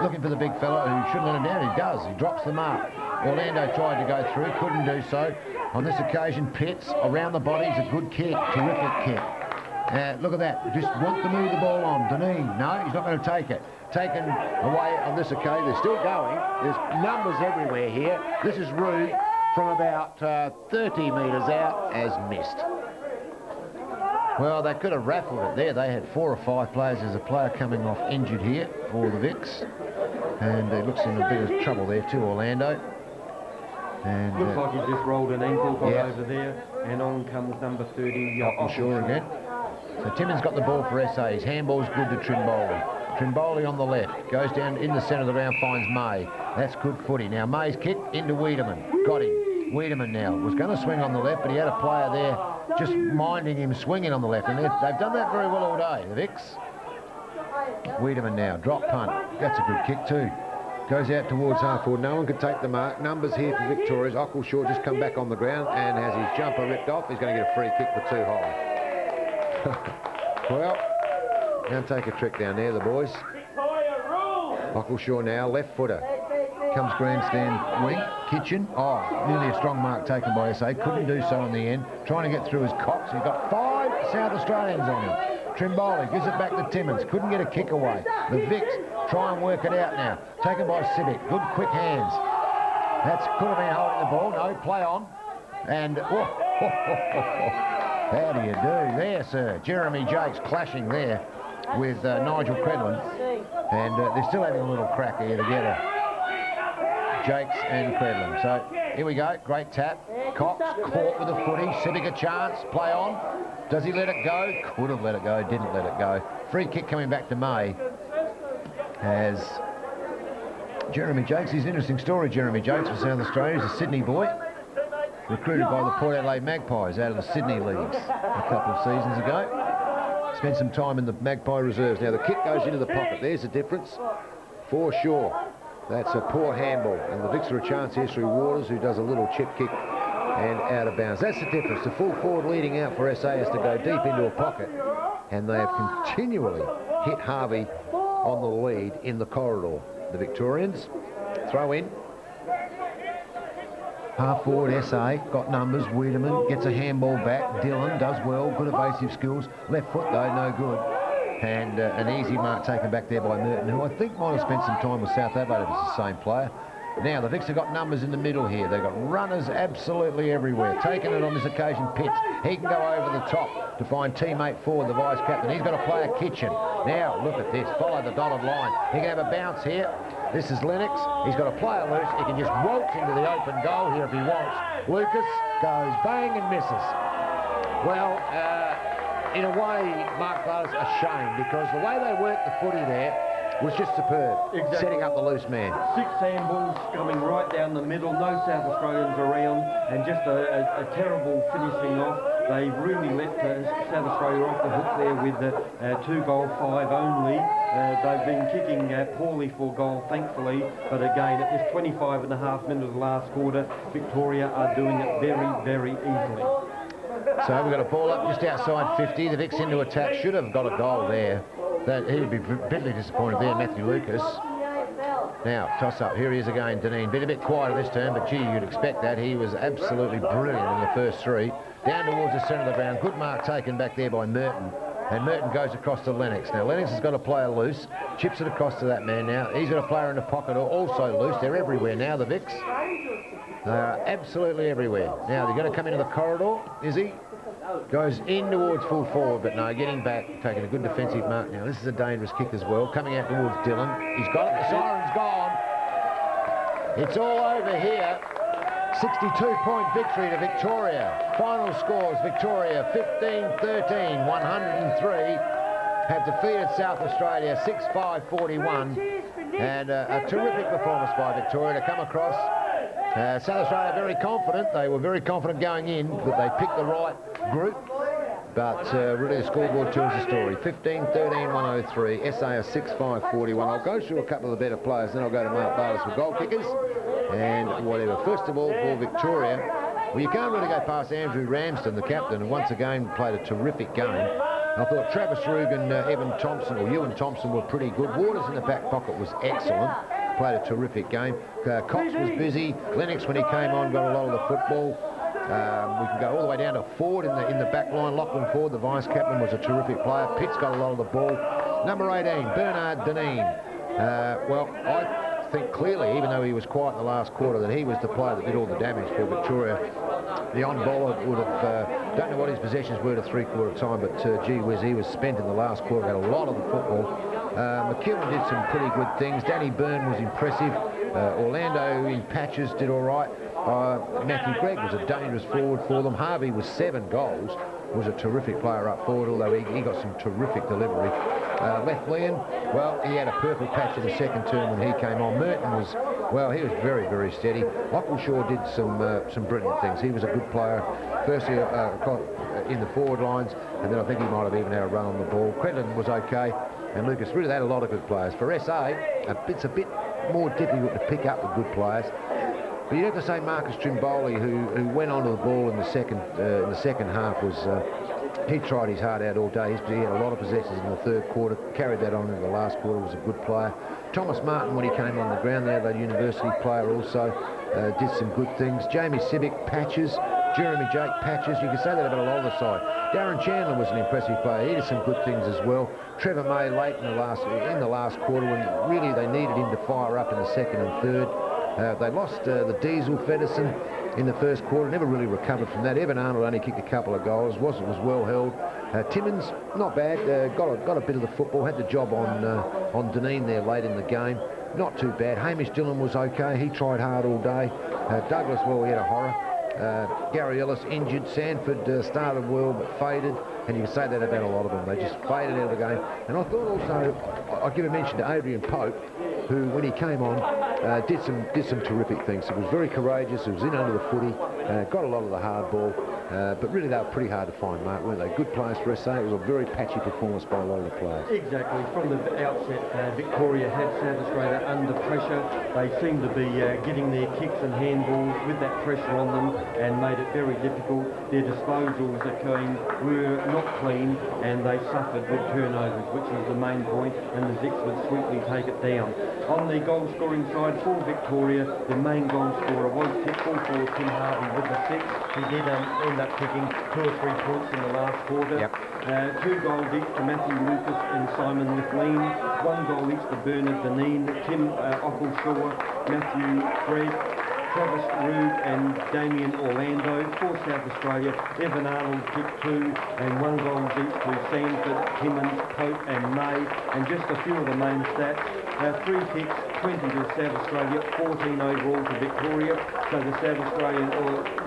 looking for the big fella who shouldn't let him down. He does. He drops the mark. Orlando tried to go through, couldn't do so. On this occasion, Pitts around the body is a good kick, terrific kick. Look at that, just want to move the ball on. Deneen, no, he's not going to take it. Taken away on this occasion, they're still going. There's numbers everywhere here. This is Rude from about 30 metres out, as missed. Well, they could have raffled it there. They had 4 or 5 players. There's a player coming off injured here for the Vics. And it looks in a bit of trouble there too, Orlando. And looks like he just rolled an ankle, got over there, and on comes number 30. Sure again. So Timmins got the ball for SA. His handball's good to Trimboli. Trimboli on the left. Goes down in the centre of the ground, finds May. That's good footy. Now May's kick into Wiedemann. Got him. Wiedemann now was going to swing on the left, but he had a player there just minding him swinging on the left. And they've done that very well all day, the Vics. Wiedemann now. Drop punt. That's a good kick too. Goes out towards half forward. No one could take the mark. Numbers here for Victoria's. Ockleshaw just come back on the ground and has his jumper ripped off. He's going to get a free kick for too high. Well, Going to take a trick down there, the boys. Buckleshaw now, left footer. Comes grandstand wing, Kitchen. Oh, nearly a strong mark taken by SA. Couldn't do so in the end. Trying to get through his Cox. He's got 5 South Australians on him. Trimboli gives it back to Timmins. Couldn't get a kick away. The Vicks try and work it out now. Taken by Civic. Good quick hands. That's could have been holding the ball. No, play on. And how do you do there, sir? Jeremy Jakes clashing there with Nigel Credlin. And they're still having a little crack here together. Jakes and Credlin. So here we go. Great tap. Cox caught with a footy. Civic a chance. Play on. Does he let it go? Could have let it go. Didn't let it go. Free kick coming back to May. As Jeremy Jakes. He's an interesting story, Jeremy Jakes, for South Australia. He's a Sydney boy. Recruited by the Port Adelaide Magpies out of the Sydney Leagues a couple of seasons ago. Spent some time in the Magpie reserves. Now the kick goes into the pocket. There's the difference for sure. That's a poor handball. And the Vicks are a chance here through Waters, who does a little chip kick and out of bounds. That's the difference. The full forward leading out for SA has to go deep into a pocket. And they have continually hit Harvey on the lead in the corridor. The Victorians throw in. Half forward SA, got numbers. Wiedemann gets a handball back. Dillon does well, good evasive skills. Left foot though, no good. And an easy mark taken back there by Merton, who I think might have spent some time with South Adelaide if it's the same player. Now the Vicks have got numbers in the middle here. They've got runners absolutely everywhere. Taking it on this occasion, Pitts. He can go over the top to find teammate Ford, the vice captain. He's got to play a Kitchen. Now look at this, follow the dotted line. He can have a bounce here. This is Lennox. He's got a player loose. He can just waltz into the open goal here if he wants. Lucas goes bang and misses. Well, in a way, Mark Barnes ashamed because the way they worked the footy there was just superb. Exactly. Setting up the loose man. 6 handballs coming right down the middle, no South Australians around, and just a terrible finishing off. They've really let South Australia off the hook there with 2 goal 5 only. They've been kicking poorly for goal, thankfully, but again, at this 25.5 minutes of the last quarter, Victoria are doing it very, very easily. So we've got a ball up just outside 50. The Vicks into attack. Should have got a goal there. He would be bitterly disappointed there, Matthew Lucas. Now, toss up. Here he is again, Deneen. Been a bit quieter this turn, but gee, you'd expect that. He was absolutely brilliant in the first 3. Down towards the centre of the ground. Good mark taken back there by Merton. And Merton goes across to Lennox. Now, Lennox has got a player loose. Chips it across to that man now. He's got a player in the pocket also loose. They're everywhere now, the Vicks. They are absolutely everywhere. Now, they're going to come into the corridor, is he? Goes in towards full forward, but no, getting back, taking a good defensive mark. Now, this is a dangerous kick as well. Coming out towards Dillon. He's got it. The siren's gone. It's all over here. 62-point victory to Victoria. Final scores, Victoria 15-13, 103. Have defeated South Australia 6-5-41. And a terrific performance by Victoria to come across. South Australia very confident. They were very confident going in that they picked the right group. But really the scoreboard tells the story. 15-13, 103. SA are 6-5-41. I'll go through a couple of the better players, then I'll go to Mark Barlis for goal kickers and whatever. First of all, for Victoria, well, you can't really go past Andrew Ramsden, the captain, and once again played a terrific game. I thought Travis Rugg and Ewan Thompson were pretty good. Waters in the back pocket was excellent. Played a terrific game. Cox was busy. Lennox, when he came on, got a lot of the football. We can go all the way down to Ford in the back line. Lachlan Ford, the vice captain, was a terrific player. Pitt's got a lot of the ball. Number 18, Bernard Deneen. Well, I think clearly, even though he was quiet in the last quarter, that he was the player that did all the damage for Victoria. The on-bowler would have, don't know what his possessions were to 3/4 time, but gee whiz, he was spent in the last quarter, had a lot of the football. McEwen did some pretty good things. Danny Byrne was impressive. Orlando in patches did all right. Matthew Gregg was a dangerous forward for them. Harvey was 7 goals, was a terrific player up forward, although he got some terrific delivery. Lethlean, well, he had a purple patch in the second term when he came on. Merton was, well, he was very, very steady. Buckleshaw did some brilliant things. He was a good player, firstly in the forward lines, and then I think he might have even had a run on the ball. Credlin was okay, and Lucas really had a lot of good players. For SA, it's a bit more difficult to pick up the good players. But you'd have to say Marcus Trimboli, who went onto the ball in the second half, was He tried his heart out all day. He had a lot of possessions in the third quarter, carried that on into the last quarter, was a good player. Thomas Martin, when he came on the ground, the Adelaide University player, also did some good things. Jamie Civic, patches. Jeremy Jake, patches. You can say that about a lot of the side. Darren Chandler was an impressive player. He did some good things as well. Trevor May late in the last quarter when really they needed him to fire up in the second and third. They lost the Diesel Fedderson in the first quarter, never really recovered from that. Evan Arnold only kicked a couple of goals, was well held. Timmins, not bad, got a bit of the football, had the job on Deneen there late in the game. Not too bad. Hamish Dillon was okay, he tried hard all day. Douglas, well, he had a horror. Gary Ellis injured. Sanford started well but faded, and you can say that about a lot of them. They just faded out of the game. And I thought also, I'll give a mention to Adrian Pope, who when he came on did some terrific things. He was very courageous, he was in under the footy, got a lot of the hard ball, but really they were pretty hard to find, Mark, weren't they? Good players for SA. It was a very patchy performance by a lot of the players. Exactly. From the outset, Victoria had South Australia under pressure. They seemed to be getting their kicks and handballs with that pressure on them and made it very difficult. Their disposals were not clean, and they suffered with turnovers, which was the main point, and the Vics would sweetly take it down. On the goal scoring side for Victoria, the main goal scorer was full forward Tim Harvey with the 6. He did end up kicking 2 or 3 points in the last quarter. Yep. 2 goals each to Matthew Lucas and Simon Mifflin. 1 goal each to Bernard Deneen, Tim Ockleshaw, Matthew Fred, Travis Rood and Damien Orlando. For South Australia, Evan Arnold kicked 2 and 1 goal each to Sanford, Timmins, Pope and May. And just a few of the main stats. 3 kicks, 20 to South Australia, 14 overall to Victoria. So the South Australians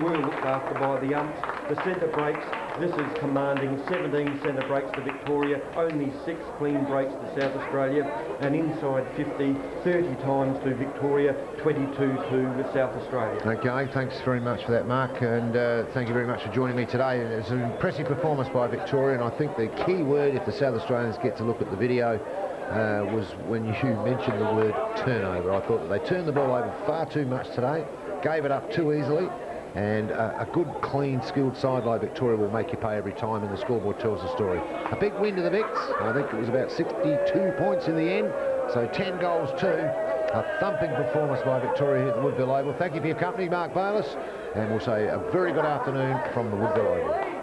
were looked after by the umps. The centre breaks, this is commanding 17 centre breaks to Victoria, only 6 clean breaks to South Australia, and inside 50, 30 times to Victoria, 22-2 with South Australia. Okay, thanks very much for that, Mark, and thank you very much for joining me today. It's an impressive performance by Victoria, and I think the key word, if the South Australians get to look at the video, was when you mentioned the word turnover. I thought that they turned the ball over far too much today, gave it up too easily, and a good, clean, skilled side like Victoria will make you pay every time, and the scoreboard tells the story. A big win to the Vics. I think it was about 62 points in the end, so 10 goals too. A thumping performance by Victoria here at the Woodville Oval. Thank you for your company, Mark Bayliss, and we'll say a very good afternoon from the Woodville Oval.